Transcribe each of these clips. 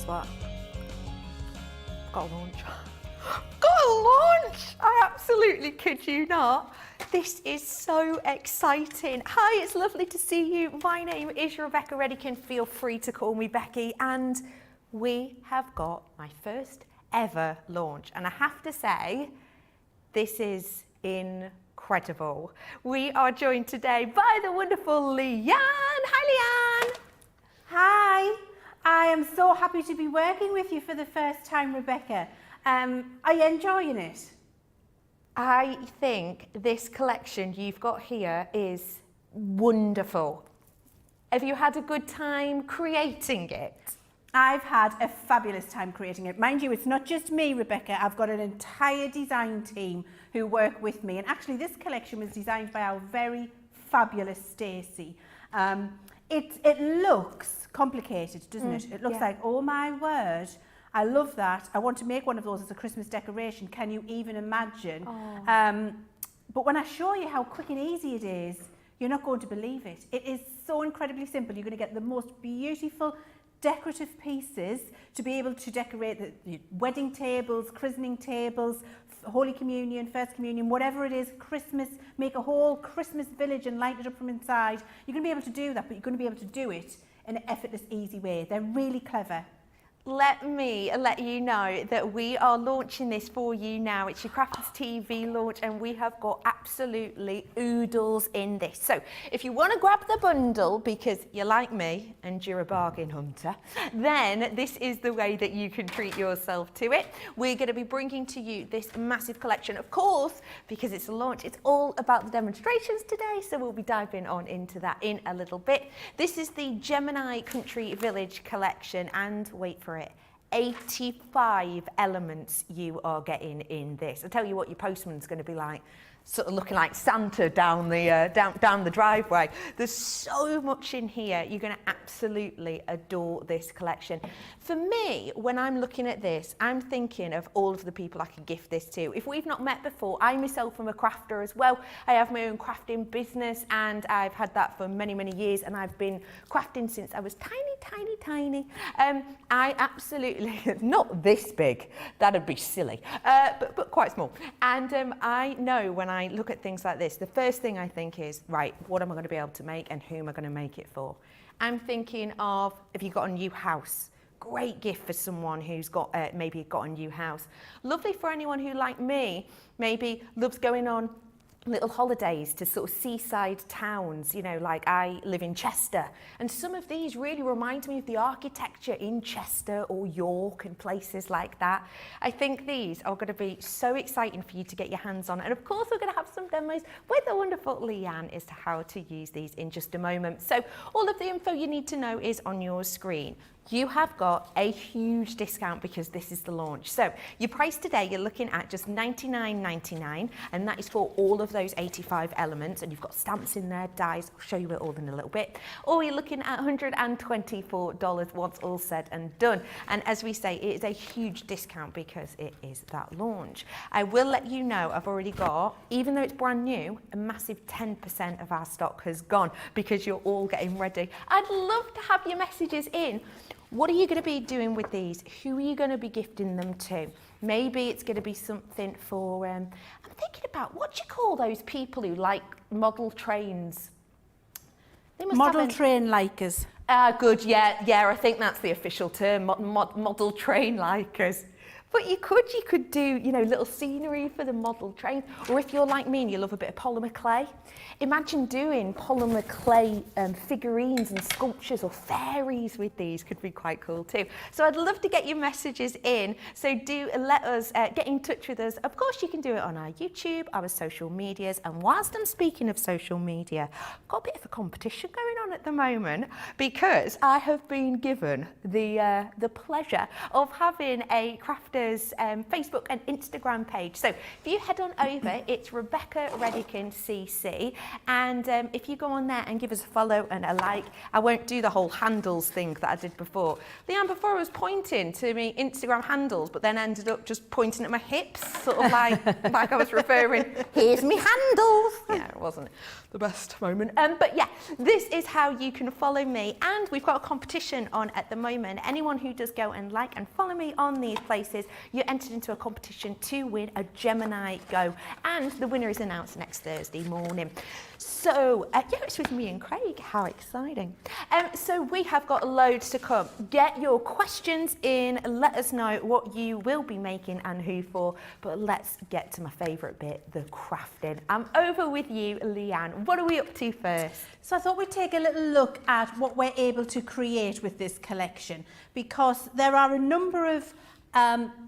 guess what? Got a launch. Got a launch! I absolutely kid you not. This is so exciting. Hi, it's lovely to see you. My name is Rebecca Redican. Feel free to call me Becky. And we have got my first ever launch. And I have to say, this is incredible. We are joined today by the wonderful Leann. Hi, Leann. Hi. I am so happy to be working with you for the first time, Rebecca. Are you enjoying it? I think this collection you've got here is wonderful. Have you had a good time creating it? I've had a fabulous time creating it. Mind you, it's not just me, Rebecca. I've got an entire design team who work with me. And actually, this collection was designed by our very fabulous Stacey. It looks complicated, doesn't it? It looks like, oh my word, I love that. I want to make one of those as a Christmas decoration. Can you even imagine? Oh. But when I show you how quick and easy it is, you're not going to believe it. It is so incredibly simple. You're going to get the most beautiful decorative pieces to be able to decorate the wedding tables, christening tables, Holy Communion, First Communion, whatever it is, Christmas, make a whole Christmas village and light it up from inside. You're going to be able to do that, but you're going to be able to do it in an effortless, easy way. They're really clever. Let me let you know that we are launching this for you now. It's your Crafters TV launch and we have got absolutely oodles in this. So if you want to grab the bundle because you're like me and you're a bargain hunter, then this is the way that you can treat yourself to it. We're going to be bringing to you this massive collection. Of course, because it's a launch, it's all about the demonstrations today. So we'll be diving on into that in a little bit. This is the Gemini Country Village collection and wait for it, 85 elements you are getting in this. I'll tell you what your postman's going to be like, sort of looking like Santa down the driveway. There's so much in here. You're going to absolutely adore this collection. For me, when I'm looking at this, I'm thinking of all of the people I could gift this to. If we've not met before, I myself am a crafter as well. I have my own crafting business and I've had that for many, many years and I've been crafting since I was tiny. I absolutely, not this big, that'd be silly, but quite small. And I know when I look at things like this, the first thing I think is, right, what am I going to be able to make and who am I going to make it for? I'm thinking of, if you've got a new house, great gift for someone who's got maybe got a new house. Lovely for anyone who, like me, maybe loves going on little holidays to sort of seaside towns, you know, like I live in Chester. And some of these really remind me of the architecture in Chester or York and places like that. I think these are going to be so exciting for you to get your hands on. And of course, we're going to have some demos with the wonderful Leann as to how to use these in just a moment. So all of the info you need to know is on your screen. You have got a huge discount because this is the launch. So your price today, you're looking at just $99.99, and that is for all of those 85 elements, and you've got stamps in there, dies, I'll show you it all in a little bit. Or you're looking at $124 once all said and done. And as we say, it is a huge discount because it is that launch. I will let you know, I've already got, even though it's brand new, a massive 10% of our stock has gone because you're all getting ready. I'd love to have your messages in. What are you going to be doing with these? Who are you going to be gifting them to? Maybe it's going to be something for, I'm thinking about, what do you call those people who like model trains? They must model train likers. Good, yeah, I think that's the official term, model train likers. But you could do, you know, little scenery for the model trains. Or if you're like me and you love a bit of polymer clay, imagine doing polymer clay figurines and sculptures or fairies with these. Could be quite cool too. So I'd love to get your messages in. So do let us get in touch with us. Of course, you can do it on our YouTube, our social medias. And whilst I'm speaking of social media, I've got a bit of a competition going on at the moment because I have been given the pleasure of having a Crafters Rebecca's Facebook and Instagram page. So if you head on over, it's Rebecca Redican CC, and if you go on there and give us a follow and a like, I won't do the whole handles thing that I did before. Leann, before I was pointing to me Instagram handles, but then ended up just pointing at my hips, sort of like I was referring, here's me handles. Yeah, it wasn't the best moment. But yeah, this is how you can follow me, and we've got a competition on at the moment. Anyone who does go and like and follow me on these places, you're entered into a competition to win a Gemini Go, and the winner is announced next Thursday morning. So yeah, it's with me and Craig. How exciting. So we have got loads to come. Get your questions in, let us know what you will be making and who for, but let's get to my favourite bit, the crafting. I'm over with you, Leann. What are we up to first? So I thought we'd take a little look at what we're able to create with this collection, because there are a number of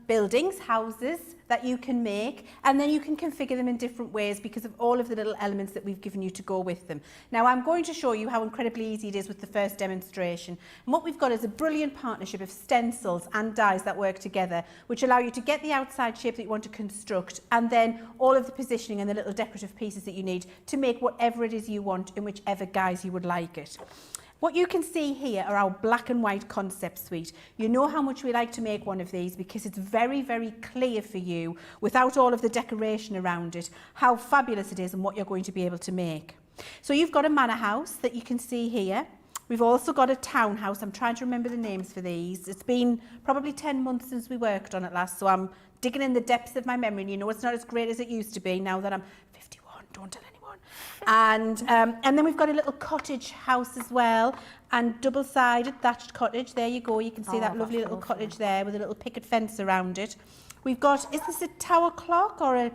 buildings, houses that you can make, and then you can configure them in different ways because of all of the little elements that we've given you to go with them. Now I'm going to show you how incredibly easy it is with the first demonstration. And what we've got is a brilliant partnership of stencils and dies that work together, which allow you to get the outside shape that you want to construct, and then all of the positioning and the little decorative pieces that you need to make whatever it is you want in whichever guise you would like it. What you can see here are our black and white concept suite. You know how much we like to make one of these because it's very, very clear for you, without all of the decoration around it, how fabulous it is and what you're going to be able to make. So you've got a manor house that you can see here. We've also got a townhouse. I'm trying to remember the names for these. It's been probably 10 months since we worked on it last, so I'm digging in the depths of my memory. And you know, it's not as great as it used to be now that I'm 51. Don't tell anyone. And then we've got a little cottage house as well, and double-sided thatched cottage. There you go. You can see that lovely little cottage there with a little picket fence around it. We've got, is this a tower clock or a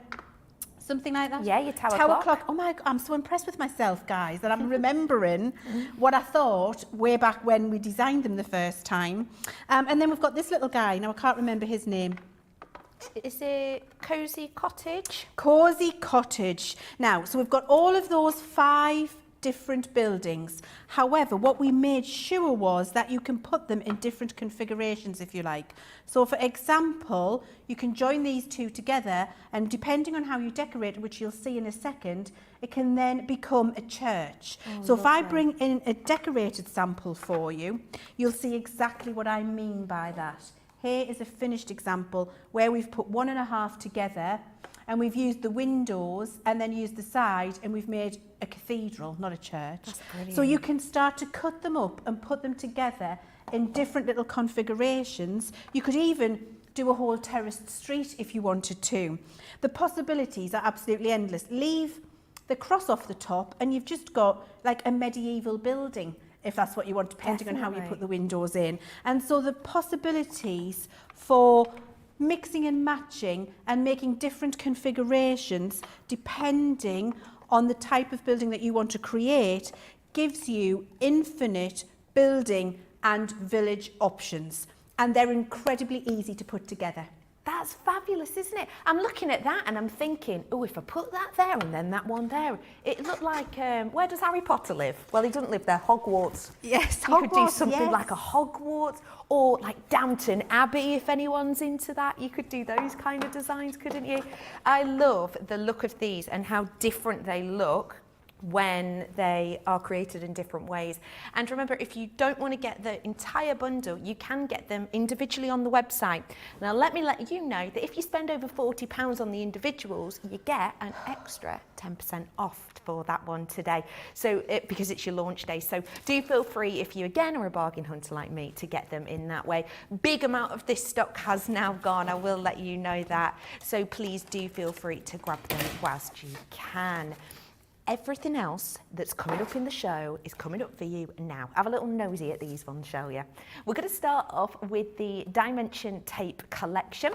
something like that? Yeah, your tower clock. Oh my God, I'm so impressed with myself, guys, that I'm remembering what I thought way back when we designed them the first time. And then we've got this little guy. Now I can't remember his name. Is it Cozy Cottage? Cozy Cottage. Now, so we've got all of those 5 different buildings. However, what we made sure was that you can put them in different configurations if you like. So for example, you can join these 2 together, and depending on how you decorate, which you'll see in a second, it can then become a church. So if I bring in a decorated sample for you, you'll see exactly what I mean by that. Here is a finished example where we've put 1.5 together, and we've used the windows and then used the side, and we've made a cathedral, not a church. That's brilliant. So you can start to cut them up and put them together in different little configurations. You could even do a whole terraced street if you wanted to. The possibilities are absolutely endless. Leave the cross off the top and you've just got like a medieval building, if that's what you want, depending on how you put the windows in. And so the possibilities for mixing and matching and making different configurations depending on the type of building that you want to create gives you infinite building and village options. And they're incredibly easy to put together. That's fabulous, isn't it? I'm looking at that and I'm thinking, oh, if I put that there and then that one there, it looked like, where does Harry Potter live? Well, he doesn't live there, Hogwarts. Yes, you could do something like a Hogwarts, or like Downton Abbey, if anyone's into that. You could do those kind of designs, couldn't you? I love the look of these and how different they look when they are created in different ways. And remember, if you don't want to get the entire bundle, you can get them individually on the website. Now let me let you know that if you spend over £40 on the individuals, you get an extra 10% off for that one today, so because it's your launch day. So do feel free, if you again are a bargain hunter like me, to get them in that way. Big amount of this stock has now gone, I will let you know that, so please do feel free to grab them whilst you can. Everything else that's coming up in the show is coming up for you now. Have a little nosy at these ones, shall you? We're going to start off with the Dimension Tape collection.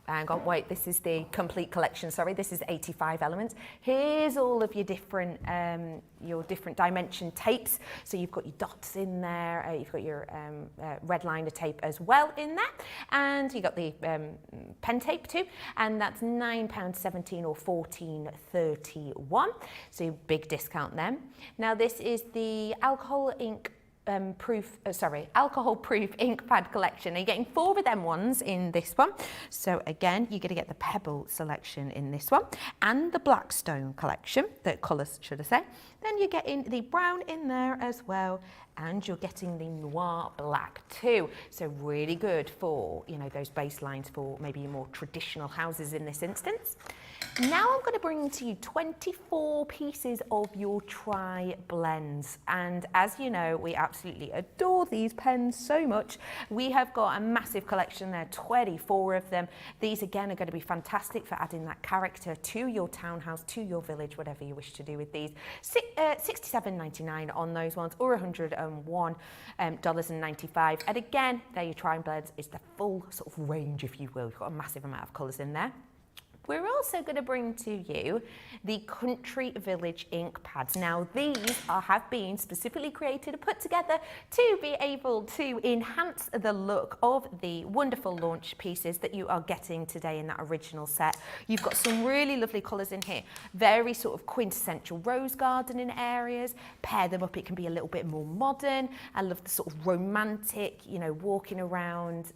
Hang on, wait, this is the complete collection, sorry, this is 85 elements. Here's all of your different dimension tapes. So you've got your dots in there, you've got your red liner tape as well in there, and you've got the pen tape too, and that's £9.17 or £14.31, so big discount then. Now this is the alcohol ink alcohol-proof ink pad collection. You're getting 4 of them ones in this one. So again, you're going to get the Pebble selection in this one and the Blackstone collection, the colours should I say. Then you're getting the brown in there as well, and you're getting the Noir Black too. So really good for, you know, those baselines for maybe your more traditional houses in this instance. Now I'm going to bring to you 24 pieces of your tri-blends, and as you know, we absolutely adore these pens so much. We have got a massive collection there, 24 of them. These again are going to be fantastic for adding that character to your townhouse, to your village, whatever you wish to do with these. $67.99 on those ones, or $101.95. And again, they're your tri-blends. It's the full sort of range, if you will. You've got a massive amount of colours in there. We're also going to bring to you the Country Village ink pads. Now these have been specifically created and put together to be able to enhance the look of the wonderful launch pieces that you are getting today in that original set. You've got some really lovely colours in here, very sort of quintessential rose gardening areas. Pair them up, it can be a little bit more modern. I love the sort of romantic, you know, walking around,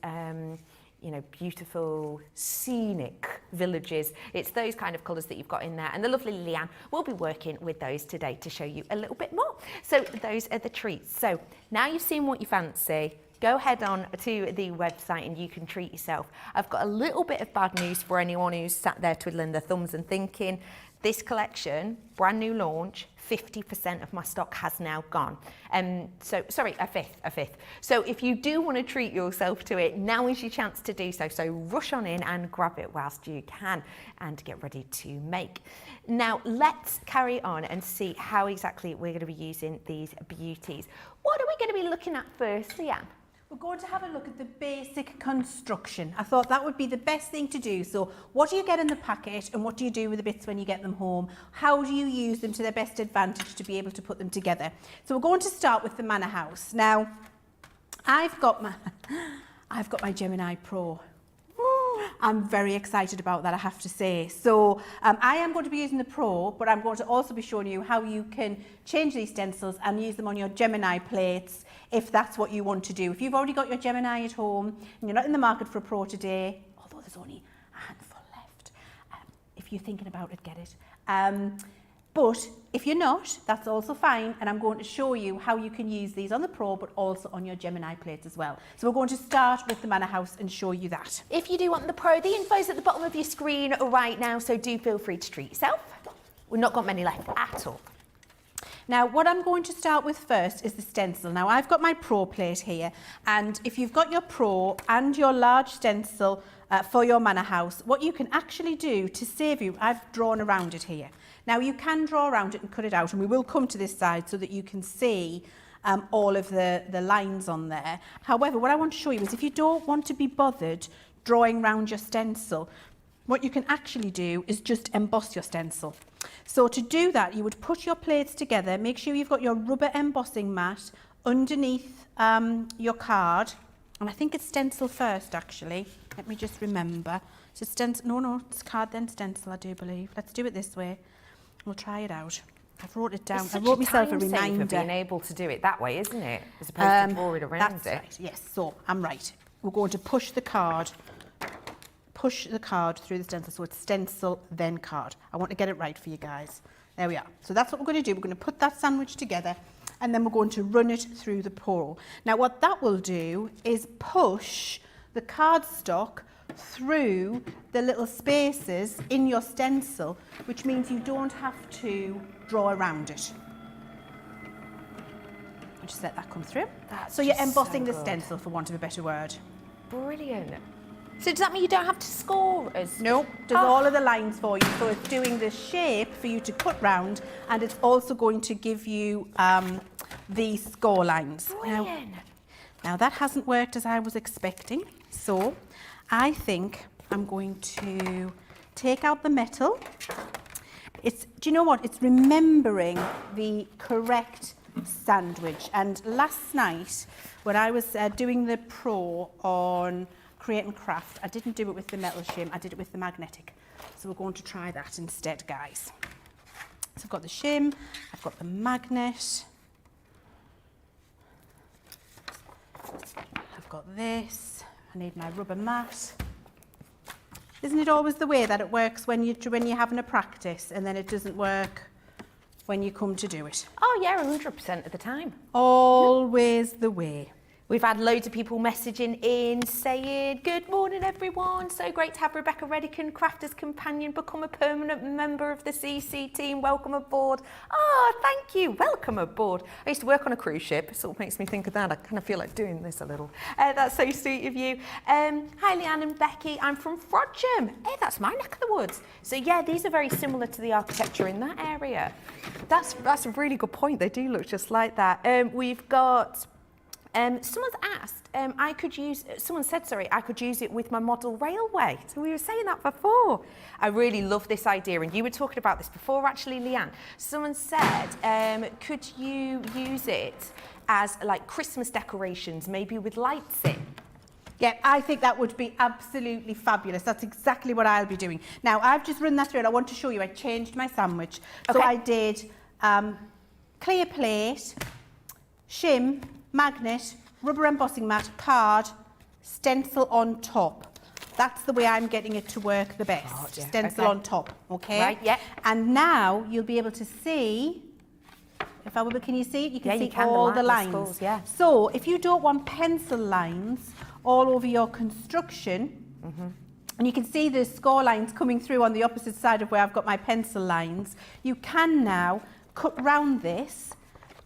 you know, beautiful scenic villages. It's those kind of colours that you've got in there, and the lovely Leann will be working with those today to show you a little bit more. So those are the treats. So now you've seen what you fancy, go head on to the website and you can treat yourself. I've got a little bit of bad news for anyone who's sat there twiddling their thumbs and thinking, this collection, brand new launch, 50% of my stock has now gone. So, sorry, a fifth. So if you do want to treat yourself to it, now is your chance to do so. So rush on in and grab it whilst you can and get ready to make. Now let's carry on and see how exactly we're going to be using these beauties. What are we going to be looking at first, Leann? We're going to have a look at the basic construction. I thought that would be the best thing to do. So what do you get in the packet and what do you do with the bits when you get them home? How do you use them to their best advantage to be able to put them together? So we're going to start with the Manor House. Now, I've got my Gemini Pro. I'm very excited about that, I have to say. So I am going to be using the Pro, but I'm going to also be showing you how you can change these stencils and use them on your Gemini plates if that's what you want to do. If you've already got your Gemini at home and you're not in the market for a Pro today, although there's only a handful left, if you're thinking about it, get it. But if you're not, that's also fine, and I'm going to show you how you can use these on the Pro but also on your Gemini plates as well. So we're going to start with the Manor House and show you that. If you do want the Pro, the info's at the bottom of your screen right now, so do feel free to treat yourself. We've not got many left at all. Now, what I'm going to start with first is the stencil. Now, I've got my Pro plate here, and if you've got your Pro and your large stencil for your Manor House, what you can actually do to save you, I've drawn around it here. Now, you can draw around it and cut it out, and we will come to this side so that you can see all of the lines on there. However, what I want to show you is if you don't want to be bothered drawing around your stencil, what you can actually do is just emboss your stencil. So to do that, you would put your plates together, make sure you've got your rubber embossing mat underneath your card, and I think it's stencil first actually. Let me just remember. So stencil, no, it's card then stencil, I do believe. Let's do it this way. We'll try it out. I've wrote it down. I wrote myself a reminder. It's being able to do it that way, isn't it? As opposed to draw it around that's right, yes. So I'm right. We're going to push the card through the stencil. So it's stencil, then card. I want to get it right for you guys. There we are. So that's what we're going to do. We're going to put that sandwich together and then we're going to run it through the Pro. Now what that will do is push the cardstock through the little spaces in your stencil, which means you don't have to draw around it. I'll just let that come through. So you're embossing the stencil, for want of a better word. Brilliant. So does that mean you don't have to score us? No, does all of the lines for you. So it's doing the shape for you to cut round, and it's also going to give you the score lines. Brilliant. Now that hasn't worked as I was expecting, so I think I'm going to take out the metal. Do you know what? It's remembering the correct sandwich. And last night, when I was doing the Pro on Create and Craft, I didn't do it with the metal shim, I did it with the magnetic. So we're going to try that instead, guys. So I've got the shim, I've got the magnet. I've got this. I need my rubber mat. Isn't it always the way that it works when you're having a practice and then it doesn't work when you come to do it? Oh yeah, 100% of the time. Always the way. We've had loads of people messaging in saying, good morning everyone, so great to have Rebecca Redican, Crafters Companion, become a permanent member of the CC team, welcome aboard. Oh, thank you, welcome aboard. I used to work on a cruise ship, it sort of makes me think of that, I kind of feel like doing this a little. That's so sweet of you. Hi Leann and Becky, I'm from Frodsham. Hey, that's my neck of the woods. So yeah, these are very similar to the architecture in that area. That's a really good point, they do look just like that. We've got... someone's asked, someone said, sorry, I could use it with my model railway. So we were saying that before. I really love this idea, and you were talking about this before, actually, Leann. Someone said, could you use it as like Christmas decorations, maybe with lights in? Yeah, I think that would be absolutely fabulous. That's exactly what I'll be doing. Now, I've just run that through, and I want to show you, I changed my sandwich. So I did clear plate, shim, magnet, rubber embossing mat, card, stencil on top. That's the way I'm getting it to work the best. Oh, yeah. Stencil on top, okay? Right, yeah. And now you'll be able to see, can you see it? You can see all the lines. Schools, yeah. So if you don't want pencil lines all over your construction, and you can see the score lines coming through on the opposite side of where I've got my pencil lines, you can now cut round this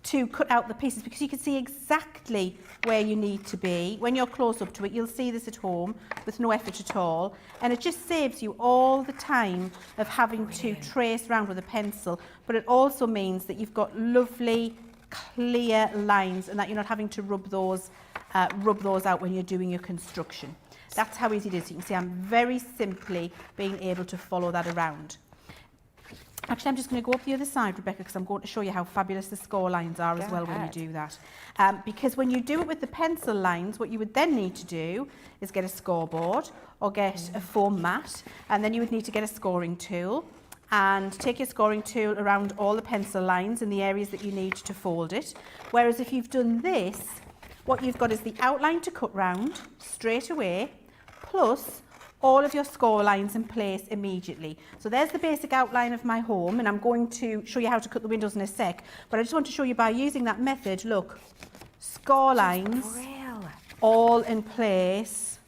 to cut out the pieces, because you can see exactly where you need to be. When you're close up to it, you'll see this at home with no effort at all, and it just saves you all the time of having to trace around with a pencil, but it also means that you've got lovely clear lines and that you're not having to rub those out when you're doing your construction. That's how easy it is. You can see I'm very simply being able to follow that around. Actually, I'm just going to go up the other side, Rebecca, because I'm going to show you how fabulous the score lines are as well when you do that. Because when you do it with the pencil lines, what you would then need to do is get a scoreboard or get a foam mat, and then you would need to get a scoring tool and take your scoring tool around all the pencil lines in the areas that you need to fold it. Whereas if you've done this, what you've got is the outline to cut round straight away, plus all of your score lines in place immediately. So there's the basic outline of my home, and I'm going to show you how to cut the windows in a sec, but I just want to show you by using that method, look, score lines all in place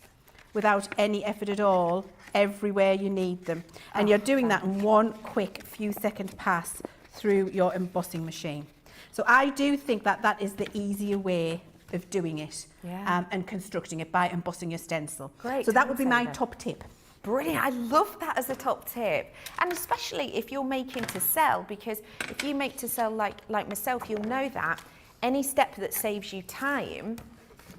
without any effort at all, everywhere you need them. And you're doing that in one quick few second pass through your embossing machine. So I do think that that is the easier way of doing it and constructing it by embossing your stencil. Great. So that would be my top tip. Brilliant. I love that as a top tip. And especially if you're making to sell, because if you make to sell like myself, you'll know that any step that saves you time,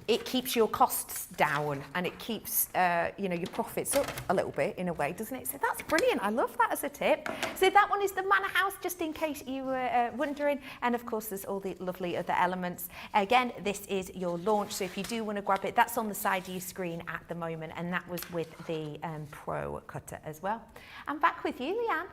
it keeps your costs down and it keeps your profits up a little bit in a way, doesn't it? So that's brilliant. I love that as a tip. So that one is the Manor House, just in case you were wondering. And of course, there's all the lovely other elements. Again, this is your launch. So if you do want to grab it, that's on the side of your screen at the moment. And that was with the Pro Cutter as well. I'm back with you, Leann.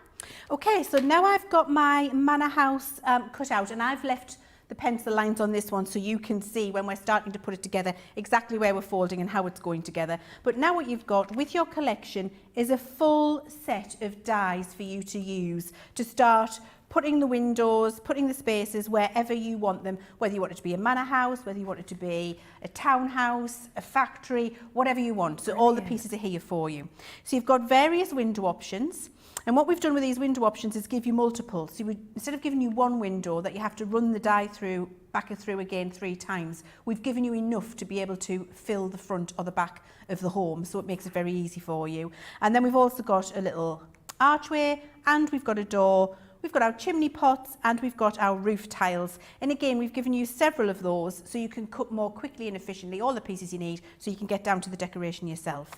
Okay, so now I've got my Manor House cut out, and I've left the pencil lines on this one so you can see when we're starting to put it together exactly where we're folding and how it's going together. But now what you've got with your collection is a full set of dies for you to use to start putting the windows, putting the spaces wherever you want them, whether you want it to be a manor house, whether you want it to be a townhouse, a factory, whatever you want. So all the pieces are here for you. So you've got various window options. And what we've done with these window options is give you multiple. So instead of giving you one window that you have to run the die through, back and through again 3 times, we've given you enough to be able to fill the front or the back of the home. So it makes it very easy for you. And then we've also got a little archway, and we've got a door. We've got our chimney pots, and we've got our roof tiles. And again, we've given you several of those so you can cut more quickly and efficiently all the pieces you need so you can get down to the decoration yourself.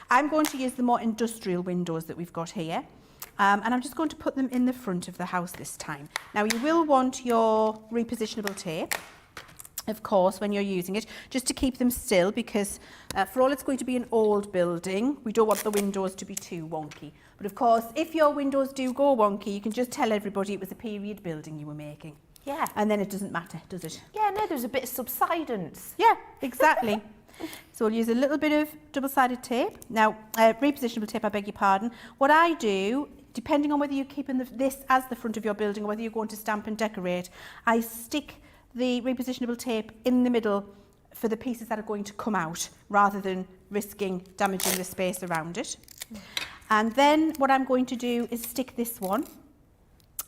I'm going to use the more industrial windows that we've got here. And I'm just going to put them in the front of the house this time. Now you will want your repositionable tape, of course, when you're using it, just to keep them still, because for all it's going to be an old building, we don't want the windows to be too wonky. But of course, if your windows do go wonky, you can just tell everybody it was a period building you were making. Yeah. And then it doesn't matter, does it? Yeah, no, there's a bit of subsidence. Yeah, exactly. So we'll use a little bit of double-sided tape. Now, repositionable tape, I beg your pardon. What I do, depending on whether you're keeping this as the front of your building or whether you're going to stamp and decorate, I stick the repositionable tape in the middle for the pieces that are going to come out rather than risking damaging the space around it. And then what I'm going to do is stick this one,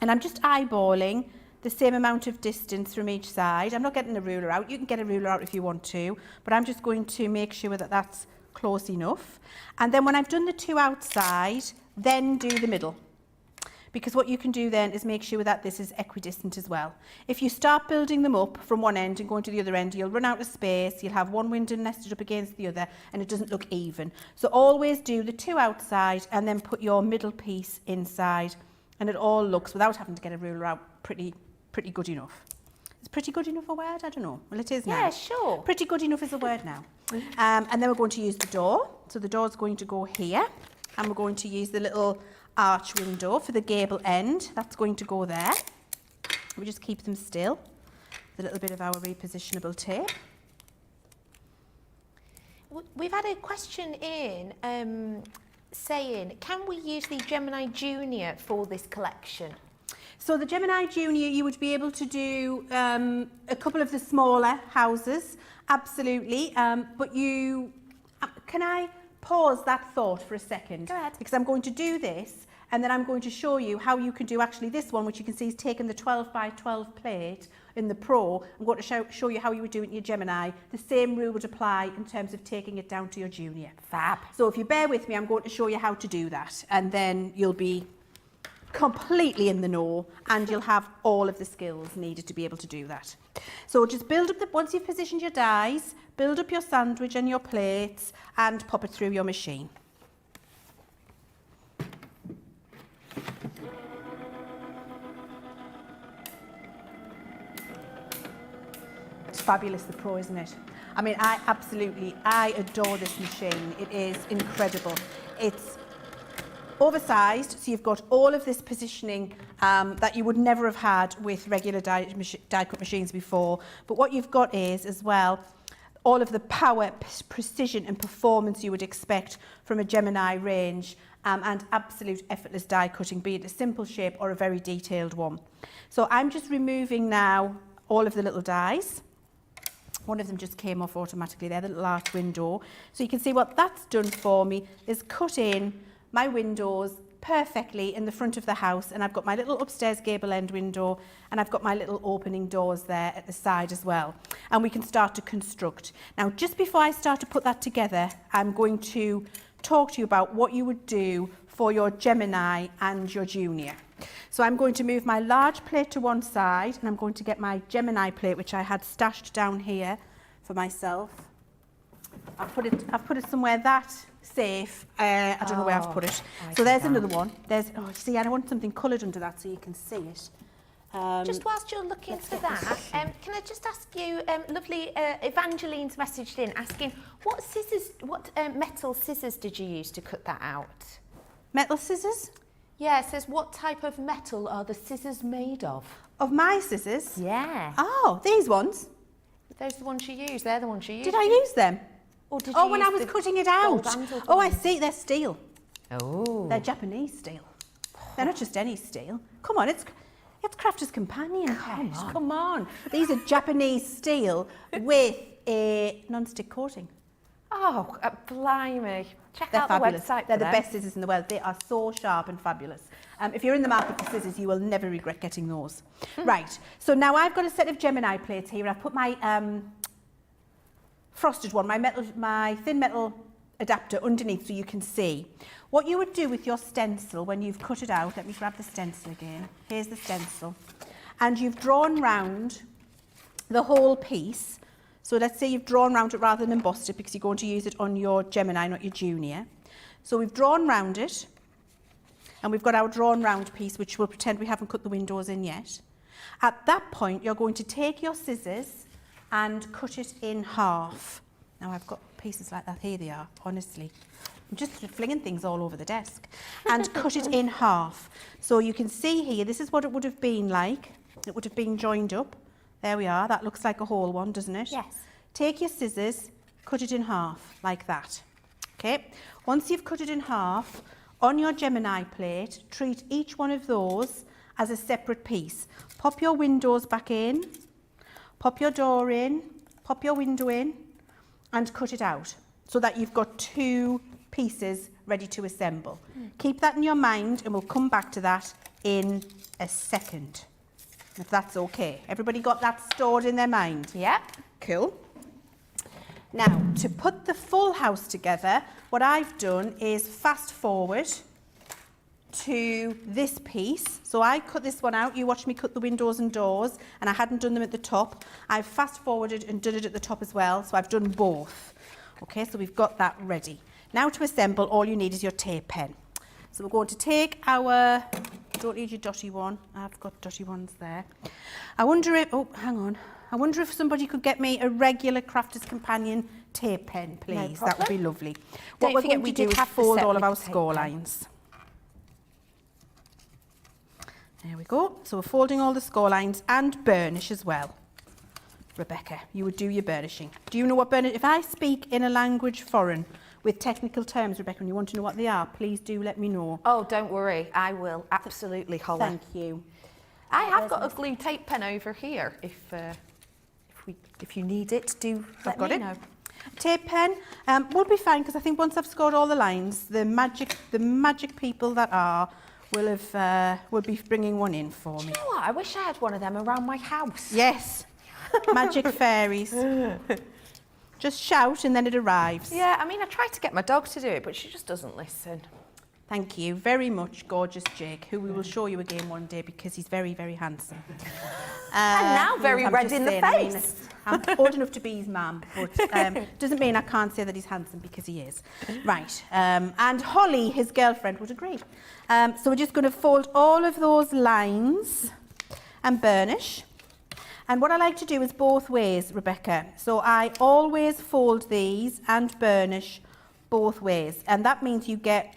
and I'm just eyeballing the same amount of distance from each side. I'm not getting a ruler out. You can get a ruler out if you want to, but I'm just going to make sure that that's close enough. And then when I've done the two outside, then do the middle. Because what you can do then is make sure that this is equidistant as well. If you start building them up from one end and going to the other end, you'll run out of space, you'll have one window nested up against the other, and it doesn't look even. So always do the two outside and then put your middle piece inside, and it all looks, without having to get a ruler out, pretty good enough. Is pretty good enough a word? I don't know. Well, it is now. Yeah, sure. Pretty good enough is a word now. And then we're going to use the door. So the door's going to go here, and we're going to use the little arch window for the gable end. That's going to go there. We just keep them still with a little bit of our repositionable tape. We've had a question in saying, can we use the Gemini Junior for this collection? So the Gemini Junior, you would be able to do a couple of the smaller houses, absolutely. But can I pause that thought for a second? Go ahead. Because I'm going to do this, and then I'm going to show you how you can do actually this one, which you can see is taken the 12 by 12 plate in the Pro. I'm going to show you how you would do it in your Gemini. The same rule would apply in terms of taking it down to your Junior. Fab. So if you bear with me, I'm going to show you how to do that, and then you'll be completely in the know, and you'll have all of the skills needed to be able to do that. So just build up once you've positioned your dies, build up your sandwich and your plates and pop it through your machine. It's fabulous, the Pro, isn't it? I mean, I adore this machine. It is incredible. It's oversized, so you've got all of this positioning that you would never have had with regular die cut machines before. But what you've got is, as well, all of the power, precision and performance you would expect from a Gemini range, and absolute effortless die cutting, be it a simple shape or a very detailed one. So I'm just removing now all of the little dies. One of them just came off automatically there, the little arch window. So you can see what that's done for me is cut in my windows perfectly in the front of the house, and I've got my little upstairs gable end window, and I've got my little opening doors there at the side as well. And we can start to construct. Now, just before I start to put that together, I'm going to talk to you about what you would do for your Gemini and your Junior. So I'm going to move my large plate to one side, and I'm going to get my Gemini plate, which I had stashed down here for myself. I've put it somewhere that safe. I don't know where I've put it. So there's another one. Oh, see, I want something coloured under that so you can see it. Just whilst you're looking for that, can I just ask you, lovely Evangeline's messaged in asking, what metal scissors did you use to cut that out? Metal scissors? Yeah, it says, what type of metal are the scissors made of? Of my scissors? Yeah. Oh, these ones? Those are the ones you use. They're the ones you use. Did I use them? Or did you when I was cutting it out. Oh, I see. They're steel. Oh. They're Japanese steel. They're not just any steel. Come on, it's Crafter's Companion. Come on. These are Japanese steel with a non-stick coating. Oh, blimey. Check out fabulous. The website. They're the best scissors in the world. They are so sharp and fabulous. If you're in the market for scissors, you will never regret getting those. Right. So now I've got a set of Gemini plates here. I've put my frosted one, my thin metal adapter underneath so you can see. What you would do with your stencil when you've cut it out, let me grab the stencil again. Here's the stencil. And you've drawn round the whole piece. So let's say you've drawn round it rather than embossed it because you're going to use it on your Gemini, not your Junior. So we've drawn round it, and we've got our drawn round piece, which we'll pretend we haven't cut the windows in yet. At that point, you're going to take your scissors and cut it in half. Now I've got pieces like that. Here they are, honestly. I'm just flinging things all over the desk. And cut it in half. So you can see here, this is what it would have been like it would have been joined up. There we are, that looks like a whole one, doesn't it? Yes. Take your scissors, cut it in half, like that. Okay, once you've cut it in half, on your Gemini plate, treat each one of those as a separate piece. Pop your windows back in, pop your door in, pop your window in, and cut it out so that you've got two pieces ready to assemble. Keep that in your mind and we'll come back to that in a second, if that's okay. Everybody got that stored in their mind? Yeah. Cool. Now, to put the full house together, what I've done is fast forward to this piece. So I cut this one out. You watched me cut the windows and doors, and I hadn't done them at the top. I've fast forwarded and done it at the top as well, so I've done both. Okay, so we've got that ready. Now to assemble, all you need is your tape pen. So we're going to take our, don't need your dotty one, I've got dotty ones there. I wonder if, oh, hang on. I wonder if somebody could get me a regular Crafter's Companion tape pen, please. No That would be lovely. Don't What we're forget going we to do did is have the fold set all with of our the tape score pen. lines. There we go. So we're folding all the score lines and burnish as well. Rebecca, you would do your burnishing. Do you know what burnish? If I speak in a language foreign with technical terms, Rebecca, and you want to know what they are, please do let me know. Oh, don't worry. I will absolutely holler. Thank you. I have got a glue tape pen over here. If you need it, do let me know. Tape pen will be fine because I think once I've scored all the lines, the magic people that are will be bringing one in for me. You know what? I wish I had one of them around my house. Yes, magic fairies. Just shout and then it arrives. Yeah, I mean, I tried to get my dog to do it, but she just doesn't listen. Thank you very much, gorgeous Jake, who we will show you again one day because he's very, very handsome. And now very red in the face. I'm old enough to be his mum, but doesn't mean I can't say that he's handsome because he is. Right, and Holly, his girlfriend, would agree. So we're just going to fold all of those lines and burnish. And what I like to do is both ways, Rebecca. So I always fold these and burnish both ways. And that means you get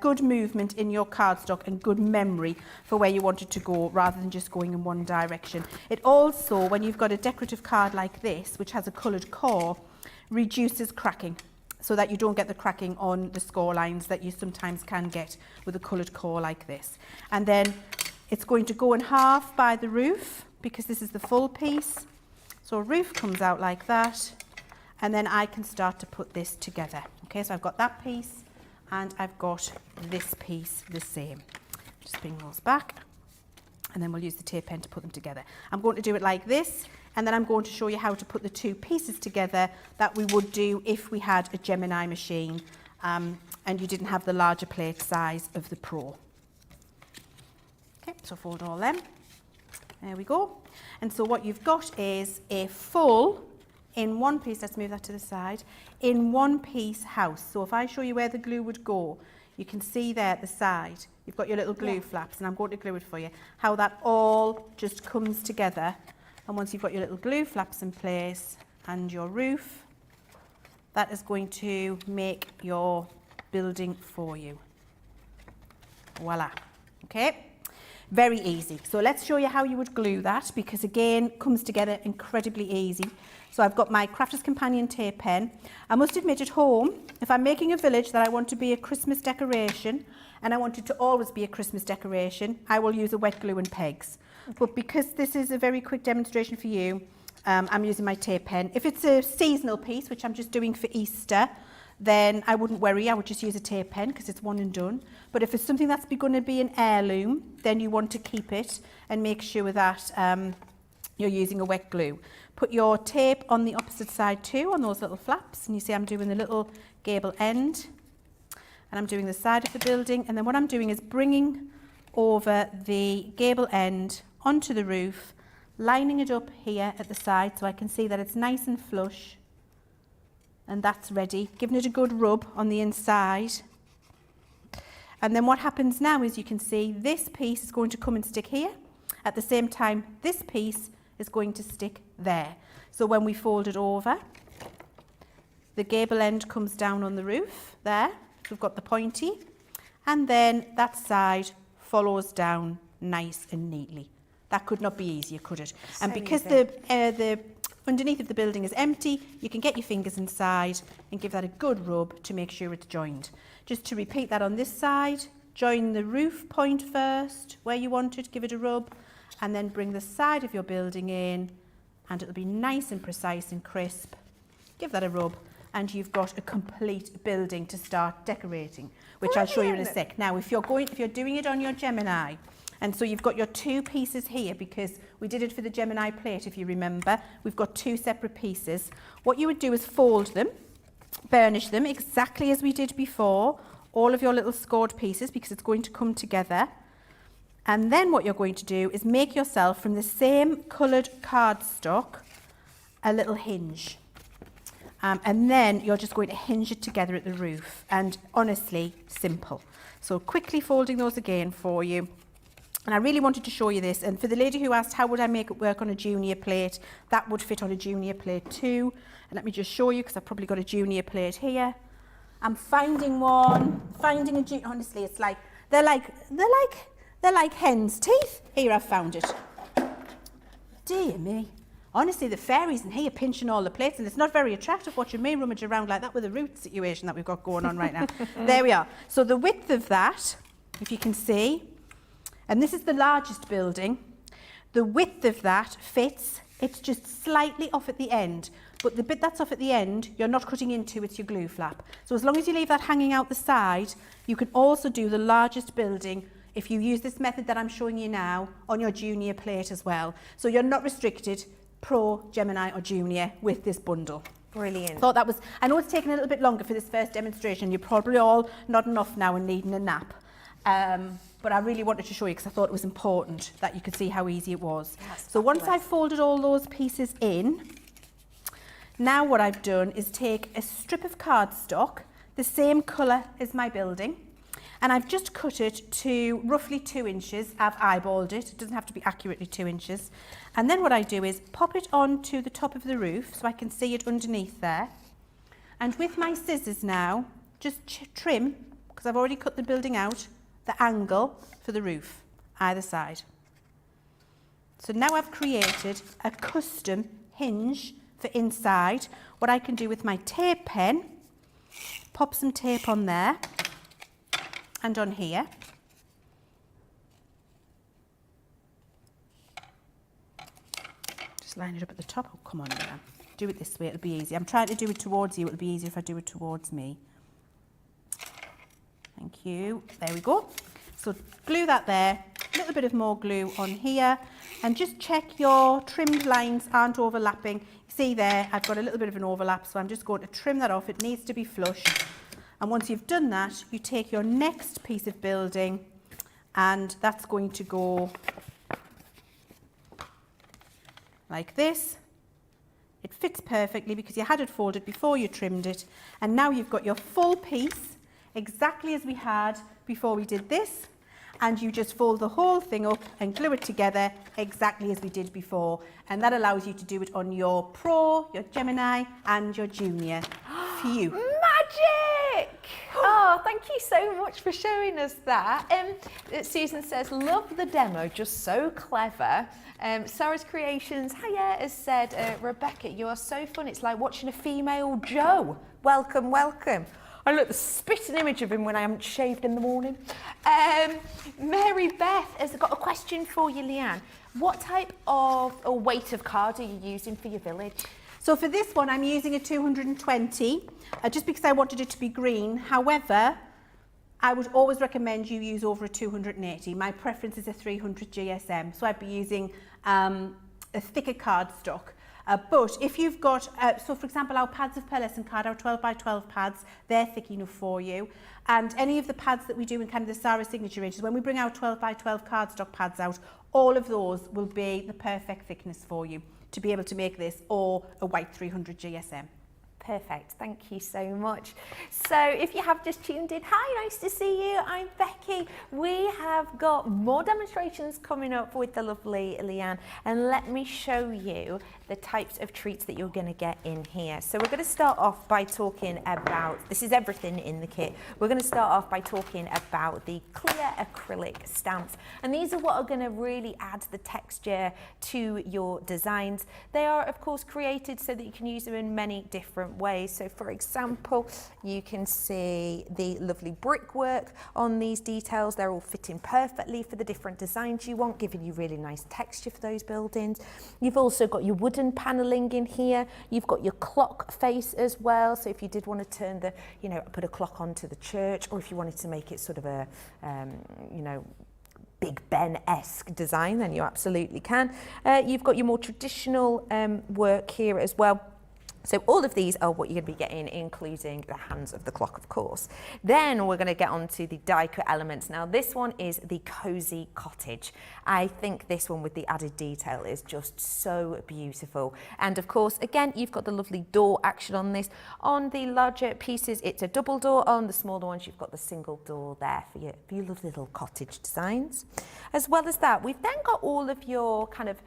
good movement in your cardstock and good memory for where you want it to go rather than just going in one direction. It also, when you've got a decorative card like this, which has a coloured core, reduces cracking so that you don't get the cracking on the score lines that you sometimes can get with a coloured core like this. And then it's going to go in half by the roof because this is the full piece. So roof comes out like that, and then I can start to put this together. Okay, so I've got that piece and I've got this piece the same. Just bring those back and then we'll use the tape pen to put them together. I'm going to do it like this, and then I'm going to show you how to put the two pieces together that we would do if we had a Gemini machine and you didn't have the larger plate size of the Pro. Okay, so fold all them. There we go. And so what you've got is a full, in one piece, let's move that to the side, in one piece house. So if I show you where the glue would go, you can see there at the side, you've got your little glue flaps, and I'm going to glue it for you, how that all just comes together. And once you've got your little glue flaps in place and your roof, that is going to make your building for you. Voila. Okay? Very easy. So let's show you how you would glue that, because again, comes together incredibly easy. So I've got my Crafter's Companion tape pen. I must admit, at home, if I'm making a village that I want to be a Christmas decoration, and I want it to always be a Christmas decoration, I will use a wet glue and pegs. Okay. But because this is a very quick demonstration for you, I'm using my tape pen. If it's a seasonal piece, which I'm just doing for Easter, then I wouldn't worry, I would just use a tape pen because it's one and done. But if it's something that's going to be an heirloom, then you want to keep it and make sure that you're using a wet glue. Put your tape on the opposite side too, on those little flaps, and you see I'm doing the little gable end, and I'm doing the side of the building, and then what I'm doing is bringing over the gable end onto the roof, lining it up here at the side so I can see that it's nice and flush. And that's ready, giving it a good rub on the inside. And then what happens now is you can see this piece is going to come and stick here. At the same time, this piece is going to stick there. So when we fold it over, the gable end comes down on the roof there. So we've got the pointy. And then that side follows down nice and neatly. That could not be easier, could it? So And because easy. the underneath of the building is empty, you can get your fingers inside and give that a good rub to make sure it's joined. Just to repeat that on this side, join the roof point first, where you want it, give it a rub, and then bring the side of your building in, and it'll be nice and precise and crisp. Give that a rub, and you've got a complete building to start decorating, which I'll show you in a sec. Now, if you're doing it on your Gemini, and so you've got your two pieces here, because we did it for the Gemini plate, if you remember. We've got two separate pieces. What you would do is fold them, burnish them exactly as we did before, all of your little scored pieces, because it's going to come together. And then what you're going to do is make yourself, from the same coloured cardstock, a little hinge. And then you're just going to hinge it together at the roof. And honestly, simple. So quickly folding those again for you. And I really wanted to show you this. And for the lady who asked, how would I make it work on a junior plate? That would fit on a junior plate too. And let me just show you, because I've probably got a junior plate here. I'm finding one, honestly, it's like, they're like hen's teeth. Here, I've found it. Dear me. Honestly, the fairies in here pinching all the plates, and it's not very attractive watching me rummage around like that with the root situation that we've got going on right now. There we are. So the width of that, if you can see, and this is the largest building, the width of that fits, it's just slightly off at the end, but the bit that's off at the end, you're not cutting into, it's your glue flap. So as long as you leave that hanging out the side, you can also do the largest building if you use this method that I'm showing you now on your junior plate as well. So you're not restricted, Pro, Gemini or Junior, with this bundle. Brilliant. Thought that was, I know it's taken a little bit longer for this first demonstration. You're probably all nodding off now and needing a nap. But I really wanted to show you because I thought it was important that you could see how easy it was. Yes, So once I've folded all those pieces in, now what I've done is take a strip of cardstock, the same colour as my building, and I've just cut it to roughly 2 inches. I've eyeballed it. It doesn't have to be accurately 2 inches. And then what I do is pop it onto the top of the roof so I can see it underneath there. And with my scissors now, just trim, because I've already cut the building out, the angle for the roof, either side. So now I've created a custom hinge for inside. What I can do with my tape pen, pop some tape on there and on here. Just line it up at the top. Oh, come on, Leann. Do it this way, it'll be easy. I'm trying to do it towards you. It'll be easier if I do it towards me. Thank you. There we go. So glue that there. A little bit of more glue on here. And just check your trimmed lines aren't overlapping. You see there, I've got a little bit of an overlap, so I'm just going to trim that off. It needs to be flush. And once you've done that, you take your next piece of building, and that's going to go like this. It fits perfectly because you had it folded before you trimmed it. And now you've got your full piece, exactly as we had before we did this. And you just fold the whole thing up and glue it together exactly as we did before. And that allows you to do it on your Pro, your Gemini, and your Junior. Phew. Magic! Oh, thank you so much for showing us that. Susan says, love the demo, just so clever. Sarah's Creations, hiya, has said, Rebecca, you are so fun. It's like watching a female Joe. Welcome, welcome. I look the spitting image of him when I haven't shaved in the morning. Mary Beth has got a question for you, Leann. What type of weight of card are you using for your village? So for this one, I'm using a 220, just because I wanted it to be green. However, I would always recommend you use over a 280. My preference is a 300 GSM, so I'd be using a thicker cardstock. But if you've got, so for example, our pads of pearlescent card, our 12 by 12 pads, they're thick enough for you. And any of the pads that we do in kind of the Sarah signature ranges, when we bring our 12 by 12 cardstock pads out, all of those will be the perfect thickness for you to be able to make this, or a white 300 GSM. Perfect, thank you so much. So if you have just tuned in, hi, nice to see you, I'm Becky. We have got more demonstrations coming up with the lovely Leann, and let me show you the types of treats that you're going to get in here. So we're going to start off by talking about, this is everything in the kit, we're going to start off by talking about the clear acrylic stamps, and these are what are going to really add the texture to your designs. They are of course created so that you can use them in many different ways. So for example, you can see the lovely brickwork on these details. They're all fitting perfectly for the different designs you want, giving you really nice texture for those buildings. You've also got your wooden paneling in here. You've got your clock face as well. So if you did want to turn the, put a clock onto the church, or if you wanted to make it sort of a, Big Ben-esque design, then you absolutely can. You've got your more traditional work here as well. So all of these are what you're going to be getting, including the hands of the clock, of course. Then we're going to get on to the die cut elements. Now this one is the cozy cottage. I think this one with the added detail is just so beautiful. And of course, again, you've got the lovely door action on this. On the larger pieces, it's a double door. On the smaller ones, you've got the single door there for your lovely little cottage designs. As well as that, we've then got all of your kind of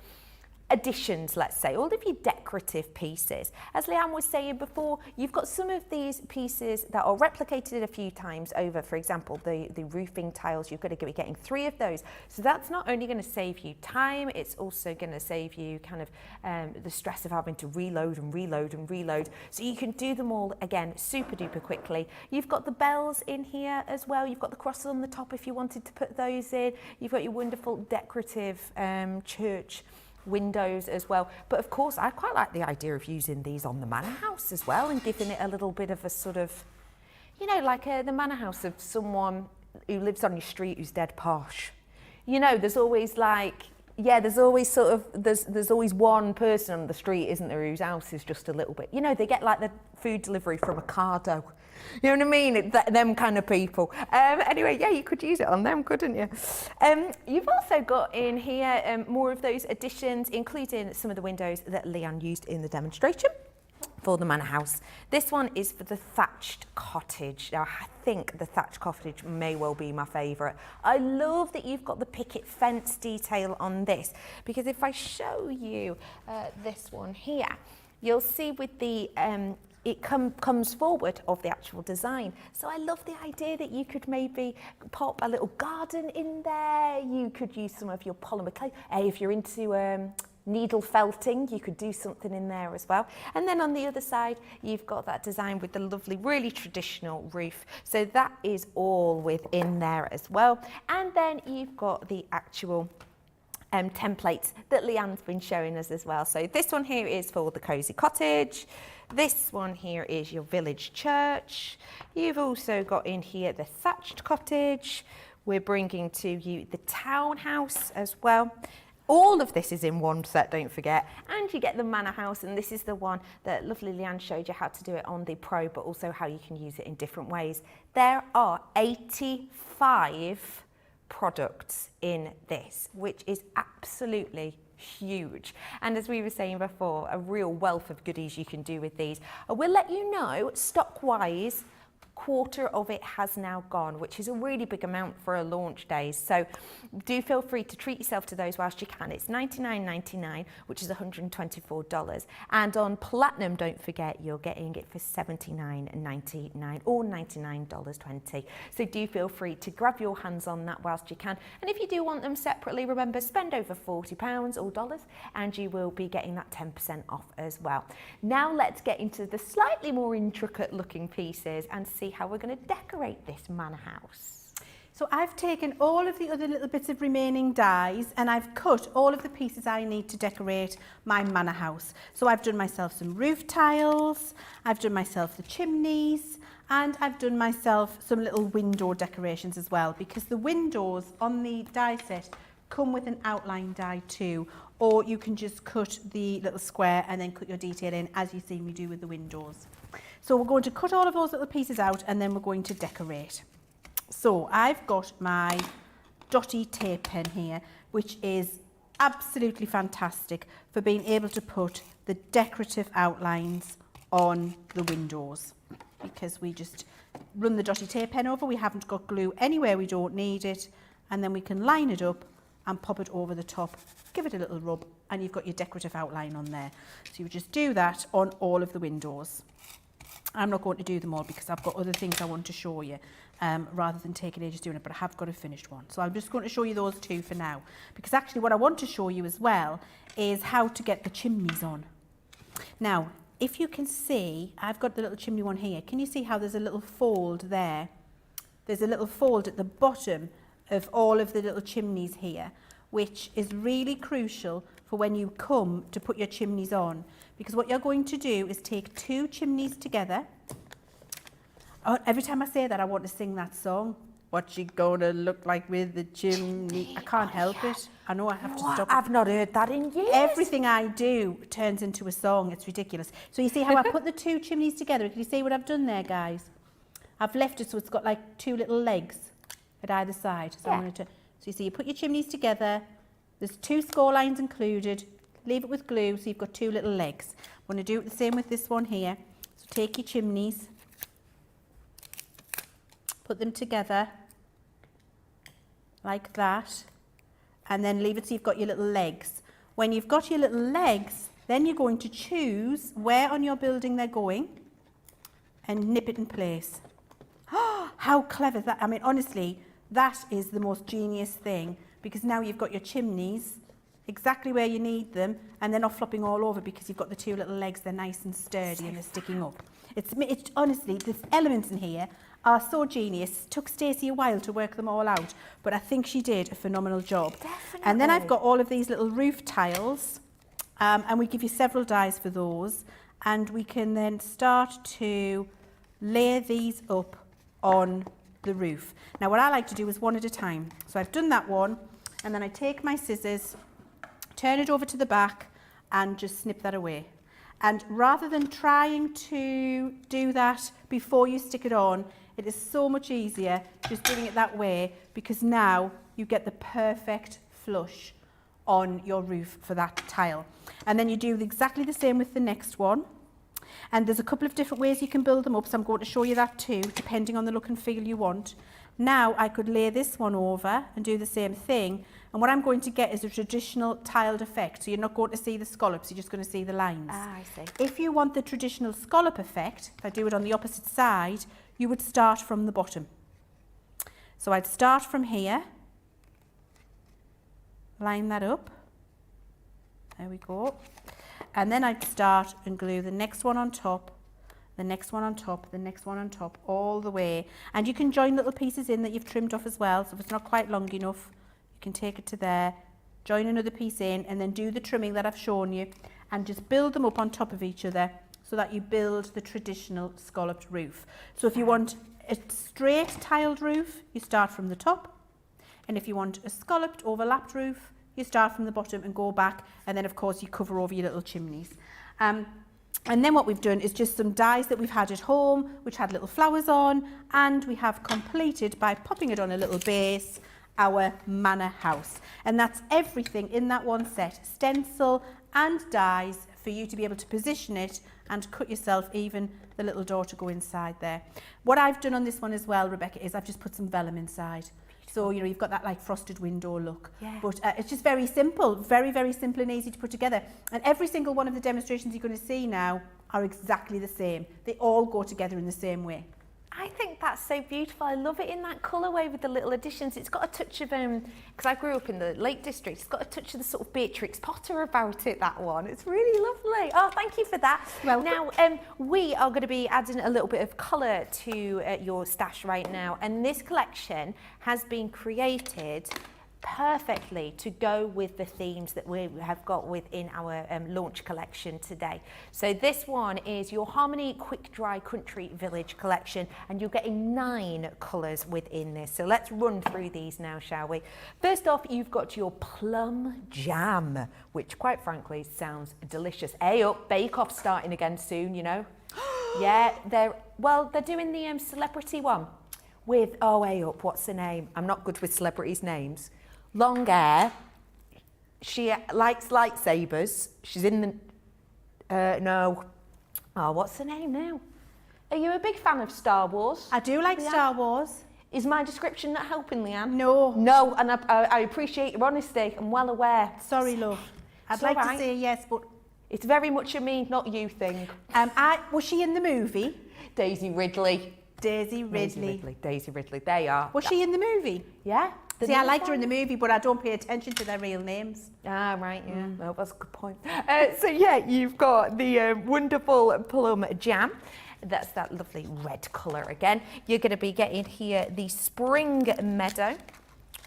additions, let's say, all of your decorative pieces. As Leann was saying before, you've got some of these pieces that are replicated a few times over. For example, the roofing tiles, you're going to be getting 3 of those. So that's not only going to save you time, it's also going to save you kind of the stress of having to reload and reload and reload. So you can do them all again super duper quickly. You've got the bells in here as well. You've got the crosses on the top if you wanted to put those in. You've got your wonderful decorative church windows as well. But of course, I quite like the idea of using these on the manor house as well and giving it a little bit of a sort of, like the manor house of someone who lives on your street who's dead posh. There's always like, there's always sort of, there's always one person on the street, isn't there, whose house is just a little bit, they get like the food delivery from Ocado. You know what I mean? Them kind of people. Anyway, you could use it on them, couldn't you? You've also got in here more of those additions, including some of the windows that Leann used in the demonstration for the manor house. This one is for the thatched cottage. Now, I think the thatched cottage may well be my favourite. I love that you've got the picket fence detail on this, because if I show you this one here, you'll see with the it comes forward of the actual design. So I love the idea that you could maybe pop a little garden in there. You could use some of your polymer clay. If you're into needle felting, you could do something in there as well. And then on the other side, you've got that design with the lovely, really traditional roof. So that is all within there as well. And then you've got the actual templates that Leann's been showing us as well. So this one here is for the cozy cottage. This one here is your village church. You've also got in here the thatched cottage. We're bringing to you the townhouse as well. All of this is in one set, don't forget. And you get the manor house, and this is the one that lovely Leann showed you how to do it on the Pro, but also how you can use it in different ways. There are 85 products in this, which is absolutely huge. And as we were saying before, a real wealth of goodies you can do with these. I will let you know, stock-wise, quarter of it has now gone, which is a really big amount for a launch day. So do feel free to treat yourself to those whilst you can. It's $99.99, which is $124. And on Platinum, don't forget, you're getting it for $79.99 or $99.20. So do feel free to grab your hands on that whilst you can. And if you do want them separately, remember, spend over £40 or dollars, and you will be getting that 10% off as well. Now let's get into the slightly more intricate looking pieces and see how we're going to decorate this manor house. So I've taken all of the other little bits of remaining dies and I've cut all of the pieces I need to decorate my manor house. So I've done myself some roof tiles, I've done myself the chimneys, and I've done myself some little window decorations as well, because the windows on the die set come with an outline die too, or you can just cut the little square and then cut your detail in, as you've seen me do with the windows. So we're going to cut all of those little pieces out and then we're going to decorate. So I've got my dotty tape pen here, which is absolutely fantastic for being able to put the decorative outlines on the windows, because we just run the dotty tape pen over. We haven't got glue anywhere we don't need it, and then we can line it up and pop it over the top, give it a little rub, and you've got your decorative outline on there. So you just do that on all of the windows. I'm not going to do them all because I've got other things I want to show you, rather than taking ages doing it, but I have got a finished one. So I'm just going to show you those two for now, because actually what I want to show you as well is how to get the chimneys on. Now, if you can see, I've got the little chimney one here. Can you see how there's a little fold there? There's a little fold at the bottom of all of the little chimneys here, which is really crucial for when you come to put your chimneys on, because what you're going to do is take two chimneys together. Oh, every time I say that, I want to sing that song. What's she gonna look like with the chimney? I can't help it. I know I have to stop. I've not heard that in years. Everything I do turns into a song. It's ridiculous. So you see how I put the two chimneys together? Can you see what I've done there, guys? I've left it so it's got like two little legs at either side. So, so you see, you put your chimneys together. There's two score lines included. Leave it with glue so you've got two little legs. I'm going to do it the same with this one here. So take your chimneys, put them together like that, and then leave it so you've got your little legs. When you've got your little legs, then you're going to choose where on your building they're going and nip it in place. How clever that! I mean, honestly, that is the most genius thing, because now you've got your chimneys exactly where you need them, and they're not flopping all over because you've got the two little legs. They're nice and sturdy and they're sticking up. It's honestly, the elements in here are so genius. It took Stacey a while to work them all out, but I think she did a phenomenal job. Definitely. And then I've got all of these little roof tiles, and we give you several dies for those, and we can then start to layer these up on the roof. Now what I like to do is one at a time. So I've done that one, and then I take my scissors, turn it over to the back, and just snip that away. And rather than trying to do that before you stick it on, it is so much easier just doing it that way, because now you get the perfect flush on your roof for that tile. And then you do exactly the same with the next one. And there's a couple of different ways you can build them up, so I'm going to show you that too, depending on the look and feel you want. Now I could lay this one over and do the same thing, and what I'm going to get is a traditional tiled effect. So you're not going to see the scallops, you're just going to see the lines. Ah, I see. If you want the traditional scallop effect, if I do it on the opposite side, you would start from the bottom. So I'd start from here, line that up, there we go, and then I'd start and glue the next one on top, the next one on top, the next one on top, all the way. And you can join little pieces in that you've trimmed off as well, so if it's not quite long enough, you can take it to there, join another piece in, and then do the trimming that I've shown you, and just build them up on top of each other so that you build the traditional scalloped roof. So if you want a straight tiled roof, you start from the top, and if you want a scalloped overlapped roof, you start from the bottom and go back, and then of course you cover over your little chimneys. And then what we've done is just some dies that we've had at home, which had little flowers on, and we have completed, by popping it on a little base, our manor house. And that's everything in that one set, stencil and dies, for you to be able to position it and cut yourself even the little door to go inside there. What I've done on this one as well, Rebecca, is I've just put some vellum inside. So, you know, you've got that like frosted window look. Yeah. But it's just very simple, very, very simple and easy to put together. And every single one of the demonstrations you're going to see now are exactly the same. They all go together in the same way. I think that's so beautiful. I love it in that colourway with the little additions. It's got a touch of, because I grew up in the Lake District, it's got a touch of the sort of Beatrix Potter about it, that one. It's really lovely. Oh, thank you for that. Welcome. Now, we are going to be adding a little bit of colour to your stash right now. And this collection has been created perfectly to go with the themes that we have got within our launch collection today. So this one is your Harmony Quick Dry Country Village collection, and you're getting 9 colours within this. So let's run through these now, shall we? First off, you've got your Plum Jam, which quite frankly sounds delicious. Up, Bake Off starting again soon, you know. Yeah, they're doing the celebrity one with, Up, what's the name? I'm not good with celebrities' names. Long hair, she likes lightsabers, she's in the, Oh, what's the name now? Are you a big fan of Star Wars? I do like Leann? Star Wars. Is my description not helping, Leann? No. No, and I appreciate your honesty. I'm well aware. Sorry, love. I'd It's like all right. to say yes, but It's very much a me, not you thing. was she in the movie? Daisy Ridley. Daisy Ridley. Daisy Ridley. They are. Was she in the movie? Yeah. the See, I name liked her in one. the movie, but I don't pay attention to their real names. Ah, right, yeah. Well, that's a good point. So, yeah, you've got the wonderful plum jam. That's that lovely red colour again. You're going to be getting here the Spring Meadow.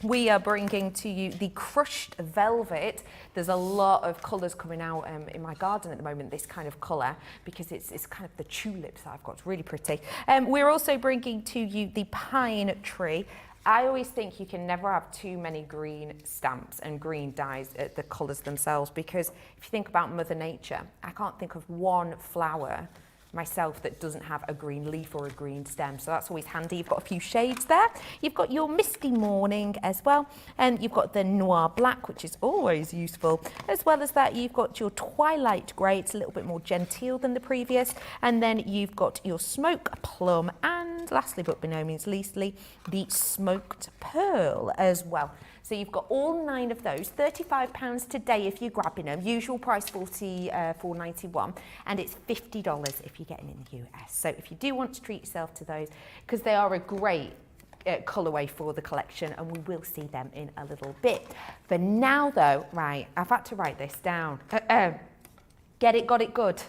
We are bringing to you the crushed velvet. There's a lot of colours coming out in my garden at the moment, this kind of colour, because it's kind of the tulips that I've got. It's really pretty. We're also bringing to you the pine tree. I always think you can never have too many green stamps and green dyes, the colours themselves, because if you think about Mother Nature, I can't think of one flower myself that doesn't have a green leaf or a green stem, so that's always handy. You've got a few shades there. You've got your Misty Morning as well, and you've got the Noir Black, which is always useful. As well as that, you've got your Twilight Grey. It's a little bit more genteel than the previous, and then you've got your Smoke Plum, and lastly but by no means leastly, the Smoked Pearl as well. So you've got all 9 of those, £35 today if you're grabbing them. Usual price $44.91, and it's $50 if you're getting in the US. So if you do want to treat yourself to those, because they are a great colourway for the collection, and we will see them in a little bit. For now though, right, I've had to write this down. Get it, got it, good.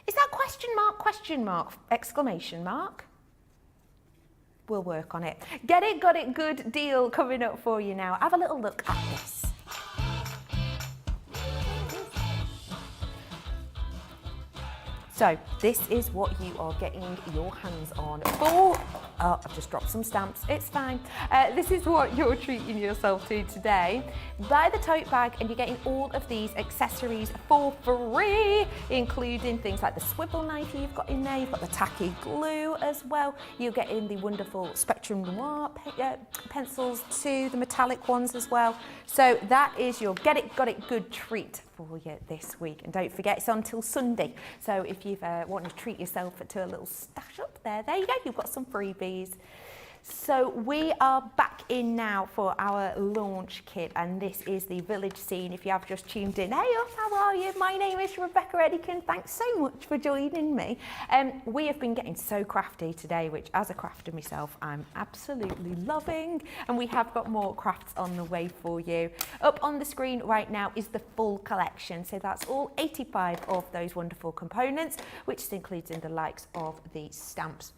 Is that question mark, exclamation mark? We'll work on it. Get it, got it, good deal coming up for you now. Have a little look at this. So this is what you are getting your hands on for. Oh, I've just dropped some stamps. It's fine. This is what you're treating yourself to today. Buy the tote bag and you're getting all of these accessories for free, including things like the swivel knife you've got in there. You've got the tacky glue as well. You're getting the wonderful Spectrum Noir pencils too, the metallic ones as well. So that is your get it, got it good treat for you this week. And don't forget, it's on till Sunday. So if you've wanted to treat yourself to a little stash up there you go. You've got some freebies. So we are back in now for our launch kit, and this is the village scene. If you have just tuned in, hey up, how are you? My name is Rebecca Edican. Thanks so much for joining me. We have been getting so crafty today, which as a crafter myself, I'm absolutely loving, and we have got more crafts on the way for you. Up on the screen right now is the full collection, so that's all 85 of those wonderful components, which includes in the likes of the stamps,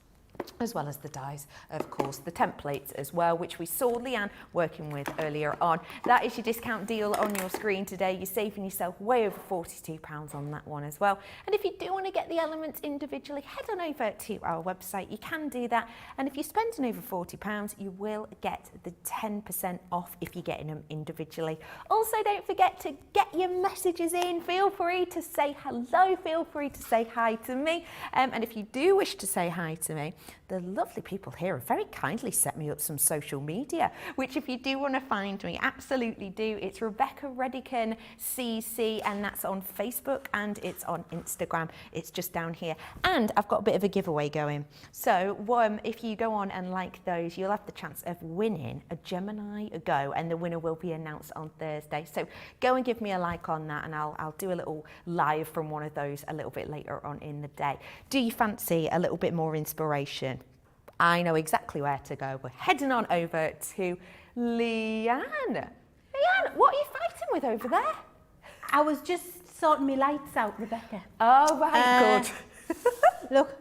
as well as the dies, of course, the templates as well, which we saw Leann working with earlier on. That is your discount deal on your screen today. You're saving yourself way over £42 on that one as well. And if you do want to get the elements individually, head on over to our website. You can do that. And if you're spending over £40, you will get the 10% off if you're getting them individually. Also, don't forget to get your messages in. Feel free to say hello. Feel free to say hi to me. And if you do wish to say hi to me, the lovely people here have very kindly set me up some social media, which if you do want to find me, absolutely do. It's Rebecca Redican CC, and that's on Facebook and it's on Instagram. It's just down here. And I've got a bit of a giveaway going. So if you go on and like those, you'll have the chance of winning a Gemini Go, and the winner will be announced on Thursday. So go and give me a like on that, and I'll do a little live from one of those a little bit later on in the day. Do you fancy a little bit more inspiration? I know exactly where to go. We're heading on over to Leann. Leann, what are you fighting with over there? I was just sorting my lights out, Rebecca. Oh, right, good. Look.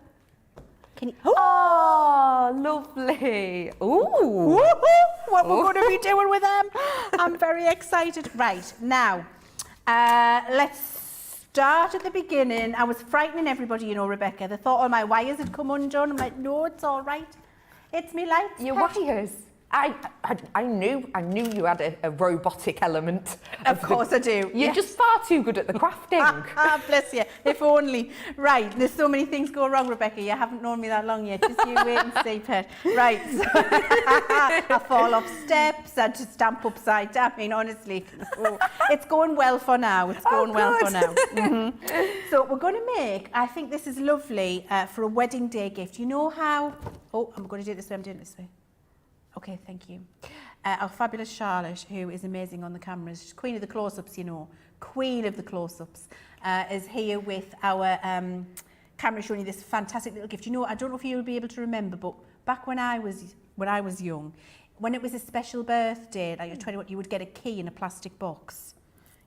Can you... Oh, lovely. Ooh. What we're going to be doing with them. I'm very excited. Right, now, let's start at the beginning. I was frightening everybody, you know, Rebecca. They thought all my wires had come undone. I'm like, no, it's all right. It's me lights. Your wires? I knew you had a robotic element. Of course I do. You're just far too good at the crafting. Bless you. If only. Right, there's so many things go wrong, Rebecca. You haven't known me that long yet. Just you wait and see, Pet. Right. So I fall off steps. I just stamp upside down. I mean, honestly, it's going well for now. It's going well for now. So we're going to make, I think this is lovely for a wedding day gift. You know how, I'm going to do it this way. I'm doing it this way. Okay, thank you. Our fabulous Charlotte, who is amazing on the cameras, she's queen of the close-ups, you know, queen of the close-ups, is here with our camera showing you this fantastic little gift. You know, I don't know if you'll be able to remember, but back when I was young, when it was a special birthday, like your 21, you would get a key in a plastic box.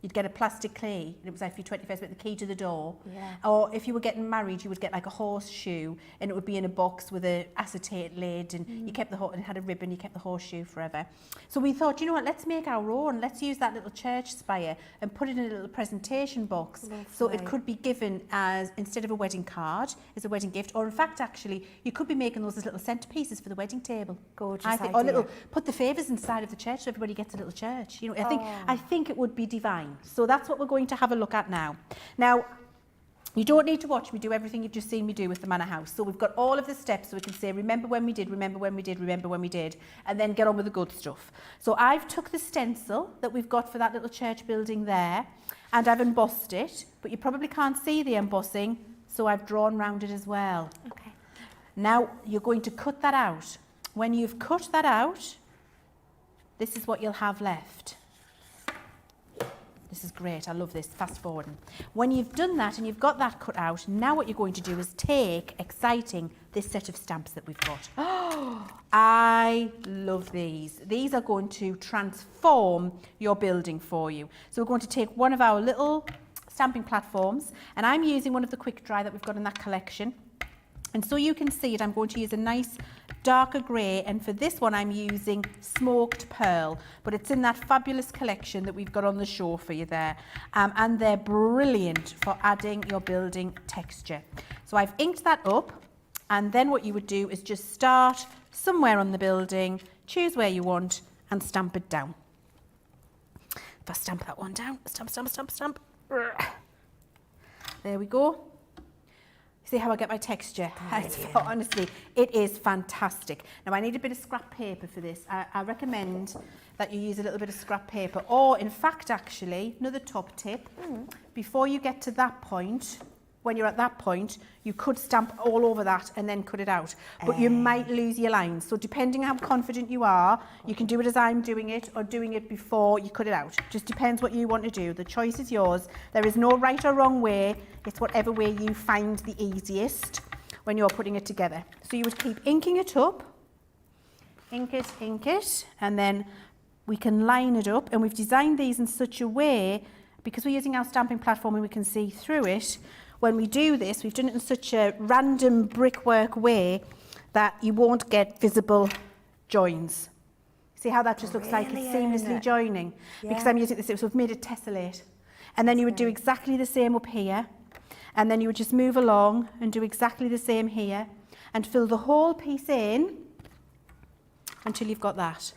You'd get a plastic key, and it was like for your 21st, but the key to the door. Yeah. Or if you were getting married, you would get like a horseshoe, and it would be in a box with an acetate lid, and you kept the and it had a ribbon. You kept the horseshoe forever. So we thought, you know what? Let's make our own. Let's use that little church spire and put it in a little presentation box. Lovely. So it could be given as, instead of a wedding card, as a wedding gift. Or in fact, actually, you could be making those as little centerpieces for the wedding table. Gorgeous idea. Or little, put the favours inside of the church so everybody gets a little church. You know, I think it would be divine. So that's what we're going to have a look at now. Now, you don't need to watch me do everything you've just seen me do with the Manor House. So we've got all of the steps so we can say, remember when we did, remember when we did, remember when we did, and then get on with the good stuff. So I've took the stencil that we've got for that little church building there, and I've embossed it, but you probably can't see the embossing, so I've drawn round it as well. Okay. Now, you're going to cut that out. When you've cut that out, this is what you'll have left. This is great, I love this, fast forwarding. When you've done that and you've got that cut out, now what you're going to do is take, exciting, this set of stamps that we've got. Oh, I love these. These are going to transform your building for you. So we're going to take one of our little stamping platforms, and I'm using one of the quick dry that we've got in that collection. And so you can see it, I'm going to use a nice darker grey, and for this one I'm using smoked pearl, but it's in that fabulous collection that we've got on the show for you there, and they're brilliant for adding your building texture. So I've inked that up, and then what you would do is just start somewhere on the building, choose where you want, and stamp it down. If I stamp that one down, stamp, stamp, stamp, stamp. There we go. See how I get my texture? Honestly, it is fantastic. Now, I need a bit of scrap paper for this. I recommend that you use a little bit of scrap paper, or in fact, actually, another top tip, before you get to that point, when you're at that point, you could stamp all over that and then cut it out. But you might lose your lines. So depending how confident you are, you can do it as I'm doing it or doing it before you cut it out. Just depends what you want to do. The choice is yours. There is no right or wrong way. It's whatever way you find the easiest when you're putting it together. So you would keep inking it up, ink it, and then we can line it up. And we've designed these in such a way, because we're using our stamping platform and we can see through it, when we do this, we've done it in such a random brickwork way that you won't get visible joins. See how that just looks like it's seamlessly joining? Yeah. Because I'm using this, so we've made it tessellate. And then you would do exactly the same up here. And then you would just move along and do exactly the same here and fill the whole piece in until you've got that,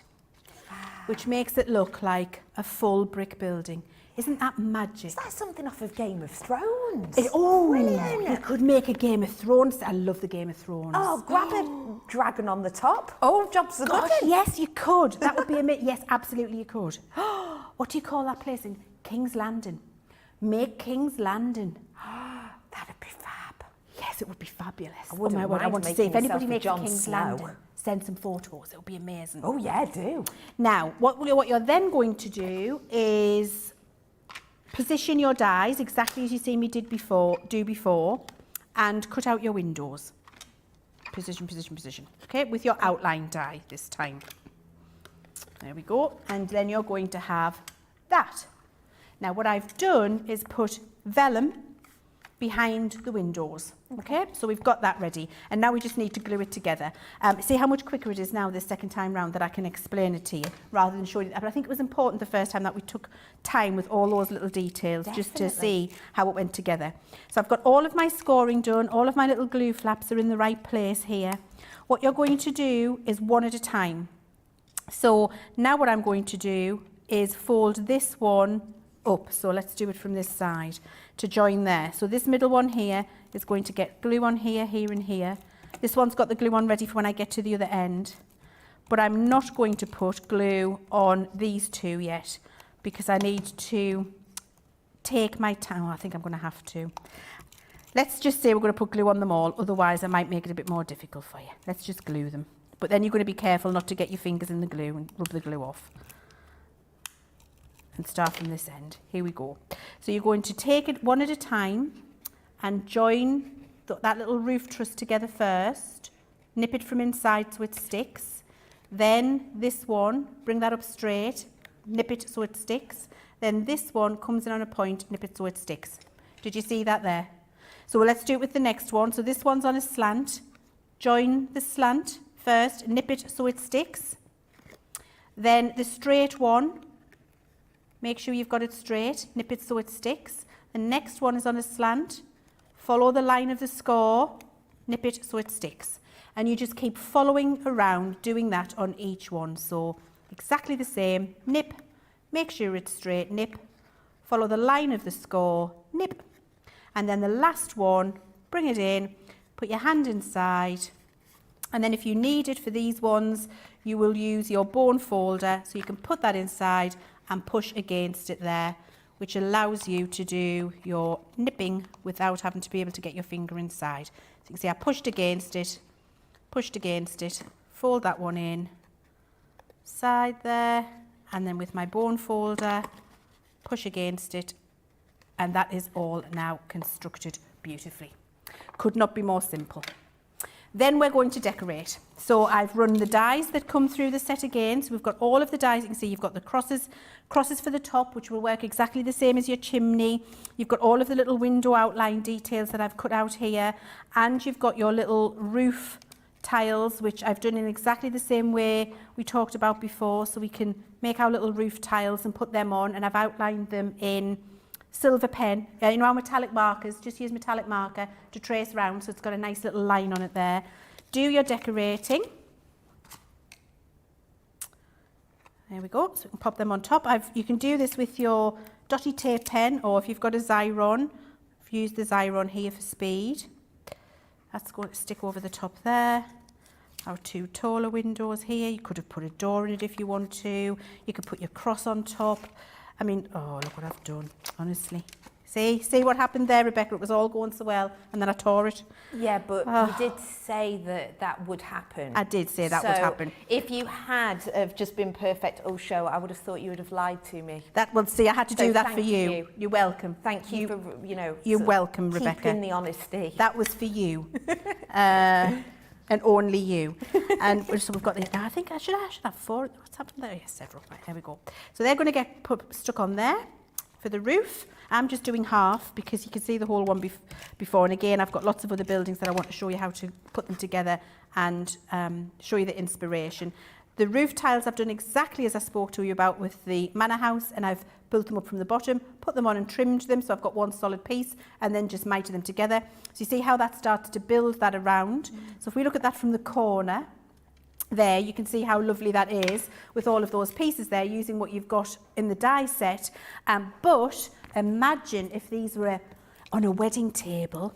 which makes it look like a full brick building. Isn't that magic? Is that something off of Game of Thrones? Brilliant. You could make a Game of Thrones. I love the Game of Thrones. Oh, grab a dragon on the top. Oh, jobs are good. Yes, you could. That would be amazing. Yes, absolutely you could. What do you call that place in King's Landing? Make King's Landing. That'd be fab. Yes, it would be fabulous. I want to see if anybody makes King's Landing, send some photos. It would be amazing. Oh yeah, do. Now, what you're then going to do is position your dies exactly as you see me do before, and cut out your windows. Position, position, position. Okay, with your outline die this time. There we go. And then you're going to have that. Now, what I've done is put vellum behind the windows. Okay, so we've got that ready, and now we just need to glue it together. See how much quicker it is now this second time round that I can explain it to you rather than showing it. But I think it was important the first time that we took time with all those little details. Definitely. Just to see how it went together. So I've got all of my scoring done, all of my little glue flaps are in the right place here. What you're going to do is one at a time. So now what I'm going to do is fold this one up. So let's do it from this side to join there. So this middle one here is going to get glue on here, here and here. This one's got the glue on ready for when I get to the other end. But I'm not going to put glue on these two yet because I need to take my time. Oh, I think I'm going to have to. Let's just say we're going to put glue on them all, otherwise I might make it a bit more difficult for you. Let's just glue them. But then you're going to be careful not to get your fingers in the glue and rub the glue off. And start from this end. Here we go. So you're going to take it one at a time and join that little roof truss together first. Nip it from inside so it sticks. Then this one, bring that up straight, nip it so it sticks. Then this one comes in on a point, nip it so it sticks. Did you see that there? So let's do it with the next one. So this one's on a slant. Join the slant first, nip it so it sticks. Then the straight one, make sure you've got it straight, nip it so it sticks. The next one is on a slant. Follow the line of the score, nip it so it sticks. And you just keep following around, doing that on each one. So exactly the same, nip, make sure it's straight, nip, follow the line of the score, nip. And then the last one, bring it in, put your hand inside. And then if you need it for these ones, you will use your bone folder. So you can put that inside and push against it there, which allows you to do your nipping without having to be able to get your finger inside. So you can see I pushed against it, fold that one in, side there, and then with my bone folder, push against it, and that is all now constructed beautifully. Could not be more simple. Then we're going to decorate. So I've run the dies that come through the set again. So we've got all of the dies. You can see you've got the crosses for the top, which will work exactly the same as your chimney. You've got all of the little window outline details that I've cut out here. And you've got your little roof tiles, which I've done in exactly the same way we talked about before. So we can make our little roof tiles and put them on. And I've outlined them in silver pen, you know, our metallic markers. Just use metallic marker to trace round, so it's got a nice little line on it there. Do your decorating. There we go, so we can pop them on top. You can do this with your dotty tape pen, or if you've got a Xyron, I've used the Xyron here for speed. That's going to stick over the top there. Our two taller windows here. You could have put a door in it if you want to. You could put your cross on top. I mean, oh, look what I've done, honestly. See what happened there, Rebecca? It was all going so well, and then I tore it. Yeah, but you did say that would happen. I did say that would happen. If you had have just been perfect show, I would have thought you would have lied to me. See, I had to do that for you. you. You're welcome. Thank you for, You're welcome, Rebecca. Keeping the honesty. That was for you. And only you. And so we've got the, I think I should have four. What's happened there? Yes, several. Right, there we go. So they're going to get stuck on there for the roof. I'm just doing half because you can see the whole one before. And again, I've got lots of other buildings that I want to show you how to put them together and show you the inspiration. The roof tiles I've done exactly as I spoke to you about with the manor house, and I've built them up from the bottom, put them on and trimmed them, so I've got one solid piece, and then just mited them together. So you see how that starts to build that around. So if we look at that from the corner, there you can see how lovely that is with all of those pieces there, using what you've got in the die set. But imagine if these were on a wedding table.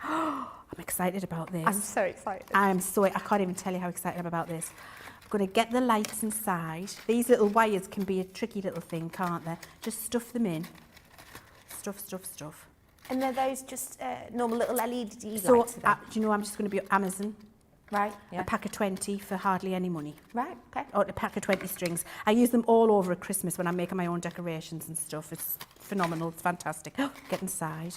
I'm excited about this. I'm so excited. I can't even tell you how excited I'm about this. I'm going to get the lights inside. These little wires can be a tricky little thing, can't they? Just stuff them in. Stuff. And are those just normal little LED lights? So, do you know, I'm just going to be Amazon. Right, yeah. A pack of 20 for hardly any money. Right, okay. Or a pack of 20 strings. I use them all over at Christmas when I'm making my own decorations and stuff. It's phenomenal. It's fantastic. Get inside.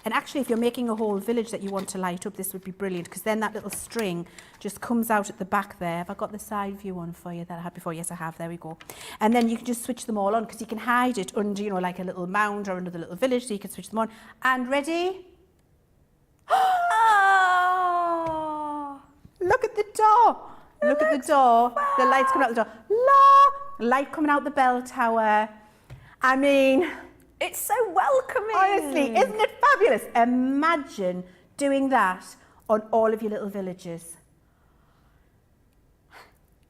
And actually, if you're making a whole village that you want to light up, this would be brilliant, because then that little string just comes out at the back there. Have I got the side view on for you that I had before? Yes, I have. There we go. And then you can just switch them all on, because you can hide it under, you know, like a little mound or another little village, so you can switch them on. And ready? Oh! Look at the door. Look at the door. Fab. The light's coming out the door. La! Light coming out the bell tower. I mean, it's so welcoming. honestly, isn't it fabulous? Imagine doing that on all of your little villages.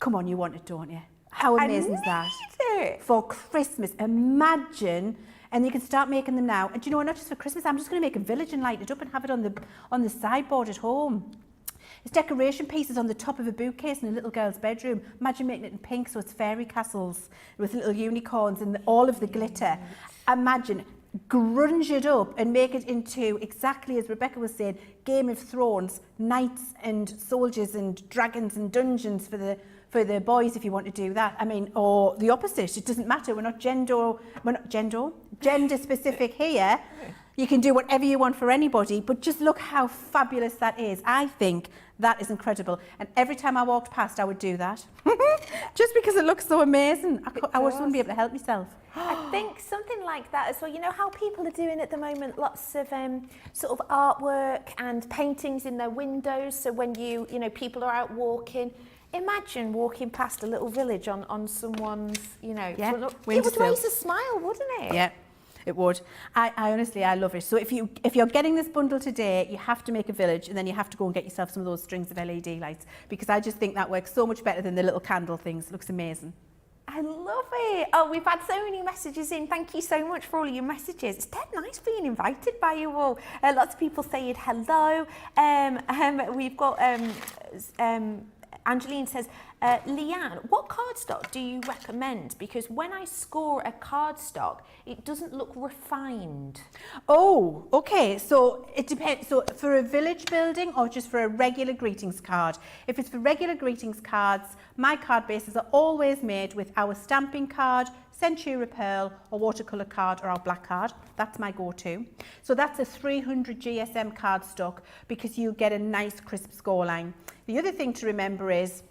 Come on, you want it, don't you? How amazing is that? It. For Christmas, imagine, and you can start making them now. And do you know what, not just for Christmas, I'm just going to make a village and light it up and have it on the sideboard at home. It's decoration pieces on the top of a bookcase in a little girl's bedroom. Imagine making it in pink, so it's fairy castles with little unicorns and all of the glitter. Imagine, grunge it up and make it into, exactly as Rebecca was saying, Game of Thrones, knights and soldiers and dragons and dungeons for the boys if you want to do that. I mean, or the opposite, it doesn't matter. We're not gender specific here. You can do whatever you want for anybody, but just look how fabulous that is. I think that is incredible. And every time I walked past, I would do that. Just because it looks so amazing. I just wouldn't be able to help myself. I think something like that as well. You know how people are doing at the moment, lots of sort of artwork and paintings in their windows. So when you know, people are out walking, imagine walking past a little village on someone's, you know, Yeah, it would raise a smile, wouldn't it? Yeah, it would. I honestly, I love it. So if you're getting this bundle today, you have to make a village, and then you have to go and get yourself some of those strings of LED lights, because I just think that works so much better than the little candle things. It looks amazing. I love it. Oh, we've had so many messages in. Thank you so much for all your messages. It's dead nice being invited by you all. Lots of people saying hello. We've got Angeline says, Leann, what cardstock do you recommend? Because when I score a cardstock, it doesn't look refined. Oh, okay. So it depends. So for a village building or just for a regular greetings card? If it's for regular greetings cards, my card bases are always made with our stamping card, Centura Pearl, or watercolour card, or our black card. That's my go-to. So that's a 300 GSM cardstock, because you get a nice crisp scoreline. The other thing to remember is,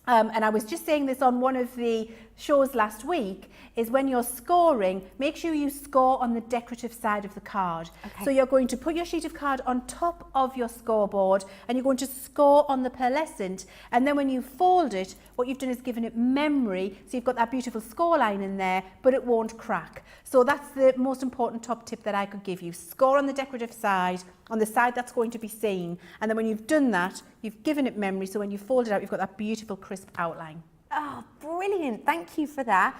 and I was just saying this on one of the shows last week, is when you're scoring, make sure you score on the decorative side of the card. Okay. So you're going to put your sheet of card on top of your scoreboard, and you're going to score on the pearlescent, and then when you fold it, what you've done is given it memory, so you've got that beautiful score line in there, but it won't crack. So that's the most important top tip that I could give you. Score on the decorative side, on the side that's going to be seen, and then when you've done that, you've given it memory, so when you fold it out, you've got that beautiful crisp outline. Oh, brilliant. Thank you for that.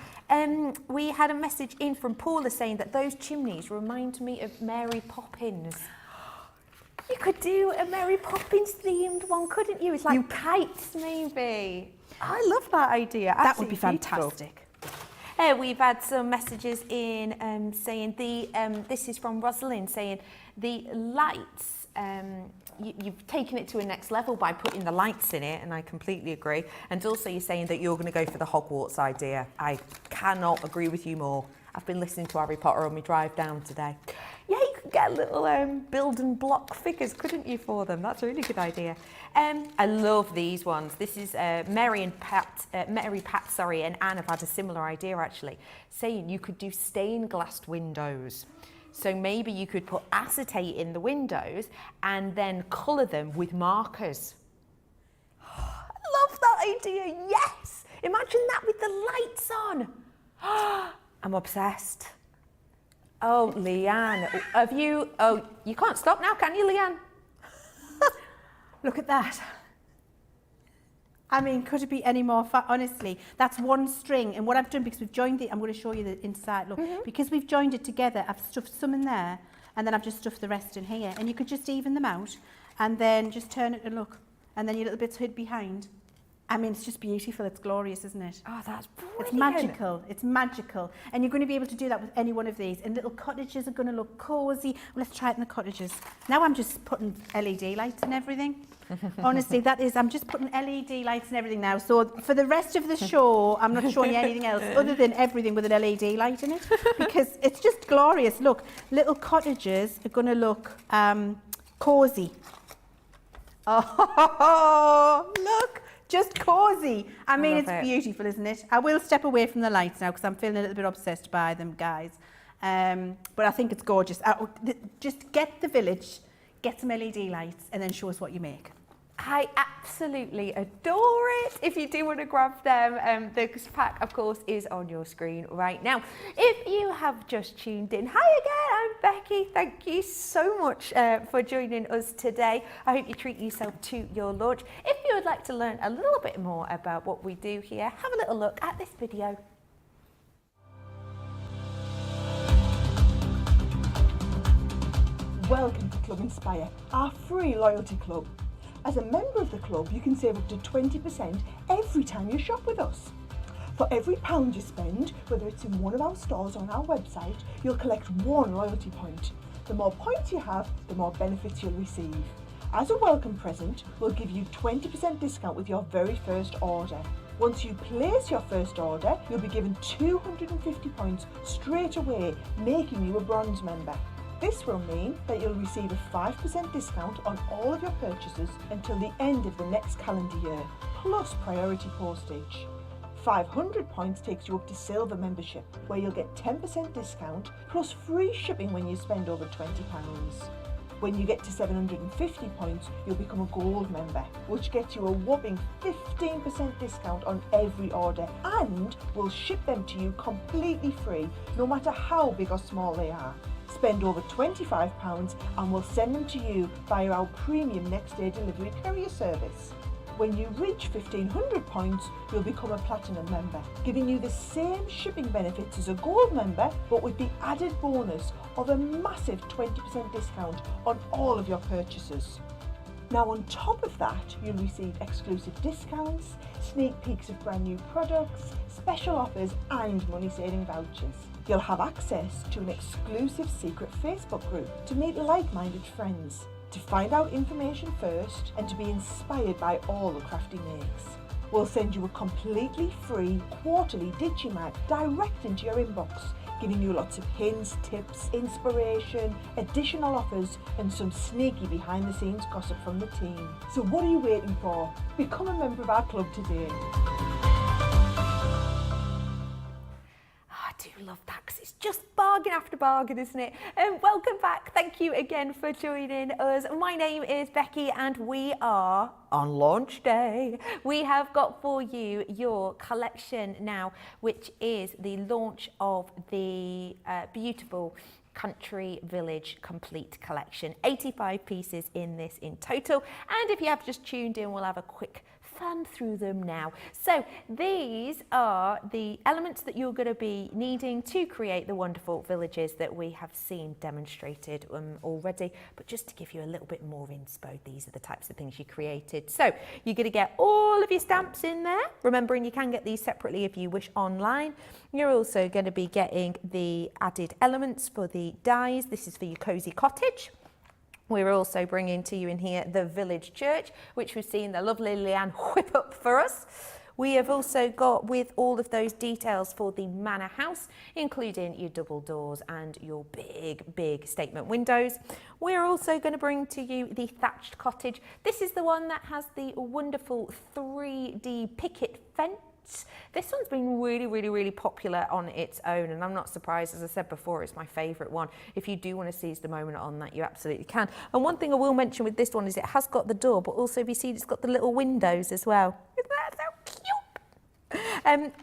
We had a message in from Paula saying that those chimneys remind me of Mary Poppins. You could do a Mary Poppins themed one, couldn't you? It's like kites, maybe. I love that idea. That would be beautiful. fantastic. We've had some messages in saying this is from Rosalind saying the lights, you've taken it to a next level by putting the lights in it, and I completely agree. And also you're saying that you're going to go for the Hogwarts idea. I cannot agree with you more. I've been listening to Harry Potter on my drive down today. Yeah, you could get little build and block figures, couldn't you, for them? That's a really good idea. I love these ones. This is Mary, Pat, and Anne have had a similar idea actually, saying you could do stained glass windows. So maybe you could put acetate in the windows and then colour them with markers. I love that idea, yes! Imagine that with the lights on. I'm obsessed. Oh, Leann, you can't stop now, can you, Leann? Look at that. I mean, could it be any more fun? Honestly, that's one string. And what I've done, because we've joined it, I'm going to show you the inside. Look, because we've joined it together, I've stuffed some in there, and then I've just stuffed the rest in here. And you could just even them out, and then just turn it and look. And then your little bits hid behind. I mean, it's just beautiful. It's glorious, isn't it? Oh, that's brilliant. It's magical. It's magical. And you're going to be able to do that with any one of these. And little cottages are going to look cosy. Well, let's try it in the cottages. Now I'm just putting LED lights and everything. Honestly, I'm just putting LED lights and everything now. So for the rest of the show, I'm not showing you anything else other than everything with an LED light in it, because it's just glorious. Look, little cottages are going to look cosy. Oh, look. Just cosy. I mean, it's beautiful, isn't it? I will step away from the lights now because I'm feeling a little bit obsessed by them, guys. But I think it's gorgeous. Just get the village, get some LED lights, and then show us what you make. I absolutely adore it. If you do want to grab them, the pack, of course, is on your screen right now. If you have just tuned in, hi again, I'm Becky. Thank you so much for joining us today. I hope you treat yourself to your lunch. If you would like to learn a little bit more about what we do here, have a little look at this video. Welcome to Club Inspire, our free loyalty club. As a member of the club, you can save up to 20% every time you shop with us. For every £1 you spend, whether it's in one of our stores or on our website, you'll collect 1 loyalty point. The more points you have, the more benefits you'll receive. As a welcome present, we'll give you 20% discount with your very first order. Once you place your first order, you'll be given 250 points straight away, making you a bronze member. This will mean that you'll receive a 5% discount on all of your purchases until the end of the next calendar year, plus priority postage. 500 points takes you up to silver membership, where you'll get 10% discount plus free shipping when you spend over £20. When you get to 750 points, you'll become a gold member, which gets you a whopping 15% discount on every order, and we'll ship them to you completely free, no matter how big or small they are. Spend over £25 and we'll send them to you via our premium next day delivery courier service. When you reach 1500 points, you'll become a platinum member, giving you the same shipping benefits as a gold member, but with the added bonus of a massive 20% discount on all of your purchases. Now on top of that, you'll receive exclusive discounts, sneak peeks of brand new products, special offers and money saving vouchers. You'll have access to an exclusive secret Facebook group to meet like-minded friends, to find out information first and to be inspired by all the crafty makes. We'll send you a completely free quarterly Digimag direct into your inbox, giving you lots of hints, tips, inspiration, additional offers and some sneaky behind the scenes gossip from the team. So what are you waiting for? Become a member of our club today. I do love that because it's just bargain after bargain, isn't it? Welcome back. Thank you again for joining us. My name is Becky and we are on launch day. We have got for you your collection now, which is the launch of the beautiful Country Village Complete Collection. 85 pieces in this in total. And if you have just tuned in, we'll have a quick fan through them now. So these are the elements that you're going to be needing to create the wonderful villages that we have seen demonstrated already, but just to give you a little bit more inspo, these are the types of things you created. So you're going to get all of your stamps in there, remembering you can get these separately if you wish online. You're also going to be getting the added elements for the dies. This is for your cozy cottage. We're also bringing to you in here the village church, which we've seen the lovely Leann whip up for us. We have also got with all of those details for the manor house, including your double doors and your big statement windows. We're also going to bring to you the thatched cottage. This is the one that has the wonderful 3D picket fence. This one's been really popular on its own, and I'm not surprised. As I said before, it's my favourite one. If you do want to seize the moment on that, you absolutely can. And one thing I will mention with this one is it has got the door, but also if you see it's got the little windows as well. Isn't that so cute?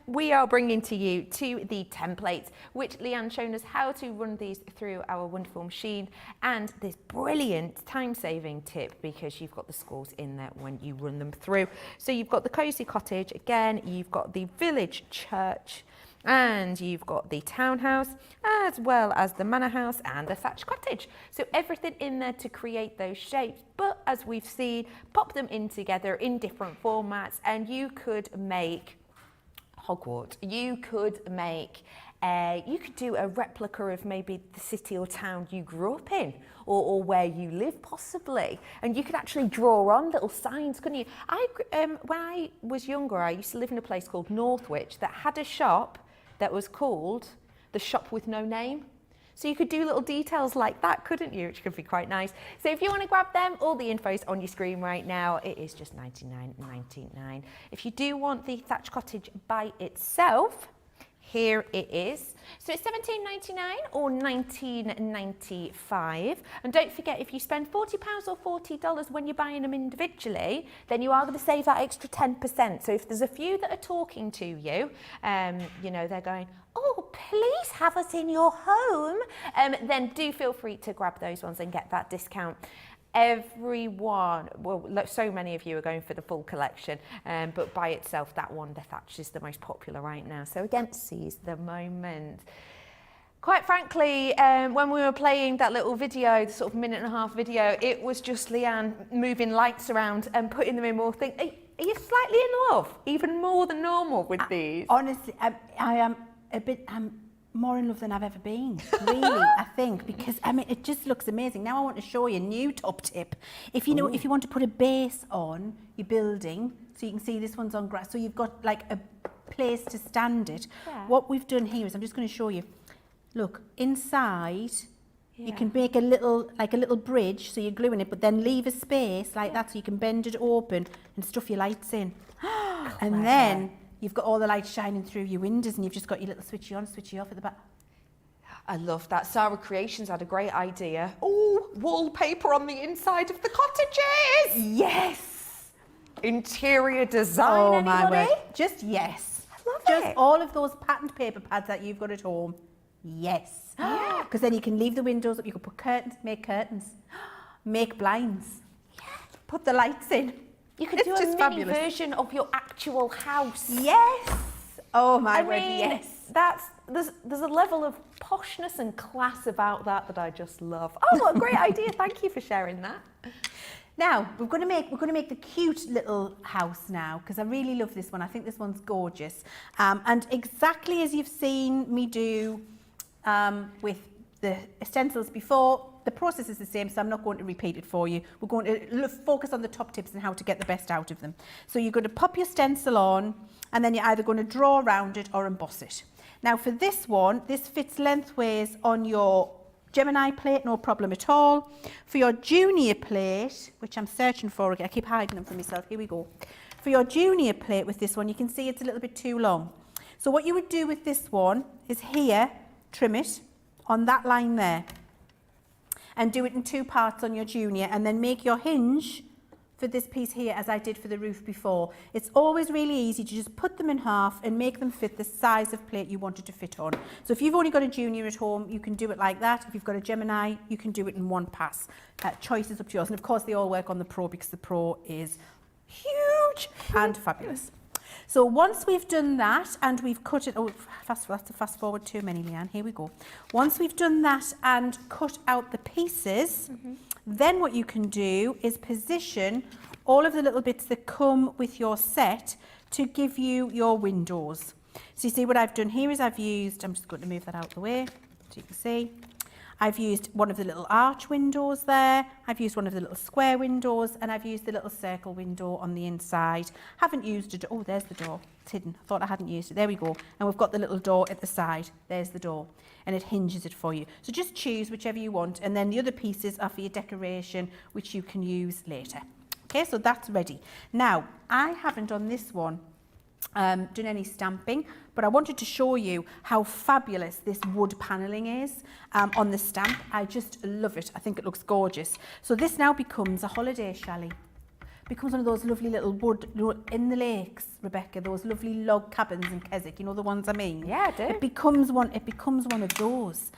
We are bringing to you the templates, which Leann shown us how to run these through our wonderful machine, and this brilliant time-saving tip because you've got the scores in there when you run them through. So you've got the cozy cottage again, you've got the village church, and you've got the townhouse, as well as the manor house and the thatched cottage. So everything in there to create those shapes, but as we've seen, pop them in together in different formats, and you could make Hogwarts. You could make you could do a replica of maybe the city or town you grew up in, or where you live possibly, and you could actually draw on little signs, couldn't you? When I was younger, I used to live in a place called Northwich that had a shop that was called the Shop with No Name. So you could do little details like that, couldn't you? Which could be quite nice. So if you want to grab them, all the info's on your screen right now. It is just $99.99. If you do want the thatched cottage by itself, here it is. So it's £17.99 or £19.95. And don't forget, if you spend £40 or $40 when you're buying them individually, then you are going to save that extra 10%. So if there's a few that are talking to you, you know, they're going, oh, please have us in your home, then do feel free to grab those ones and get that discount. Everyone, well, so many of you are going for the full collection, but by itself, that Wonder Thatch is the most popular right now. So again, seize the moment. Quite frankly, when we were playing that little video, the sort of minute and a half video, it was just Leann moving lights around and putting them in more things. Are you slightly in love, even more than normal with these? Honestly, I am I'm more in love than I've ever been, really, I think, because I mean, it just looks amazing. Now I want to show you a new top tip. If you know, if you want to put a base on your building, so you can see this one's on grass, so you've got like a place to stand it. Yeah. What we've done here is, I'm just going to show you. Look, inside, you can make a little bridge, so you're gluing it, but then leave a space like that so you can bend it open and stuff your lights in. And then you've got all the lights shining through your windows, and you've just got your little switchy on, switchy off at the back. I love that. Sarah Creations had a great idea. Oh, wallpaper on the inside of the cottages. Yes. Interior design, Oh anybody? my word. Just yes. I love Just it. all of those patterned paper pads that you've got at home. Yes. Yeah. Because then you can leave the windows up, you can put curtains, make blinds. Yeah. Put the lights in. You could It's do a just mini fabulous. version of your actual house. Yes. Oh my I word, mean, yes. there's a level of poshness and class about that I just love. Oh, what a great idea! Thank you for sharing that. Now we're going to make the cute little house now, because I really love this one. I think this one's gorgeous, and exactly as you've seen me do with the stencils before. The process is the same, so I'm not going to repeat it for you. We're going to focus on the top tips and how to get the best out of them. So you're going to pop your stencil on, and then you're either going to draw around it or emboss it. Now for this one, this fits lengthways on your Gemini plate, no problem at all. For your junior plate, which I'm searching for again, I keep hiding them from myself, here we go. For your junior plate with this one, you can see it's a little bit too long. So what you would do with this one is here, trim it on that line there, and do it in two parts on your junior, and then make your hinge for this piece here as I did for the roof before. It's always really easy to just put them in half and make them fit the size of plate you want it to fit on. So if you've only got a junior at home, you can do it like that. If you've got a Gemini, you can do it in one pass. Choice is up to yours. And of course they all work on the Pro, because the Pro is huge and fabulous. So once we've done that and we've cut it, that's a fast forward too many, Leann, here we go. Once we've done that and cut out the pieces, then what you can do is position all of the little bits that come with your set to give you your windows. So you see what I've done here is I'm just going to move that out of the way so you can see. I've used one of the little arch windows there, I've used one of the little square windows, and I've used the little circle window on the inside. Haven't used it. Oh, there's the door. It's hidden. I thought I hadn't used it. There we go. And we've got the little door at the side. There's the door. And it hinges it for you. So just choose whichever you want. And then the other pieces are for your decoration, which you can use later. Okay, so that's ready. Now, I haven't on this one done any stamping, but I wanted to show you how fabulous this wood paneling is on the stamp. I just love it. I think it looks gorgeous. So this now becomes a holiday chalet. Becomes one of those lovely little wood, in the lakes, Rebecca, those lovely log cabins in Keswick, you know the ones I mean? Yeah, I do. It becomes one of those.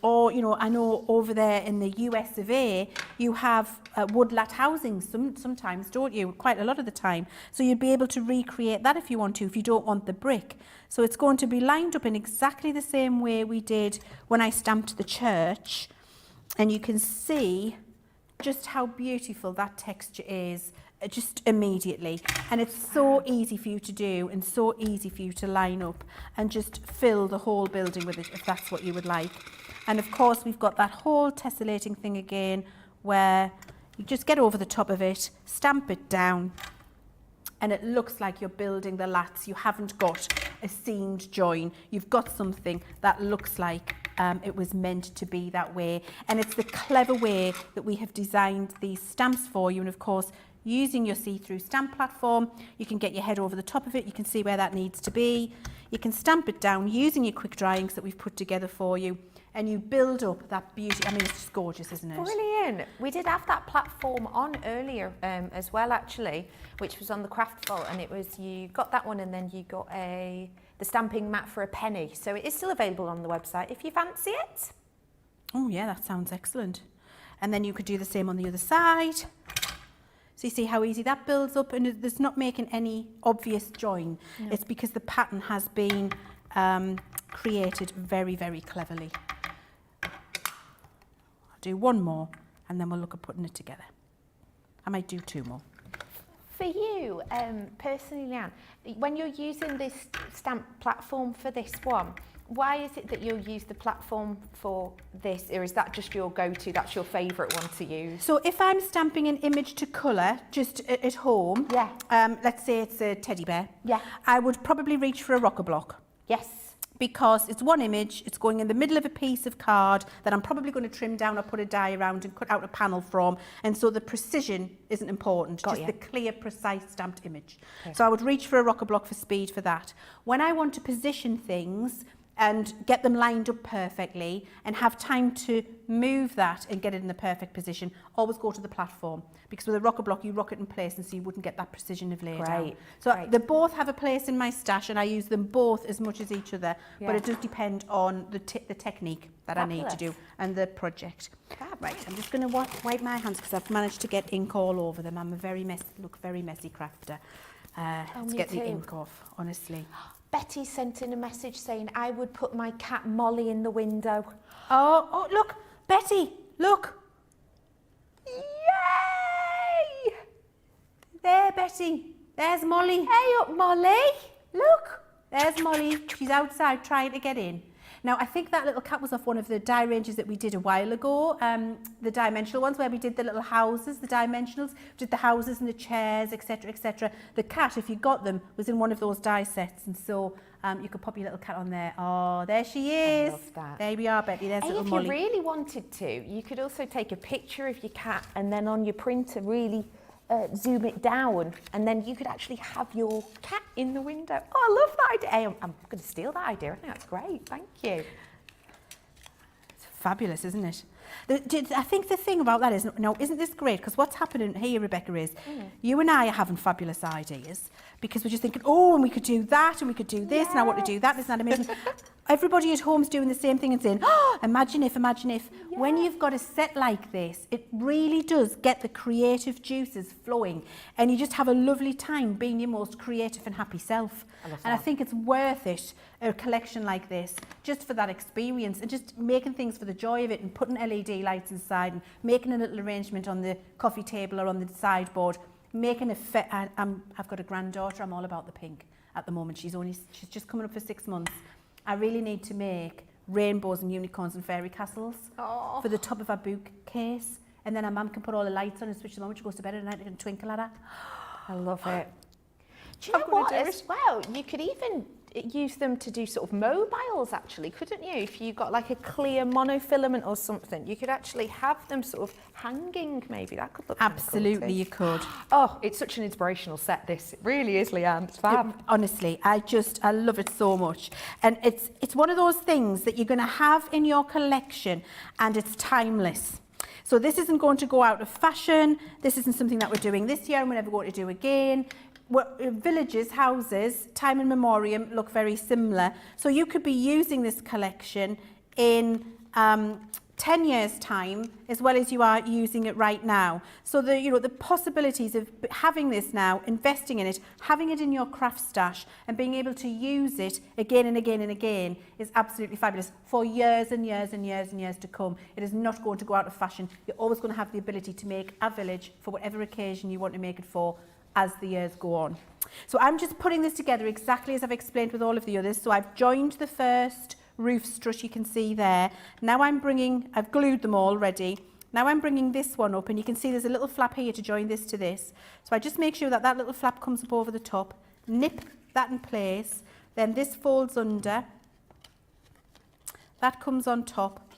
Or, you know, I know over there in the US of A, you have woodlat housing sometimes, don't you? Quite a lot of the time. So you'd be able to recreate that if you want to, if you don't want the brick. So it's going to be lined up in exactly the same way we did when I stamped the church. And you can see just how beautiful that texture is just immediately, and it's so easy for you to do and so easy for you to line up and just fill the whole building with it if that's what you would like. And of course we've got that whole tessellating thing again where you just get over the top of it, stamp it down, and it looks like you're building the lats. You haven't got a seamed join. You've got something that looks like it was meant to be that way. And it's the clever way that we have designed these stamps for you. And of course, using your see-through stamp platform. You can get your head over the top of it. You can see where that needs to be. You can stamp it down using your quick dryings that we've put together for you, and you build up that beauty. I mean, it's just gorgeous, isn't it? Brilliant. We did have that platform on earlier as well, actually, which was on the craft vault, and it was, you got that one and then you got the stamping mat for £1. So it is still available on the website if you fancy it. Oh yeah, that sounds excellent. And then you could do the same on the other side. So you see how easy that builds up, and it's not making any obvious join. No. It's because the pattern has been created very, very cleverly. I'll do one more and then we'll look at putting it together. I might do 2 more. For you, personally, Leann, when you're using this stamp platform for this one, why is it that you'll use the platform for this, or is that just your go-to, that's your favourite one to use? So if I'm stamping an image to colour just at home, yeah. Let's say it's a teddy bear, yeah. I would probably reach for a rocker block. Yes. Because it's one image, it's going in the middle of a piece of card that I'm probably going to trim down or put a die around and cut out a panel from, and so the precision isn't important, just the clear, precise stamped image. Okay. So I would reach for a rocker block for speed for that. When I want to position things and get them lined up perfectly and have time to move that and get it in the perfect position, always go to the platform, because with a rocker block you rock it in place and so you wouldn't get that precision of laydown. So they both have a place in my stash and I use them both as much as each other, but it does depend on the technique that I need to do and the project. Right, I'm just going to wipe my hands because I've managed to get ink all over them. I'm a very messy crafter. Let's get the ink off, honestly. Betty sent in a message saying I would put my cat Molly in the window. Oh, look, Betty, look. Yay! There, Betty. There's Molly. Hey up, Molly. Look, there's Molly. She's outside trying to get in. Now, I think that little cat was off one of the die ranges that we did a while ago, the dimensional ones where we did the little houses, the dimensionals, we did the houses and the chairs, etc., etc. The cat, if you got them, was in one of those die sets, and so you could pop your little cat on there. Oh, there she is. I love that. There we are, Betty. There's little Molly. If you really wanted to, you could also take a picture of your cat and then on your printer really zoom it down, and then you could actually have your cat in the window. Oh, I love that idea. Hey, I'm going to steal that idea. I think that's great. Thank you. It's fabulous, isn't it? I think the thing about that is, now, isn't this great? Because what's happening here, Rebecca, is you and I are having fabulous ideas because we're just thinking, oh, and we could do that, and we could do this, and I want to do that. Isn't that amazing? Everybody at home's doing the same thing and saying, oh, imagine if. Yeah. When you've got a set like this, it really does get the creative juices flowing, and you just have a lovely time being your most creative and happy self. I think it's worth it, a collection like this, just for that experience, and just making things for the joy of it, and putting LED lights inside, and making a little arrangement on the coffee table or on the sideboard, making a I've got a granddaughter. I'm all about the pink at the moment. She's just coming up for 6 months. I really need to make rainbows and unicorns and fairy castles for the top of our bookcase, and then our mum can put all the lights on and switch them on when she goes to bed at night and twinkle at her. I love it. Do you know what as well? You could even use them to do sort of mobiles, actually, couldn't you? If you got like a clear monofilament or something, you could actually have them sort of hanging, maybe. That could look absolutely cool too. You could. Oh, it's such an inspirational set, this. It really is, Leann. It's fab. Honestly, I love it so much. And it's one of those things that you're going to have in your collection, and it's timeless. So this isn't going to go out of fashion. This isn't something that we're doing this year and we're never going to do again. Villages, houses, time in memoriam look very similar. So you could be using this collection in 10 years' time as well as you are using it right now. So the possibilities of having this now, investing in it, having it in your craft stash and being able to use it again and again and again is absolutely fabulous for years and years and years and years to come. It is not going to go out of fashion. You're always going to have the ability to make a village for whatever occasion you want to make it for as the years go on. So I'm just putting this together exactly as I've explained with all of the others. So I've joined the first roof strut, you can see there. Now I've glued them all ready. Now I'm bringing this one up, and you can see there's a little flap here to join this to this. So I just make sure that little flap comes up over the top, nip that in place, then this folds under, that comes on top,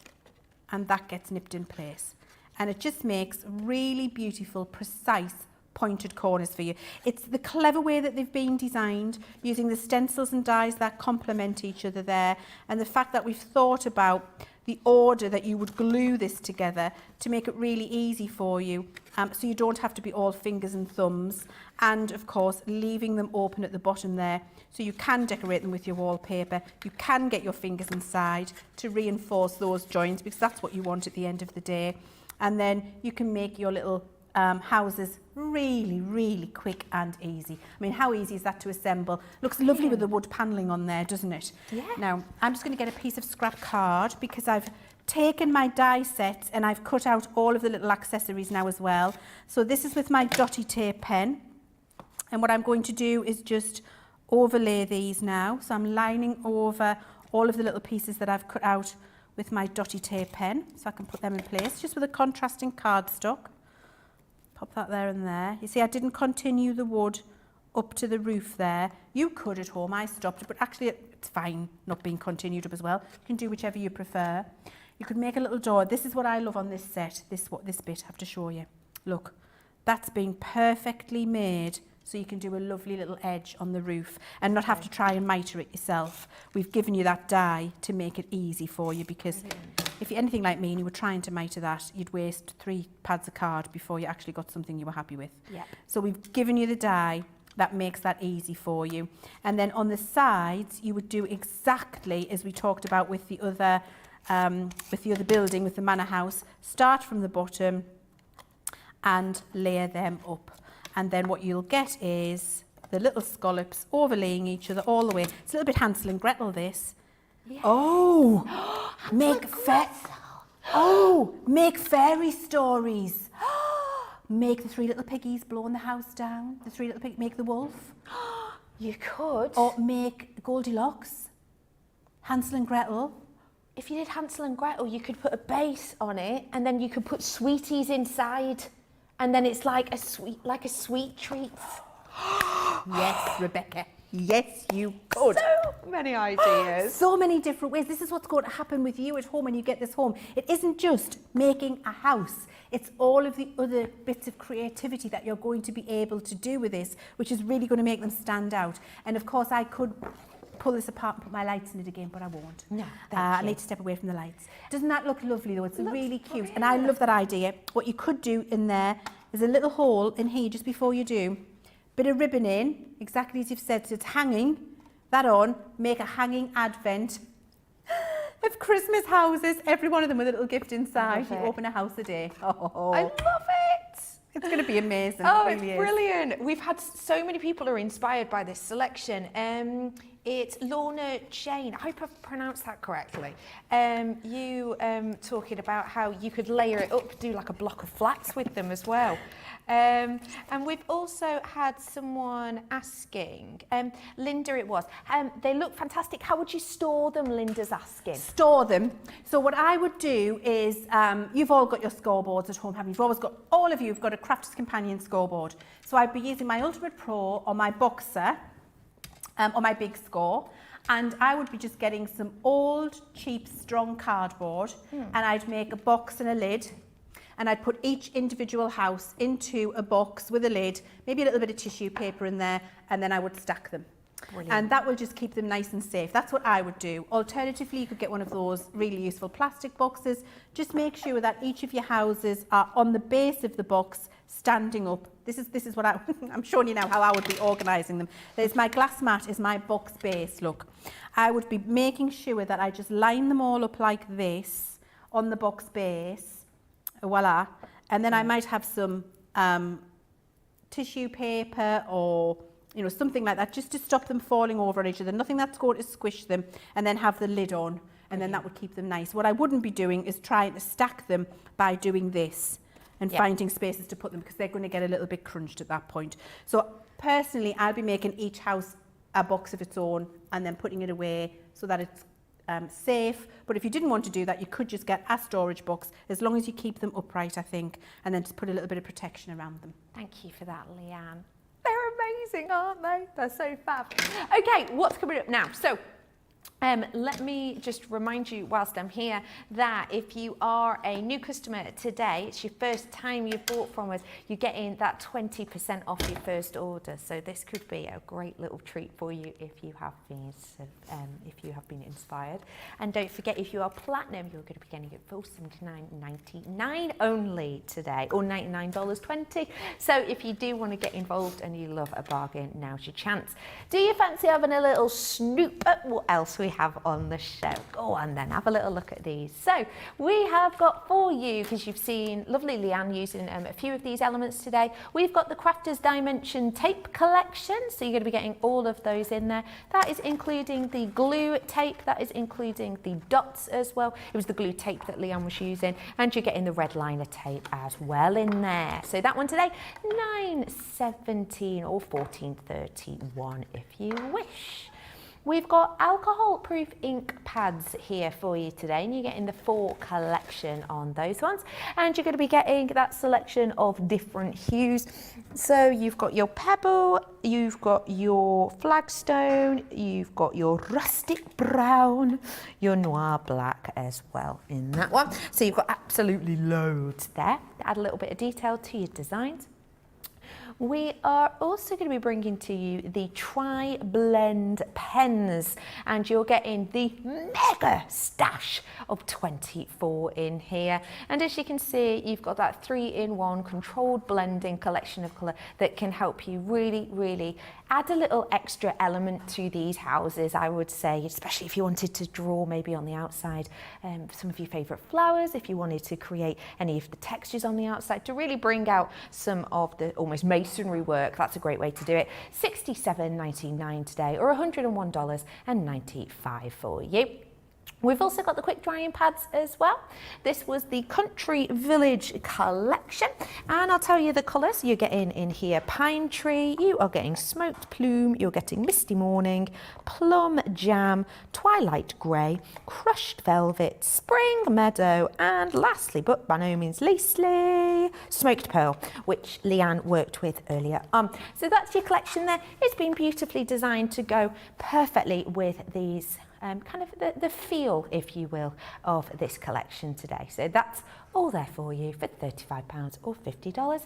and that gets nipped in place. And it just makes really beautiful, precise pointed corners for you. It's the clever way that they've been designed, using the stencils and dies that complement each other there, and the fact that we've thought about the order that you would glue this together to make it really easy for you, so you don't have to be all fingers and thumbs, and of course leaving them open at the bottom there so you can decorate them with your wallpaper. You can get your fingers inside to reinforce those joints, because that's what you want at the end of the day. And then you can make your little houses really, really quick and easy. I mean, how easy is that to assemble? Looks lovely with the wood panelling on there, doesn't it? Yeah. Now, I'm just going to get a piece of scrap card, because I've taken my die set and I've cut out all of the little accessories now as well. So this is with my dotty tape pen. And what I'm going to do is just overlay these now. So I'm lining over all of the little pieces that I've cut out with my dotty tape pen, so I can put them in place, just with a contrasting cardstock. Pop that there and there. You see, I didn't continue the wood up to the roof there. You could at home, I stopped, but actually it's fine not being continued up as well. You can do whichever you prefer. You could make a little door. This is what I love on this set, this bit I have to show you. Look, that's been perfectly made, so you can do a lovely little edge on the roof and not have to try and mitre it yourself. We've given you that die to make it easy for you, because if you're anything like me and you were trying to mitre that, you'd waste 3 pads of card before you actually got something you were happy with. Yeah. So we've given you the die that makes that easy for you. And then on the sides, you would do exactly as we talked about with the other building, with the manor house. Start from the bottom and layer them up. And then what you'll get is the little scallops overlaying each other all the way. It's a little bit Hansel and Gretel, this. Yes. Oh, make fairy stories. Make the 3 little piggies blowing the house down. The 3 little piggies, make the wolf. You could. Or make Goldilocks, Hansel and Gretel. If you did Hansel and Gretel, you could put a base on it, and then you could put sweeties inside, and then it's like a sweet treat. Yes, Rebecca. Yes, you could. So many ideas. So many different ways. This is what's going to happen with you at home when you get this home. It isn't just making a house. It's all of the other bits of creativity that you're going to be able to do with this, which is really going to make them stand out. And of course, I could pull this apart and put my lights in it again, but I won't. No, I need to step away from the lights. Doesn't that look lovely though? It's really cute. And I love that idea. What you could do in there is a little hole in here just before you do. Bit of ribbon in, exactly as you've said, so it's hanging, that on, make a hanging advent of Christmas houses, every one of them with a little gift inside. You open a house a day. Oh, I love it. It's going to be amazing. Oh, it really it's brilliant. We've had so many people who are inspired by this selection. It's Lorna Jane. I hope I've pronounced that correctly. You talking about how you could layer it up, do like a block of flats with them as well. And we've also had someone asking, Linda it was, they look fantastic. How would you store them, Linda's asking? Store them. So what I would do is, you've all got your scoreboards at home, haven't you? You've always got, all of you have got a Crafters Companion scoreboard. So I'd be using my Ultimate Pro or my Boxer, or my Big Score, and I would be just getting some old, cheap, strong cardboard, and I'd make a box and a lid, and I'd put each individual house into a box with a lid, maybe a little bit of tissue paper in there, and then I would stack them. Brilliant. And that will just keep them nice and safe. That's what I would do. Alternatively, you could get one of those really useful plastic boxes. Just make sure that each of your houses are on the base of the box, standing up. This is what I'm showing you now how I would be organising them. There's my glass mat is my box base, look. I would be making sure that I just line them all up like this on the box base, voila. And then I might have some tissue paper or something like that, just to stop them falling over on each other, nothing that's going to squish them, and then have the lid on, and then that would keep them nice. What I wouldn't be doing is trying to stack them by doing this and finding spaces to put them, because they're going to get a little bit crunched at that point. So personally, I'll be making each house a box of its own and then putting it away so that it's safe. But if you didn't want to do that, you could just get a storage box, as long as you keep them upright, I think, and then just put a little bit of protection around them. Thank you for that, Leanne. They're amazing, aren't they? They're so fab. Okay, what's coming up now? So Let me just remind you whilst I'm here that if you are a new customer today, it's your first time you've bought from us, you're getting that 20% off your first order. So this could be a great little treat for you if you have been inspired. And don't forget, if you are platinum, you're going to be getting it for $79.99 only today, or $99.20. So if you do want to get involved and you love a bargain, now's your chance. Do you fancy having a little snoop at what else we have on the show? Go on then, have a little look at these. So we have got for you, because you've seen lovely Leann using a few of these elements today, we've got the Crafters Dimension tape collection. So you're going to be getting all of those in there. That is including the glue tape, that is including the dots as well. It was the glue tape that Leann was using, and you're getting the red liner tape as well in there. So that one today, $9.17 or $14.31 if you wish. We've got alcohol-proof ink pads here for you today, and you're getting the 4 collection on those ones. And you're going to be getting that selection of different hues. So you've got your pebble, you've got your flagstone, you've got your rustic brown, your noir black as well in that one. So you've got absolutely loads there to add a little bit of detail to your designs. We are also going to be bringing to you the Tri-Blend pens, and you're getting the mega stash of 24 in here. And as you can see, you've got that 3-in-1 controlled blending collection of colour that can help you really add a little extra element to these houses, I would say, especially if you wanted to draw maybe on the outside some of your favourite flowers, if you wanted to create any of the textures on the outside to really bring out some of the almost masonry work. That's a great way to do it. $67.99 today, or $101.95 for you. We've also got the quick drying pads as well. This was the Country Village collection, and I'll tell you the colours you're getting in here. Pine Tree, you are getting Smoked Plume, you're getting Misty Morning, Plum Jam, Twilight Grey, Crushed Velvet, Spring Meadow, and lastly, but by no means leastly, Smoked Pearl, which Leann worked with earlier on. So that's your collection there. It's been beautifully designed to go perfectly with these kind of the feel, if you will, of this collection today. So that's all there for you for £35 or $50.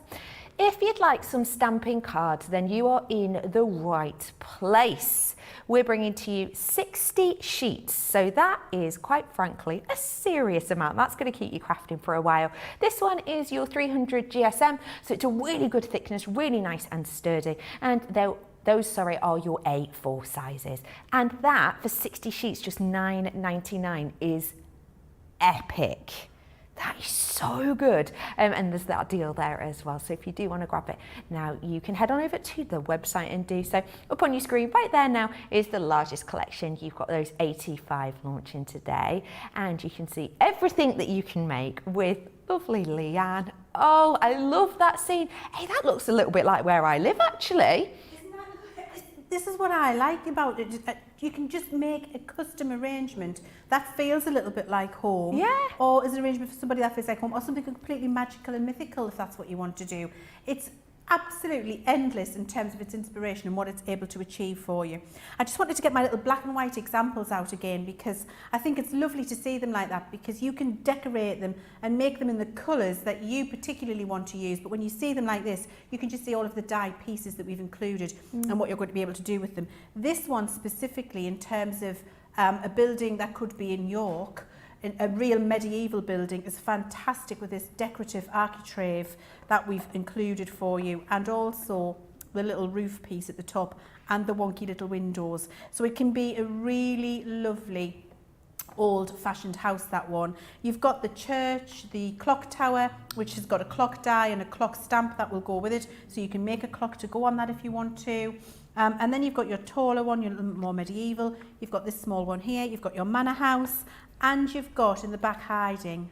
If you'd like some stamping cards, then you are in the right place. We're bringing to you 60 sheets. So that is, quite frankly, a serious amount. That's going to keep you crafting for a while. This one is your 300 GSM, so it's a really good thickness, really nice and sturdy, and those are your A4 sizes. And that, for 60 sheets, just $9.99 is epic. That is so good. And there's that deal there as well. So if you do want to grab it now, you can head on over to the website and do so. Up on your screen right there now is the largest collection. You've got those 85 launching today. And you can see everything that you can make with lovely Leann. Oh, I love that scene. Hey, that looks a little bit like where I live, actually. This is what I like about it. You can just make a custom arrangement that feels a little bit like home. Yeah. Or as an arrangement for somebody that feels like home, or something completely magical and mythical if that's what you want to do. It's absolutely endless in terms of its inspiration and what it's able to achieve for you. I just wanted to get my little black and white examples out again, because I think it's lovely to see them like that, because you can decorate them and make them in the colours that you particularly want to use. But when you see them like this, you can just see all of the dyed pieces that we've included and what you're going to be able to do with them. This one specifically, in terms of a building that could be in York, a real medieval building, is fantastic with this decorative architrave that we've included for you, and also the little roof piece at the top and the wonky little windows. So it can be a really lovely old-fashioned house, that one. You've got the church, the clock tower, which has got a clock die and a clock stamp that will go with it, so you can make a clock to go on that if you want to. And then you've got your taller one, your more medieval. You've got this small one here. You've got your manor house, and you've got in the back hiding,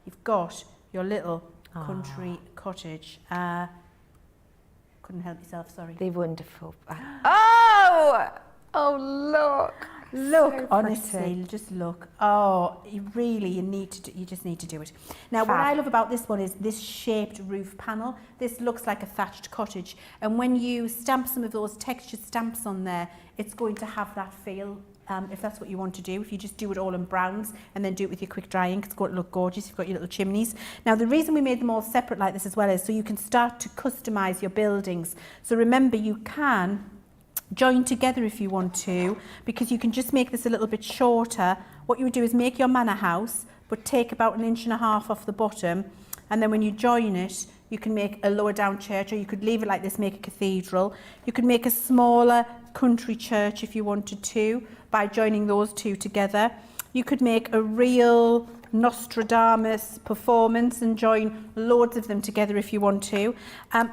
you've got your little country cottage. Couldn't help myself, sorry. They're wonderful. Oh, look. Look, So honestly, pretty. just look. Oh, you just need to do it. Now, what I love about this one is this shaped roof panel. This looks like a thatched cottage. And when you stamp some of those textured stamps on there, it's going to have that feel if that's what you want to do. If you just do it all in browns and then do it with your quick drying, it's going to look gorgeous. You've got your little chimneys. Now, the reason we made them all separate like this as well is so you can start to customise your buildings. So remember, you can join together if you want to, because you can just make this a little bit shorter. What you would do is make your manor house, but take about 1.5 inches off the bottom, and then when you join it, you can make a lower down church, or you could leave it like this, make a cathedral. You could make a smaller country church if you wanted to, by joining those two together. You could make a real Nostradamus performance and join loads of them together if you want to.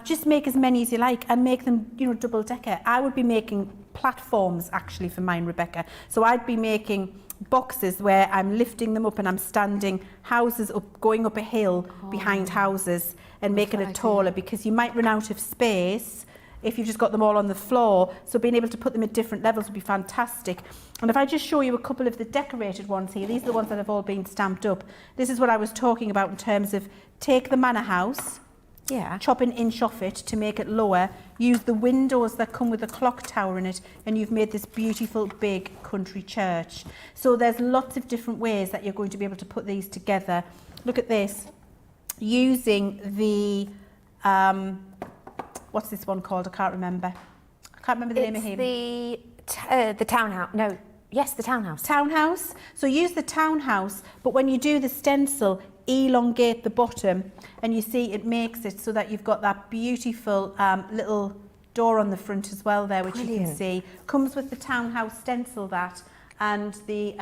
Just make as many as you like and make them, you know, double decker. I would be making platforms actually for mine, Rebecca. So I'd be making boxes where I'm lifting them up and I'm standing houses up, going up a hill behind houses and making it taller, because you might run out of space if you've just got them all on the floor. So being able to put them at different levels would be fantastic. And if I just show you a couple of the decorated ones here, these are the ones that have all been stamped up. This is what I was talking about in terms of take the manor house, chop an inch off it to make it lower, use the windows that come with a clock tower in it, and you've made this beautiful big country church. So there's lots of different ways that you're going to be able to put these together. Look at this, using the what's this one called? I can't remember. I can't remember the name of him. The Townhouse. No, yes, the Townhouse. Townhouse. So use the Townhouse, but when you do the stencil, elongate the bottom, and you see it makes it so that you've got that beautiful little door on the front as well there, which you can see. Comes with the Townhouse stencil, that, and the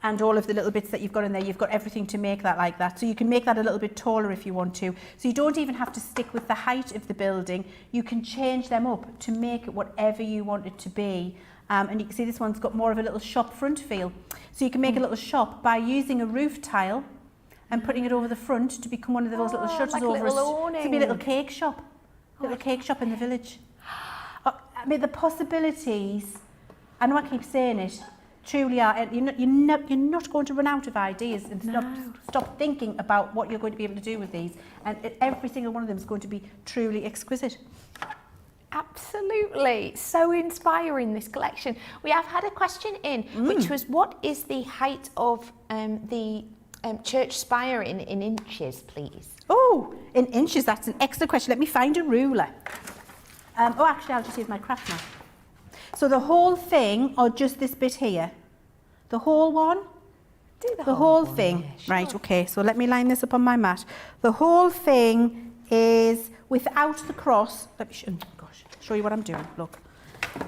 and all of the little bits that you've got in there. You've got everything to make that like that. So you can make that a little bit taller if you want to. So you don't even have to stick with the height of the building. You can change them up to make it whatever you want it to be. And you can see this one's got more of a little shop front feel. So you can make a little shop by using a roof tile and putting it over the front to become one of those little shutters like over a it. little awning. To be a little cake shop. Little cake shop in the village. I mean, the possibilities, I know I keep saying it, truly are. You're not going to run out of ideas and stop thinking about what you're going to be able to do with these. And every single one of them is going to be truly exquisite. Absolutely. So inspiring, this collection. We have had a question in, which was, what is the height of the church spire in inches, please? Oh, in inches, that's an excellent question. Let me find a ruler. Actually, I'll just use my craft knife. So the whole thing, or just this bit here? The whole one? Do the whole one, thing. yeah, sure. Right, okay, so let me line this up on my mat. The whole thing is without the cross. Let me show you what I'm doing. Look.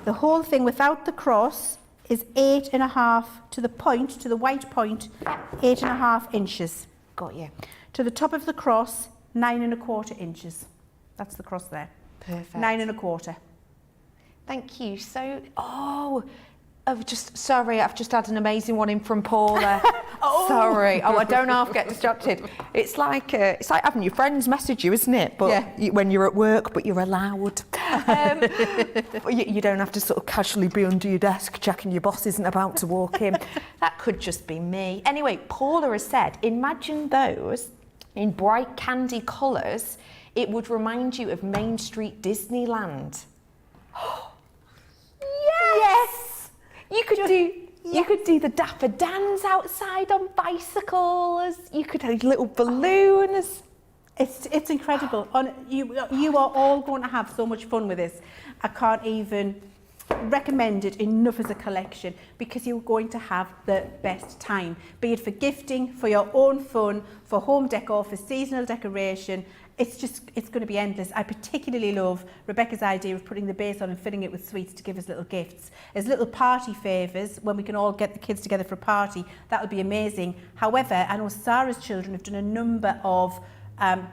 The whole thing without the cross is 8.5 to the point, to the white point, 8.5 inches. Got you. To the top of the cross, 9.25 inches. That's the cross there. Perfect. 9.25. Thank you. So, I've just had an amazing one in from Paula. Sorry. I don't half get distracted. It's like having your friends message you, isn't it? But when you're at work, but you're allowed. You don't have to sort of casually be under your desk checking your boss isn't about to walk in. That could just be me. Anyway, Paula has said, imagine those in bright candy colours. It would remind you of Main Street Disneyland. Yes! You could do the Dapper Dans outside on bicycles. You could have little balloons. It's incredible. You are all going to have so much fun with this. I can't even recommend it enough as a collection, because you're going to have the best time, be it for gifting, for your own fun, for home decor, for seasonal decoration. It's going to be endless. I particularly love Rebecca's idea of putting the base on and filling it with sweets to give us little gifts. As little party favours, when we can all get the kids together for a party, that would be amazing. However, I know Sarah's children have done a number of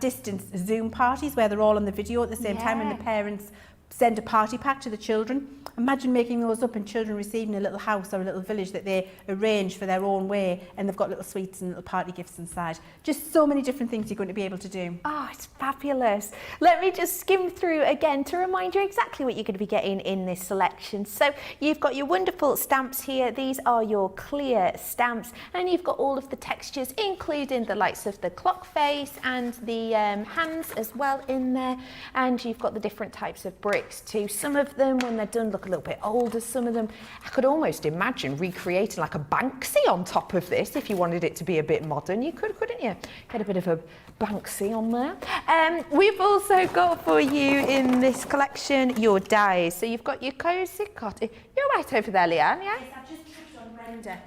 distance Zoom parties where they're all on the video at the same time, and the parents send a party pack to the children. Imagine making those up and children receiving a little house or a little village that they arrange for their own way, and they've got little sweets and little party gifts inside. Just so many different things you're going to be able to do. Oh, it's fabulous. Let me just skim through again to remind you exactly what you're going to be getting in this selection. So you've got your wonderful stamps here. These are your clear stamps, and you've got all of the textures, including the likes of the clock face and the hands as well in there. And you've got the different types of bricks. bricks too. Some of them, when they're done, look a little bit older. Some of them, I could almost imagine recreating like a Banksy on top of this. If you wanted it to be a bit modern, you could, couldn't you? Get a bit of a Banksy on there. We've also got for you in this collection your dies. So you've got your cosy cottage. You're right over there, Leann, yeah? Yes, I've just tripped on Brenda.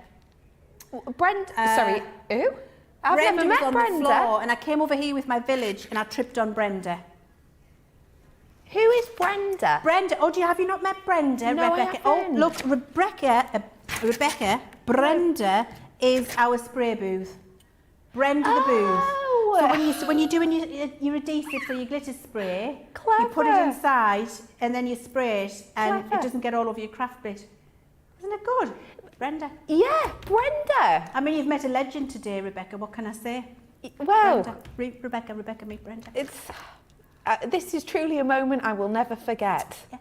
Brenda, sorry, who? I've Brenda never was met on Brenda. the floor, and I came over here with my village and I tripped on Brenda. Who is Brenda? Brenda, oh, have you not met Brenda? No, I Rebecca. Oh, haven't. look, Rebecca, Brenda is our spray booth. Brenda the booth. So when you're doing your adhesive for your glitter spray, you put it inside and then you spray it, and it doesn't get all over your craft bit. Isn't it good? Brenda. Yeah, Brenda. I mean, you've met a legend today, Rebecca. What can I say? Well, Brenda. Rebecca, meet Brenda. it's this is truly a moment I will never forget. Yeah.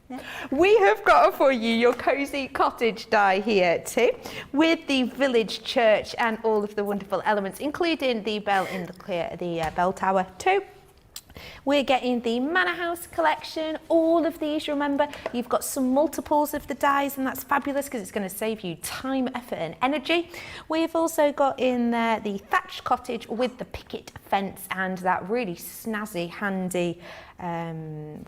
Yeah. We have got for you your cosy cottage die here too, with the village church and all of the wonderful elements, including the bell in the bell tower too. We're getting the Manor House collection. All of these, remember, you've got some multiples of the dies, and that's fabulous because it's going to save you time, effort and energy. We've also got in there the thatched cottage with the picket fence and that really snazzy, handy,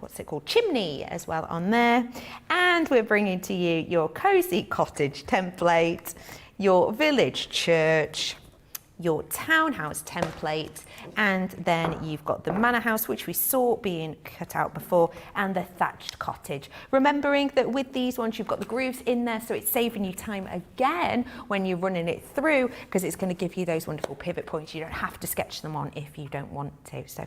what's it called, chimney as well on there. And we're bringing to you your cosy cottage template, your village church, your townhouse template, and then you've got the manor house, which we saw being cut out before, and the thatched cottage. Remembering that with these ones, you've got the grooves in there, so it's saving you time again when you're running it through, because it's going to give you those wonderful pivot points. You don't have to sketch them on if you don't want to. So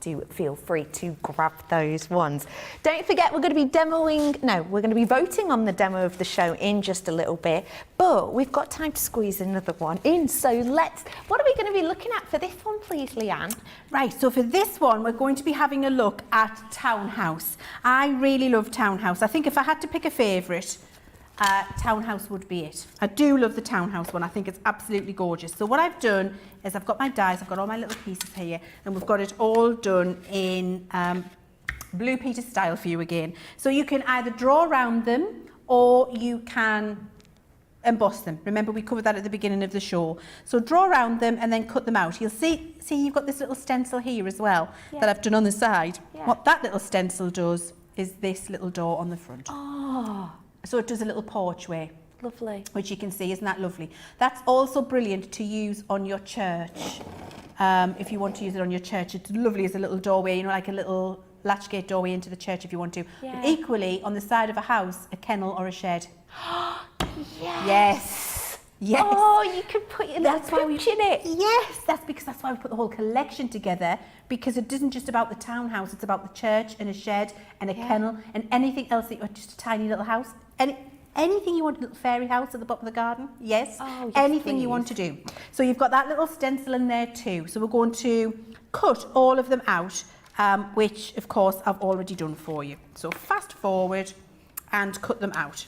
do feel free to grab those ones. Don't forget, we're going to be voting on the demo of the show in just a little bit, but we've got time to squeeze another one in. So what are we going to be looking at for this one, please, Leann? Right, so for this one, we're going to be having a look at Townhouse. I really love Townhouse. I think if I had to pick a favourite, Townhouse would be it. I do love the Townhouse one. I think it's absolutely gorgeous. So what I've done is I've got my dies, I've got all my little pieces here, and we've got it all done in Blue Peter style for you again. So you can either draw around them or you can emboss them. Remember, we covered that at the beginning of the show. So draw around them and then cut them out. You'll see you've got this little stencil here as well that I've done on the side. Yeah. What that little stencil does is this little door on the front. Oh, So it does a little porchway, lovely. which you can see, isn't that lovely? That's also brilliant to use on your church. If you want to use it on your church, it's lovely as a little doorway, you know, like a little latchgate doorway into the church if you want to. Yeah. But equally, on the side of a house, a kennel or a shed. Yes. Yes. Oh, you could put your little That's why pooch in it. Yes, that's why we put the whole collection together, because it isn't just about the townhouse, it's about the church and a shed and a kennel and anything else that you want, just a tiny little house. Anything you want, a little fairy house at the bottom of the garden, yes, anything you want to do. So you've got that little stencil in there too. So we're going to cut all of them out, which of course I've already done for you. So fast forward and cut them out.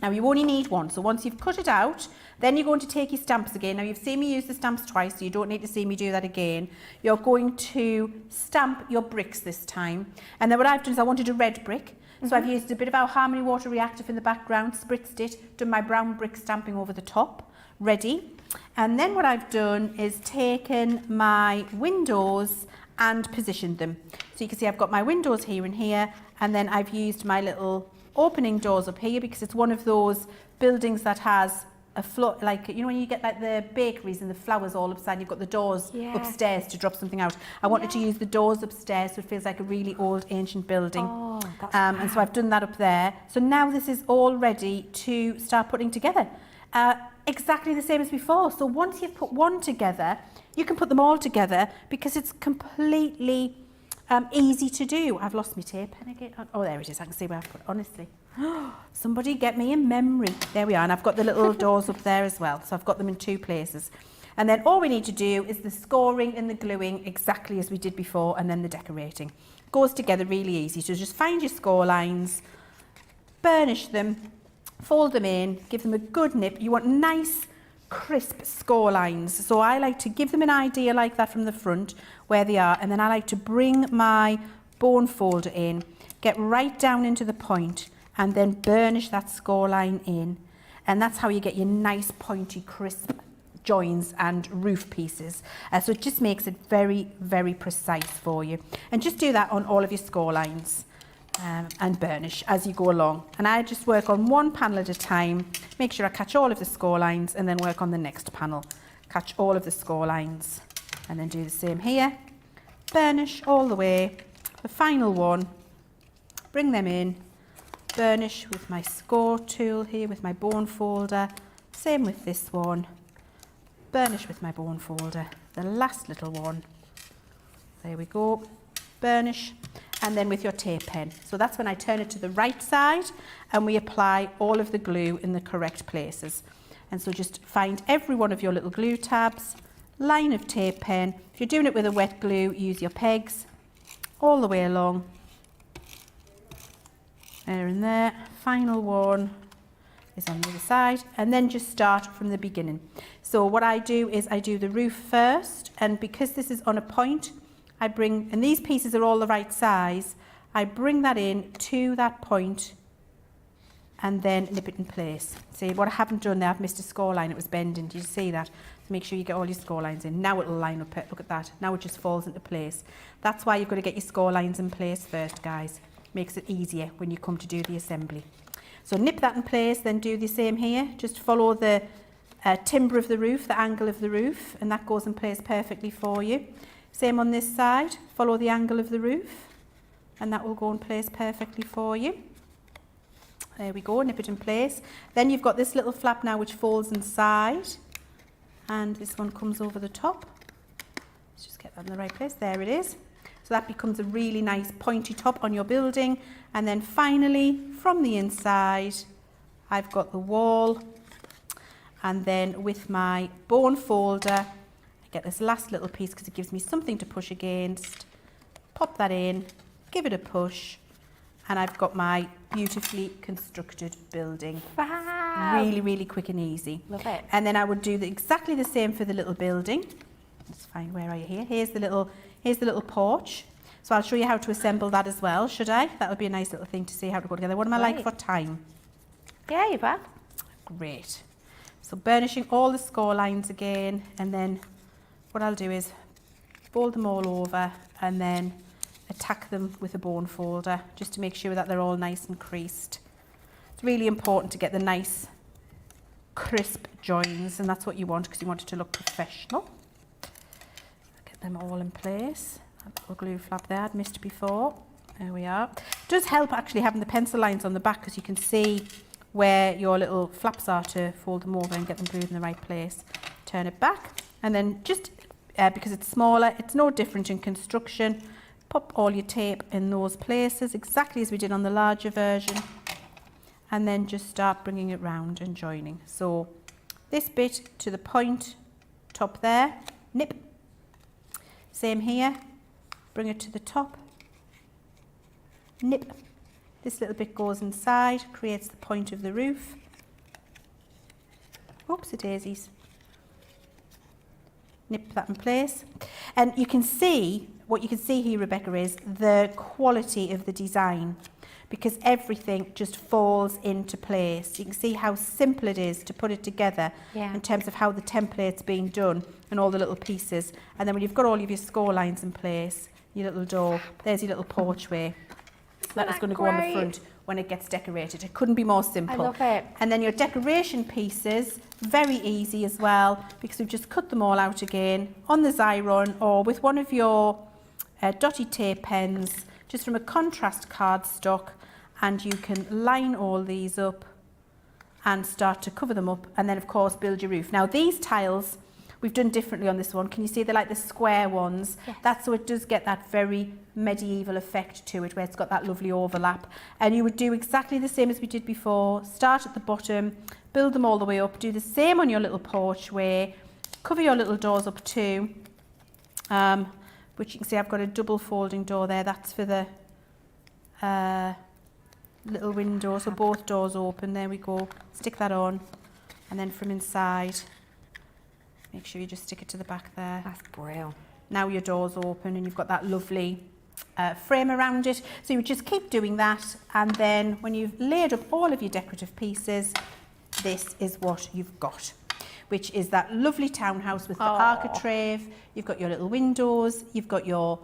Now you only need one, so once you've cut it out, then you're going to take your stamps again. Now you've seen me use the stamps twice, so you don't need to see me do that again. You're going to stamp your bricks this time. And then what I've done is I wanted a red brick. So I've used a bit of our Harmony Water reactive in the background, spritzed it, done my brown brick stamping over the top, ready. And then what I've done is taken my windows and positioned them. So you can see I've got my windows here and here, and then I've used my little opening doors up here because it's one of those buildings that has a floor, like, you know, when you get like the bakeries and the flowers all upside, you've got the doors upstairs to drop something out. I wanted to use the doors upstairs so it feels like a really old ancient building. Oh, that's and so I've done that up there. So now this is all ready to start putting together. Exactly the same as before. So once you've put one together, you can put them all together because it's completely easy to do. I've lost my tape pen again. Oh, there it is. I can see where I've put it, honestly. Somebody get me a memory. There we are. And I've got the little doors up there as well. So I've got them in two places. And then all we need to do is the scoring and the gluing exactly as we did before, and then the decorating. Goes together really easy. So just find your score lines, burnish them, fold them in, give them a good nip. You want nice, crisp score lines. So I like to give them an idea like that from the front where they are, and then I like to bring my bone folder in, get right down into the point and then burnish that score line in. And that's how you get your nice pointy crisp joins and roof pieces. So it just makes it very, very precise for you. And just do that on all of your score lines and burnish as you go along. And I just work on one panel at a time, make sure I catch all of the score lines and then work on the next panel. Catch all of the score lines and then do the same here. Burnish all the way. The final one, bring them in, burnish with my score tool here with my bone folder. Same with this one. Burnish with my bone folder. The last little one. There we go. Burnish. And then with your tape pen. So that's when I turn it to the right side and we apply all of the glue in the correct places. And so just find every one of your little glue tabs, line of tape pen. If you're doing it with a wet glue, use your pegs all the way along. There and there. Final one is on the other side. And then just start from the beginning. So what I do is I do the roof first, and because this is on a point, I bring, and these pieces are all the right size, I bring that in to that point and then nip it in place. See, what I haven't done there, I've missed a score line, it was bending. Did you see that? So make sure you get all your score lines in. Now it'll line up, look at that. Now it just falls into place. That's why you've got to get your score lines in place first, guys. Makes it easier when you come to do the assembly. So nip that in place, then do the same here. Just follow the timber of the roof, the angle of the roof, and that goes in place perfectly for you. Same on this side, follow the angle of the roof and that will go in place perfectly for you. There we go, nip it in place. Then you've got this little flap now which folds inside and this one comes over the top. Let's just get that in the right place, there it is. So that becomes a really nice pointy top on your building. And then finally from the inside I've got the wall, and then with my bone folder get this last little piece because it gives me something to push against. Pop that in, give it a push, and I've got my beautifully constructed building. Wow. Really, really quick and easy. Love it. And then I would do exactly the same for the little building. Let's find, where are you here? Here's the little porch. So I'll show you how to assemble that as well, should I? That would be a nice little thing to see how to go together. What am I like for time? Yeah, you're back. Great. So burnishing all the score lines again, and then what I'll do is fold them all over and then attack them with a bone folder just to make sure that they're all nice and creased. It's really important to get the nice crisp joins, and that's what you want because you want it to look professional. Get them all in place. That little glue flap there I'd missed before. There we are. It does help actually having the pencil lines on the back because you can see where your little flaps are to fold them over and get them glued in the right place. Turn it back. And then just because it's smaller, it's no different in construction. Pop all your tape in those places, exactly as we did on the larger version. And then just start bringing it round and joining. So this bit to the point, top there, nip. Same here, bring it to the top, nip. This little bit goes inside, creates the point of the roof. Oopsie daisies. Nip that in place. And you can see, what you can see here, Rebecca, is the quality of the design because everything just falls into place. You can see how simple it is to put it together in terms of how the template's being done and all the little pieces. And then when you've got all of your score lines in place, your little door, there's your little porchway. That is going to go on the front when it gets decorated. It couldn't be more simple. I love it. And then your decoration pieces, very easy as well because we've just cut them all out again on the Xyron or with one of your dotty tape pens, just from a contrast cardstock, and you can line all these up and start to cover them up and then of course build your roof. Now these tiles we've done differently on this one. Can you see they're like the square ones? Yes. That's so it does get that very medieval effect to it where it's got that lovely overlap. And you would do exactly the same as we did before. Start at the bottom, build them all the way up, do the same on your little porchway, cover your little doors up too, which you can see I've got a double folding door there. That's for the little window, so both doors open. There we go. Stick that on, and then from inside, make sure you just stick it to the back there. That's brilliant. Now your door's open and you've got that lovely frame around it. So you just keep doing that, and then when you've laid up all of your decorative pieces, this is what you've got, which is that lovely townhouse with the architrave. You've got your little windows, you've got your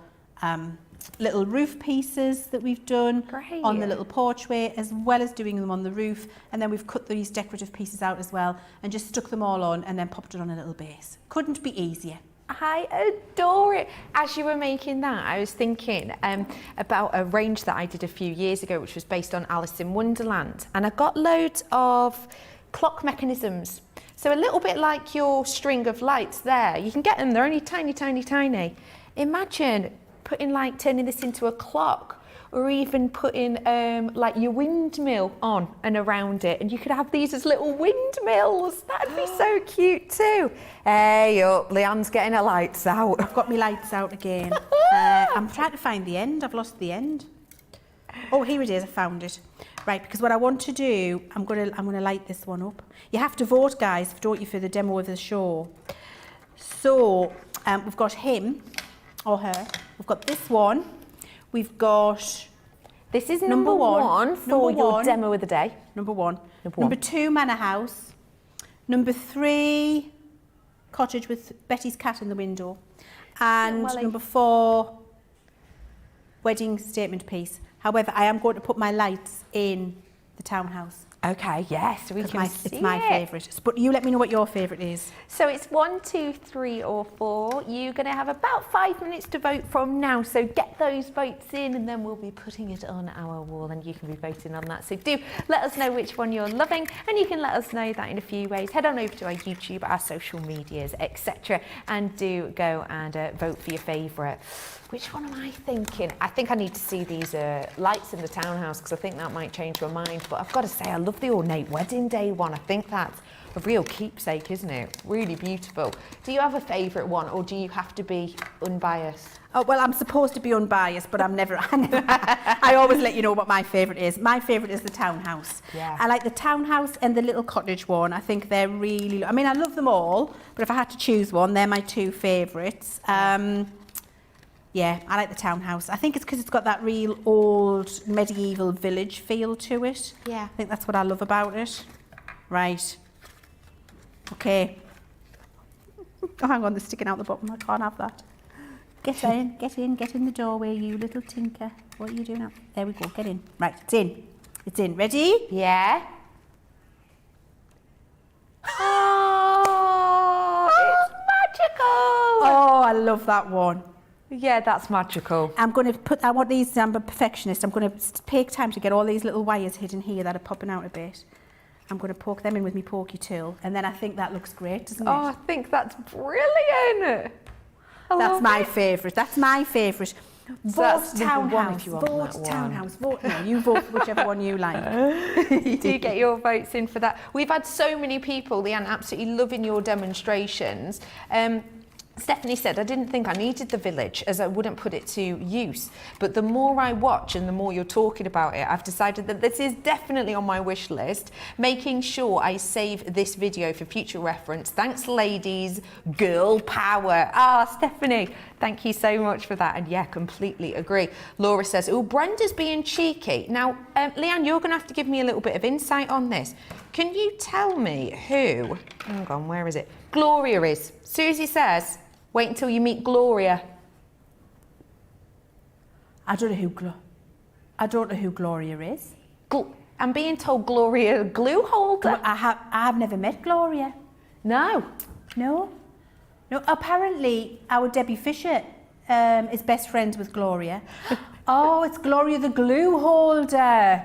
little roof pieces that we've done on the little porchway, as well as doing them on the roof, and then we've cut these decorative pieces out as well and just stuck them all on and then popped it on a little base. Couldn't be easier. I adore it. As you were making that, I was thinking about a range that I did a few years ago, which was based on Alice in Wonderland, and I got loads of clock mechanisms. So a little bit like your string of lights there. You can get them, they're only tiny, tiny, tiny. Imagine putting turning this into a clock, or even putting like your windmill on and around it, and you could have these as little windmills. That'd be so cute too. Hey up, Leann's getting her lights out. I've got my lights out again. I'm trying to find the end. I've lost the end. Oh, here it is. I found it. Right, because what I want to do, I'm gonna light this one up. You have to vote, guys, don't you, for the demo of the show. So we've got him or her. We've got this one. We've got... This is number one for your demo of the day. Number one. Number 2, Manor House. Number 3, Cottage with Betty's cat in the window. And number 4, Wedding Statement Piece. However, I am going to put my lights in the townhouse. Okay, yes, we can see it's my favourite. But you let me know what your favourite is. So it's 1, 2, 3 or 4. You're going to have about 5 minutes to vote from now. So get those votes in, and then we'll be putting it on our wall, and you can be voting on that. So do let us know which one you're loving, and you can let us know that in a few ways. Head on over to our YouTube, our social medias, etc., and do go and vote for your favourite. Which one am I thinking? I think I need to see these lights in the townhouse, because I think that might change my mind. But I've got to say, I love the ornate wedding day one. I think that's a real keepsake, isn't it? Really beautiful. Do you have a favourite one, or do you have to be unbiased? Oh, well, I'm supposed to be unbiased, but I always let you know what my favourite is. My favourite is the townhouse. Yeah. I like the townhouse and the little cottage one. I think they're really... I mean, I love them all, but if I had to choose one, they're my 2 favourites. Yeah, I like the townhouse. I think it's because it's got that real old medieval village feel to it. Yeah. I think that's what I love about it. Right. Okay. Oh, hang on, they're sticking out the bottom. I can't have that. Get in the doorway, you little tinker. What are you doing now? There we go, get in. Right, it's in. It's in. Ready? Yeah. Oh, it's magical. Oh, I love that one. Yeah, that's magical. I'm going to put, I want these, I'm a perfectionist, I'm going to take time to get all these little wires hidden here that are popping out a bit. I'm going to poke them in with my pokey tool, and then I think that looks great, doesn't it? Oh, I think that's brilliant. That's my favourite, that's my favourite. Vote townhouse, vote townhouse, vote no, you vote whichever one you like. Do get your votes in for that. We've had so many people, Leann, absolutely loving your demonstrations. Stephanie said, I didn't think I needed the village as I wouldn't put it to use. But the more I watch and the more you're talking about it, I've decided that this is definitely on my wish list, making sure I save this video for future reference. Thanks, ladies. Girl power. Stephanie, thank you so much for that. And yeah, completely agree. Laura says, oh, Brenda's being cheeky. Now, Leann, you're going to have to give me a little bit of insight on this. Can you tell me who, hang on, where is it? Gloria is. Susie says, wait until you meet Gloria. I don't know who Gloria is. I'm being told Gloria glue holder. I have never met Gloria. No. Apparently our Debbie Fisher is best friends with Gloria. Oh, it's Gloria the glue holder.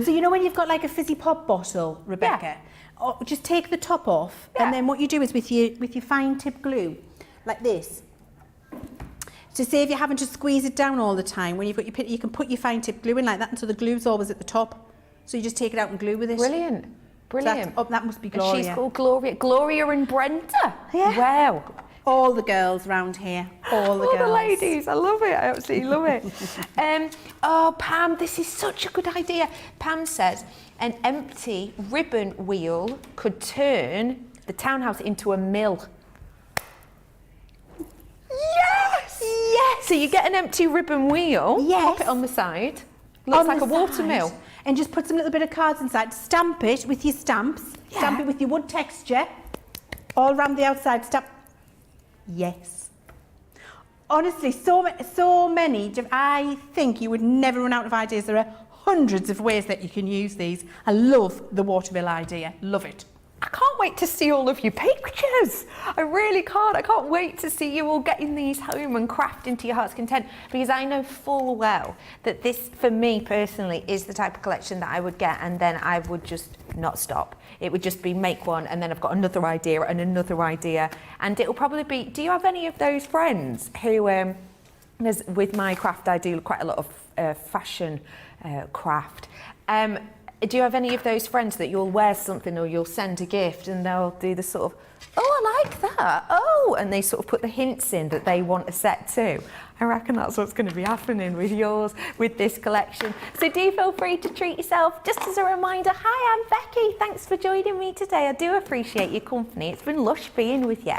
So you know when you've got like a fizzy pop bottle, Rebecca? Yeah. Just take the top off, and then what you do is with your fine tip glue, like this. So save you having to squeeze it down all the time. When you've got your pit, you can put your fine tip glue in like that until the glue's always at the top. So you just take it out and glue with it. Brilliant. So that must be Gloria. And she's called Gloria. Gloria and Brenda. Yeah. Wow. All the girls round here. All the girls. All the ladies. I love it. I absolutely love it. Oh, Pam, this is such a good idea. Pam says an empty ribbon wheel could turn the townhouse into a mill. Yes! Yes. So you get an empty ribbon wheel, Yes. pop it on the side, looks like a water mill. And just put some little bit of cards inside. Stamp it with your stamps. Yeah. Stamp it with your wood texture. All around the outside. Stamp. Yes. Honestly, so many. I think you would never run out of ideas. There are hundreds of ways that you can use these. I love the watermill idea. Love it. I can't wait to see all of your pictures. I really can't. I can't wait to see you all getting these home and crafting to your heart's content, because I know full well that this, for me personally, is the type of collection that I would get and then I would just not stop. It would just be make one and then I've got another idea and another idea. And it'll probably be, do you have any of those friends who, with my craft, I do quite a lot of fashion craft. Do you have any of those friends that you'll wear something or you'll send a gift and they'll do the sort of, oh, I like that, oh, and they sort of put the hints in that they want a set too? I reckon that's what's going to be happening with yours, with this collection. So do feel free to treat yourself. Just as a reminder, hi, I'm Becky. Thanks for joining me today. I do appreciate your company. It's been lush being with you.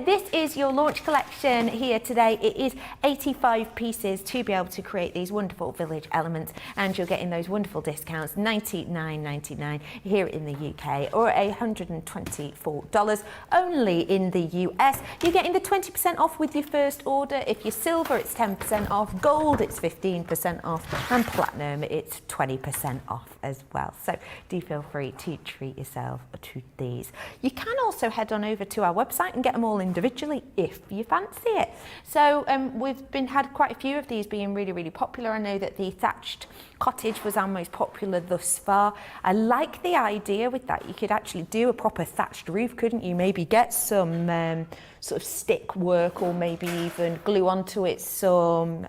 This is your launch collection here today. It is 85 pieces to be able to create these wonderful village elements, and you're getting those wonderful discounts, $99.99 here in the UK, or $124 only in the US. You're getting the 20% off with your first order. If you're silver, it's 10% off, gold it's 15% off, and platinum it's 20% off as well. So do feel free to treat yourself to these. You can also head on over to our website and get them all individually if you fancy it. So we've had quite a few of these being really popular. I know that the thatched cottage was our most popular thus far. I like the idea with that. You could actually do a proper thatched roof, couldn't you? Maybe get some sort of stick work, or maybe even glue onto it some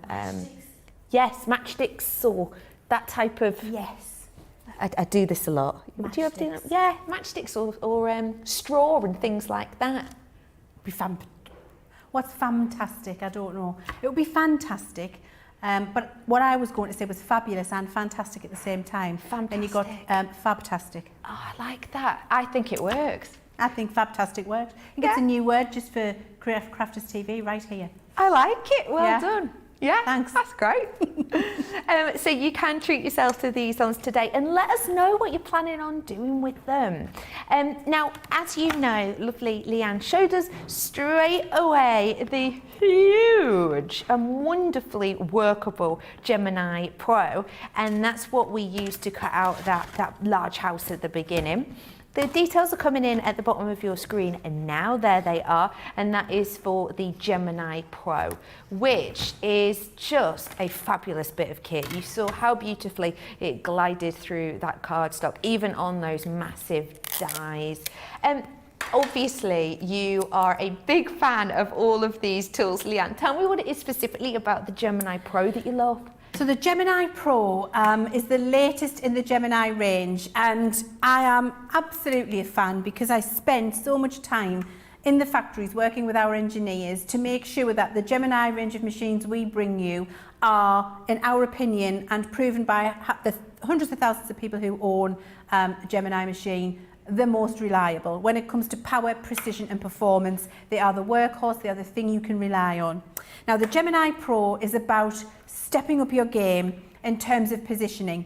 yes, matchsticks or that type of. Yes. I do this a lot. Do you ever do that? Yeah, matchsticks or straw and things like that. What's fantastic? I don't know. It would be fantastic. But what I was going to say was fabulous and fantastic at the same time. Fantastic. And you got fabtastic. Oh, I like that. I think it works. I think fabtastic worked. I think it's a new word just for Crafters TV right here. I like it. Well done. Yeah, thanks. That's great. So you can treat yourself to these ones today and let us know what you're planning on doing with them. Now, as you know, lovely Leann showed us straight away the huge and wonderfully workable Gemini Pro, and that's what we used to cut out that large house at the beginning. The details are coming in at the bottom of your screen, and now there they are, and that is for the Gemini Pro, which is just a fabulous bit of kit. You saw how beautifully it glided through that cardstock, even on those massive dies. Obviously, you are a big fan of all of these tools. Leann, tell me what it is specifically about the Gemini Pro that you love. So the Gemini Pro is the latest in the Gemini range, and I am absolutely a fan because I spend so much time in the factories working with our engineers to make sure that the Gemini range of machines we bring you are, in our opinion, and proven by the hundreds of thousands of people who own a Gemini machine, the most reliable. When it comes to power, precision and performance, they are the workhorse, they are the thing you can rely on. Now the Gemini Pro is about stepping up your game in terms of positioning.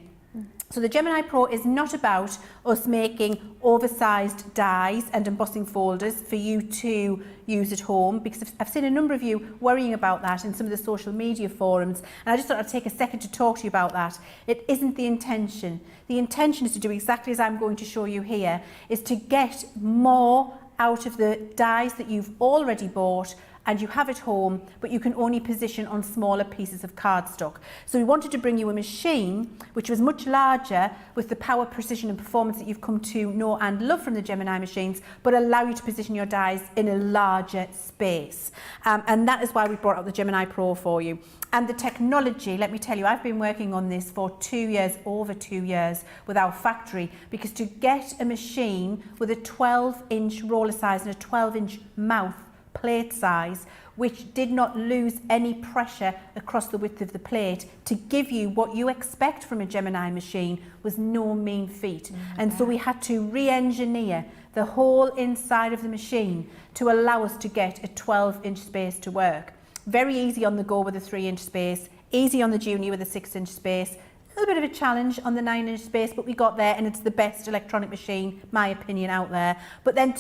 So the Gemini Pro is not about us making oversized dies and embossing folders for you to use at home, because I've seen a number of you worrying about that in some of the social media forums, and I just thought I'd take a second to talk to you about that. It isn't the intention. The intention is to do exactly as I'm going to show you here, is to get more out of the dies that you've already bought and you have at home, but you can only position on smaller pieces of cardstock. So we wanted to bring you a machine which was much larger, with the power, precision and performance that you've come to know and love from the Gemini machines, but allow you to position your dies in a larger space. And that is why we brought out the Gemini Pro for you. And the technology, let me tell you, I've been working on this for 2 years, over 2 years, with our factory, because to get a machine with a 12-inch roller size and a 12-inch mouth plate size, which did not lose any pressure across the width of the plate, to give you what you expect from a Gemini machine, was no mean feat. And so we had to re-engineer the whole inside of the machine to allow us to get a 12-inch space to work. very easy on the go with a 3-inch space, easy on the junior with a 6-inch space. A little bit of a challenge on the 9-inch space, but we got there, and it's the best electronic machine, my opinion, out there. But then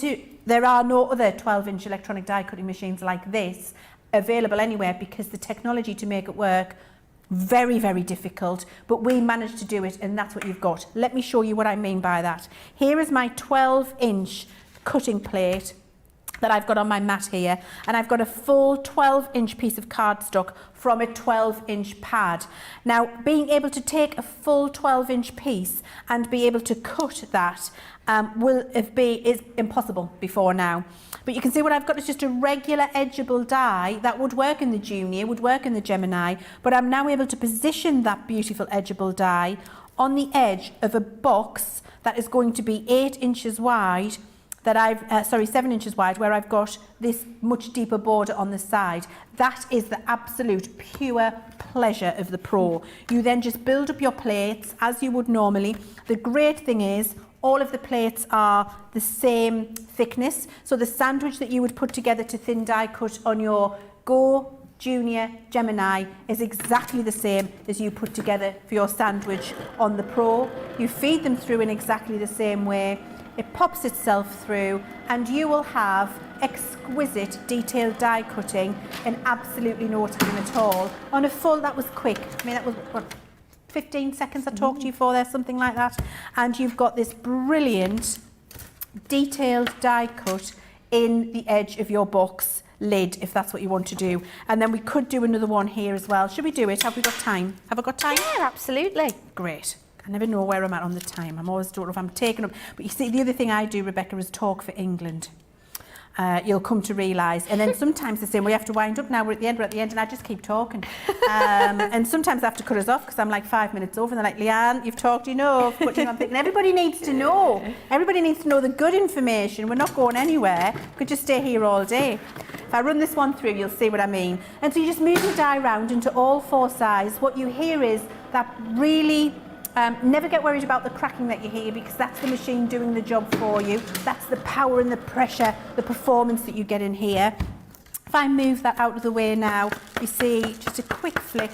there are no other 12-inch electronic die cutting machines like this available anywhere, because the technology to make it work, very, very difficult, but we managed to do it, and that's what you've got. Let me show you what I mean by that. Here is my 12-inch cutting plate that I've got on my mat here, and I've got a full 12-inch piece of cardstock from a 12-inch pad. Now, being able to take a full 12-inch piece and be able to cut that is impossible before now. But you can see what I've got is just a regular edgeable die that would work in the Junior, would work in the Gemini, but I'm now able to position that beautiful edgeable die on the edge of a box that is going to be 8 inches wide, that 7 inches wide, where I've got this much deeper border on the side. That is the absolute pure pleasure of the pro. You then just build up your plates as you would normally. The great thing is all of the plates are the same thickness, so the sandwich that you would put together to thin die cut on your Go, Junior, Gemini is exactly the same as you put together for your sandwich on the Pro. You feed them through in exactly the same way. It pops itself through, and you will have exquisite detailed die cutting in absolutely no time at all. On a full, that was quick. I mean, that was what, 15 seconds I talked to you for there, something like that. And you've got this brilliant detailed die cut in the edge of your box lid, if that's what you want to do. And then we could do another one here as well. Should we do it? Have we got time? Have I got time? Yeah, absolutely. Great. I never know where I'm at on the time. I'm always don't know if I'm taking up. But you see, the other thing I do, Rebecca, is talk for England. You'll come to realise. And then sometimes they say, we have to wind up now, we're at the end, and I just keep talking. And sometimes I have to cut us off because I'm like 5 minutes over, and they're like, Leann, you've talked enough. But I'm thinking, everybody needs to know. Everybody needs to know the good information. We're not going anywhere. We could just stay here all day. If I run this one through, you'll see what I mean. And so you just move the die around into all 4 sides. What you hear is that really... never get worried about the cracking that you hear, because that's the machine doing the job for you. That's the power and the pressure, the performance that you get in here. If I move that out of the way now, you see just a quick flick,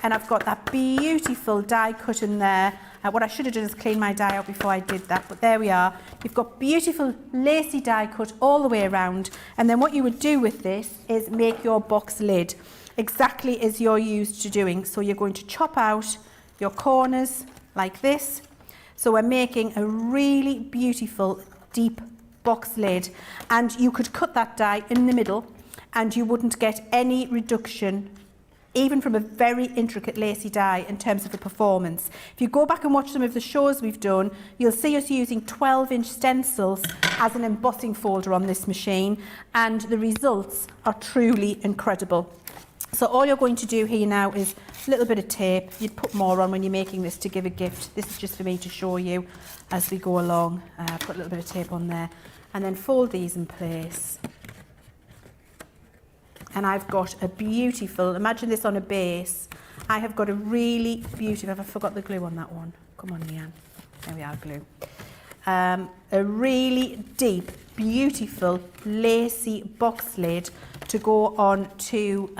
and I've got that beautiful die cut in there. What I should have done is clean my die out before I did that, but there we are. You've got beautiful lacy die cut all the way around, and then what you would do with this is make your box lid exactly as you're used to doing. So you're going to chop out your corners like this. So we're making a really beautiful deep box lid, and you could cut that die in the middle and you wouldn't get any reduction, even from a very intricate lacy die, in terms of the performance. If you go back and watch some of the shows we've done, you'll see us using 12-inch stencils as an embossing folder on this machine, and the results are truly incredible. So all you're going to do here now is a little bit of tape. You'd put more on when you're making this to give a gift. This is just for me to show you as we go along. Put a little bit of tape on there, and then fold these in place. And I've got a beautiful, imagine this on a base. I have got a really beautiful, I forgot the glue on that one. Come on, Leann. There we are, glue. A really deep, beautiful, lacy box lid to go on to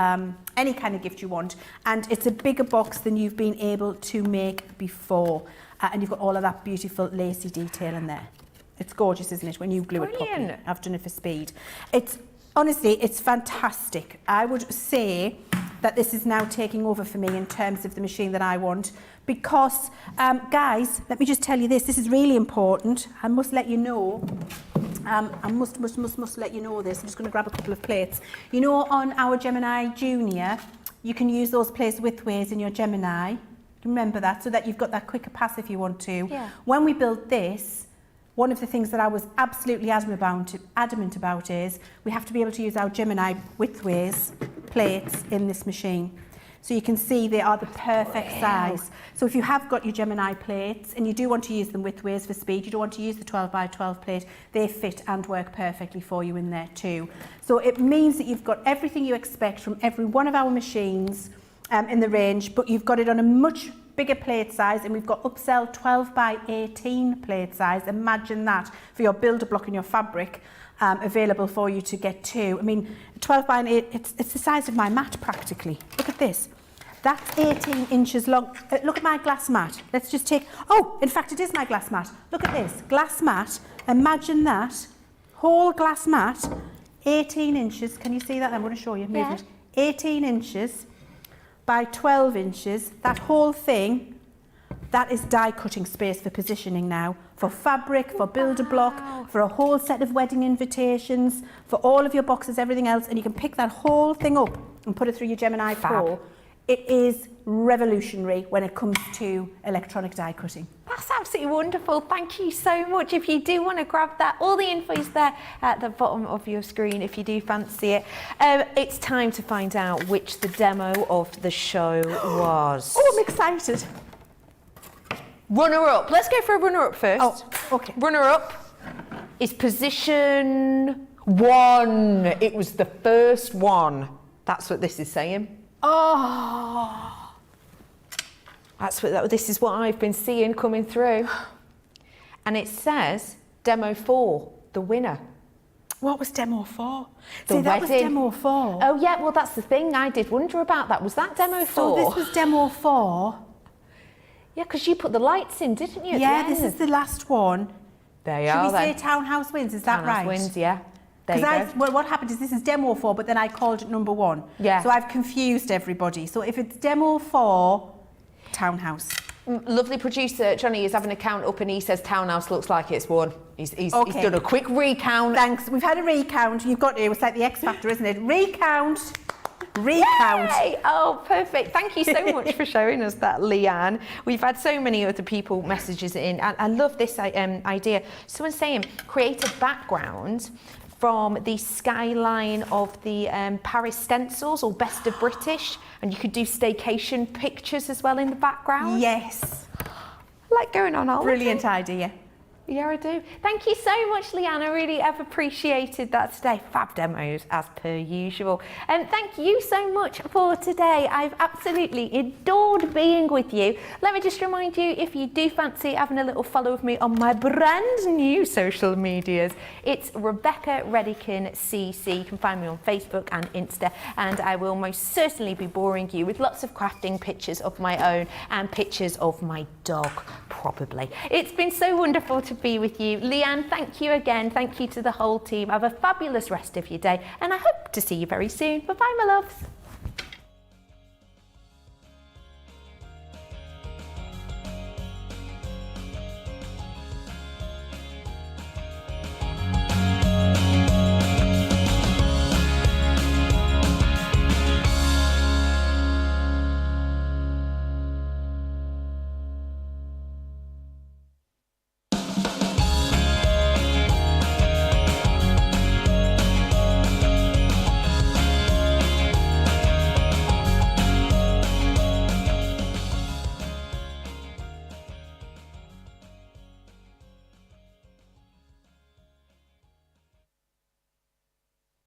any kind of gift you want. And it's a bigger box than you've been able to make before. And you've got all of that beautiful lacy detail in there. It's gorgeous, isn't it, when you glue it properly? I've done it for speed. Honestly, it's fantastic. I would say that this is now taking over for me in terms of the machine that I want, because, guys, let me just tell you this is really important. I must let you know. I must let you know this. I'm just going to grab a couple of plates. You know, on our Gemini Junior, you can use those plates widthways in your Gemini. Remember that, so that you've got that quicker pass if you want to. Yeah. When we built this, one of the things that I was absolutely adamant about is we have to be able to use our Gemini widthways plates in this machine. So you can see they are the perfect size. So if you have got your Gemini plates and you do want to use them widthways for speed, you don't want to use the 12 by 12 plate, they fit and work perfectly for you in there too. So it means that you've got everything you expect from every one of our machines in the range, but you've got it on a much bigger plate size, and we've got upsell 12 by 18 plate size. Imagine that for your builder block and your fabric. available for you to get to. I mean, 12 by 8, it's the size of my mat practically. Look at this. That's 18 inches long. Look at my glass mat. Let's just take, oh, in fact, it is my glass mat. Look at this, glass mat. Imagine that, whole glass mat, 18 inches. Can you see that? I'm going to show you. Move it. 18 inches by 12 inches. That whole thing, that is die cutting space for positioning now. For fabric, for builder block, for a whole set of wedding invitations, for all of your boxes, everything else. And you can pick that whole thing up and put it through your Gemini Pro. It is revolutionary when it comes to electronic die cutting. That's absolutely wonderful. Thank you so much. If you do want to grab that, all the info is there at the bottom of your screen if you do fancy it. It's time to find out which the demo of the show was. Oh, I'm excited. Runner-up. Let's go for a runner-up first. Oh, okay. Runner-up is position 1. It was the first one. That's what this is saying. Oh, This is what I've been seeing coming through. And it says demo 4, the winner. what was demo 4? The See, that was wedding. demo 4. Oh yeah, well that's the thing. I did wonder about that. Was that demo 4? So this was demo 4. Yeah, because you put the lights in, didn't you? at Yeah, the this end? is the last one. There you Should are we say then. Townhouse wins? Is that Townhouse right? wins, yeah. There you Because go. well, what happened is this is demo 4, but then I called it number 1. Yeah. So I've confused everybody. So if it's demo 4, Townhouse. Lovely producer Johnny is having a count up and he says Townhouse looks like it's won. He's Okay. done a quick recount. Thanks. We've had a recount. You've got to. It's like the X Factor, isn't it? Recount. Recount. Yay! Oh, perfect. Thank you so much for showing us that, Leann. We've had so many other people messages in. I love this idea. Someone's saying, create a background from the skyline of the Paris stencils or Best of British, and you could do staycation pictures as well in the background. Yes. Like going on holiday. Brilliant idea. Yeah, I do. Thank you so much, Leann. I really have appreciated that today. Fab demos, as per usual. And thank you so much for today. I've absolutely adored being with you. Let me just remind you, if you do fancy having a little follow of me on my brand new social medias, it's Rebecca Redican CC. You can find me on Facebook and Insta, and I will most certainly be boring you with lots of crafting pictures of my own and pictures of my dog, probably. It's been so wonderful to be with you. Leann, thank you again. Thank you to the whole team. Have a fabulous rest of your day, and I hope to see you very soon. Bye-bye, my loves.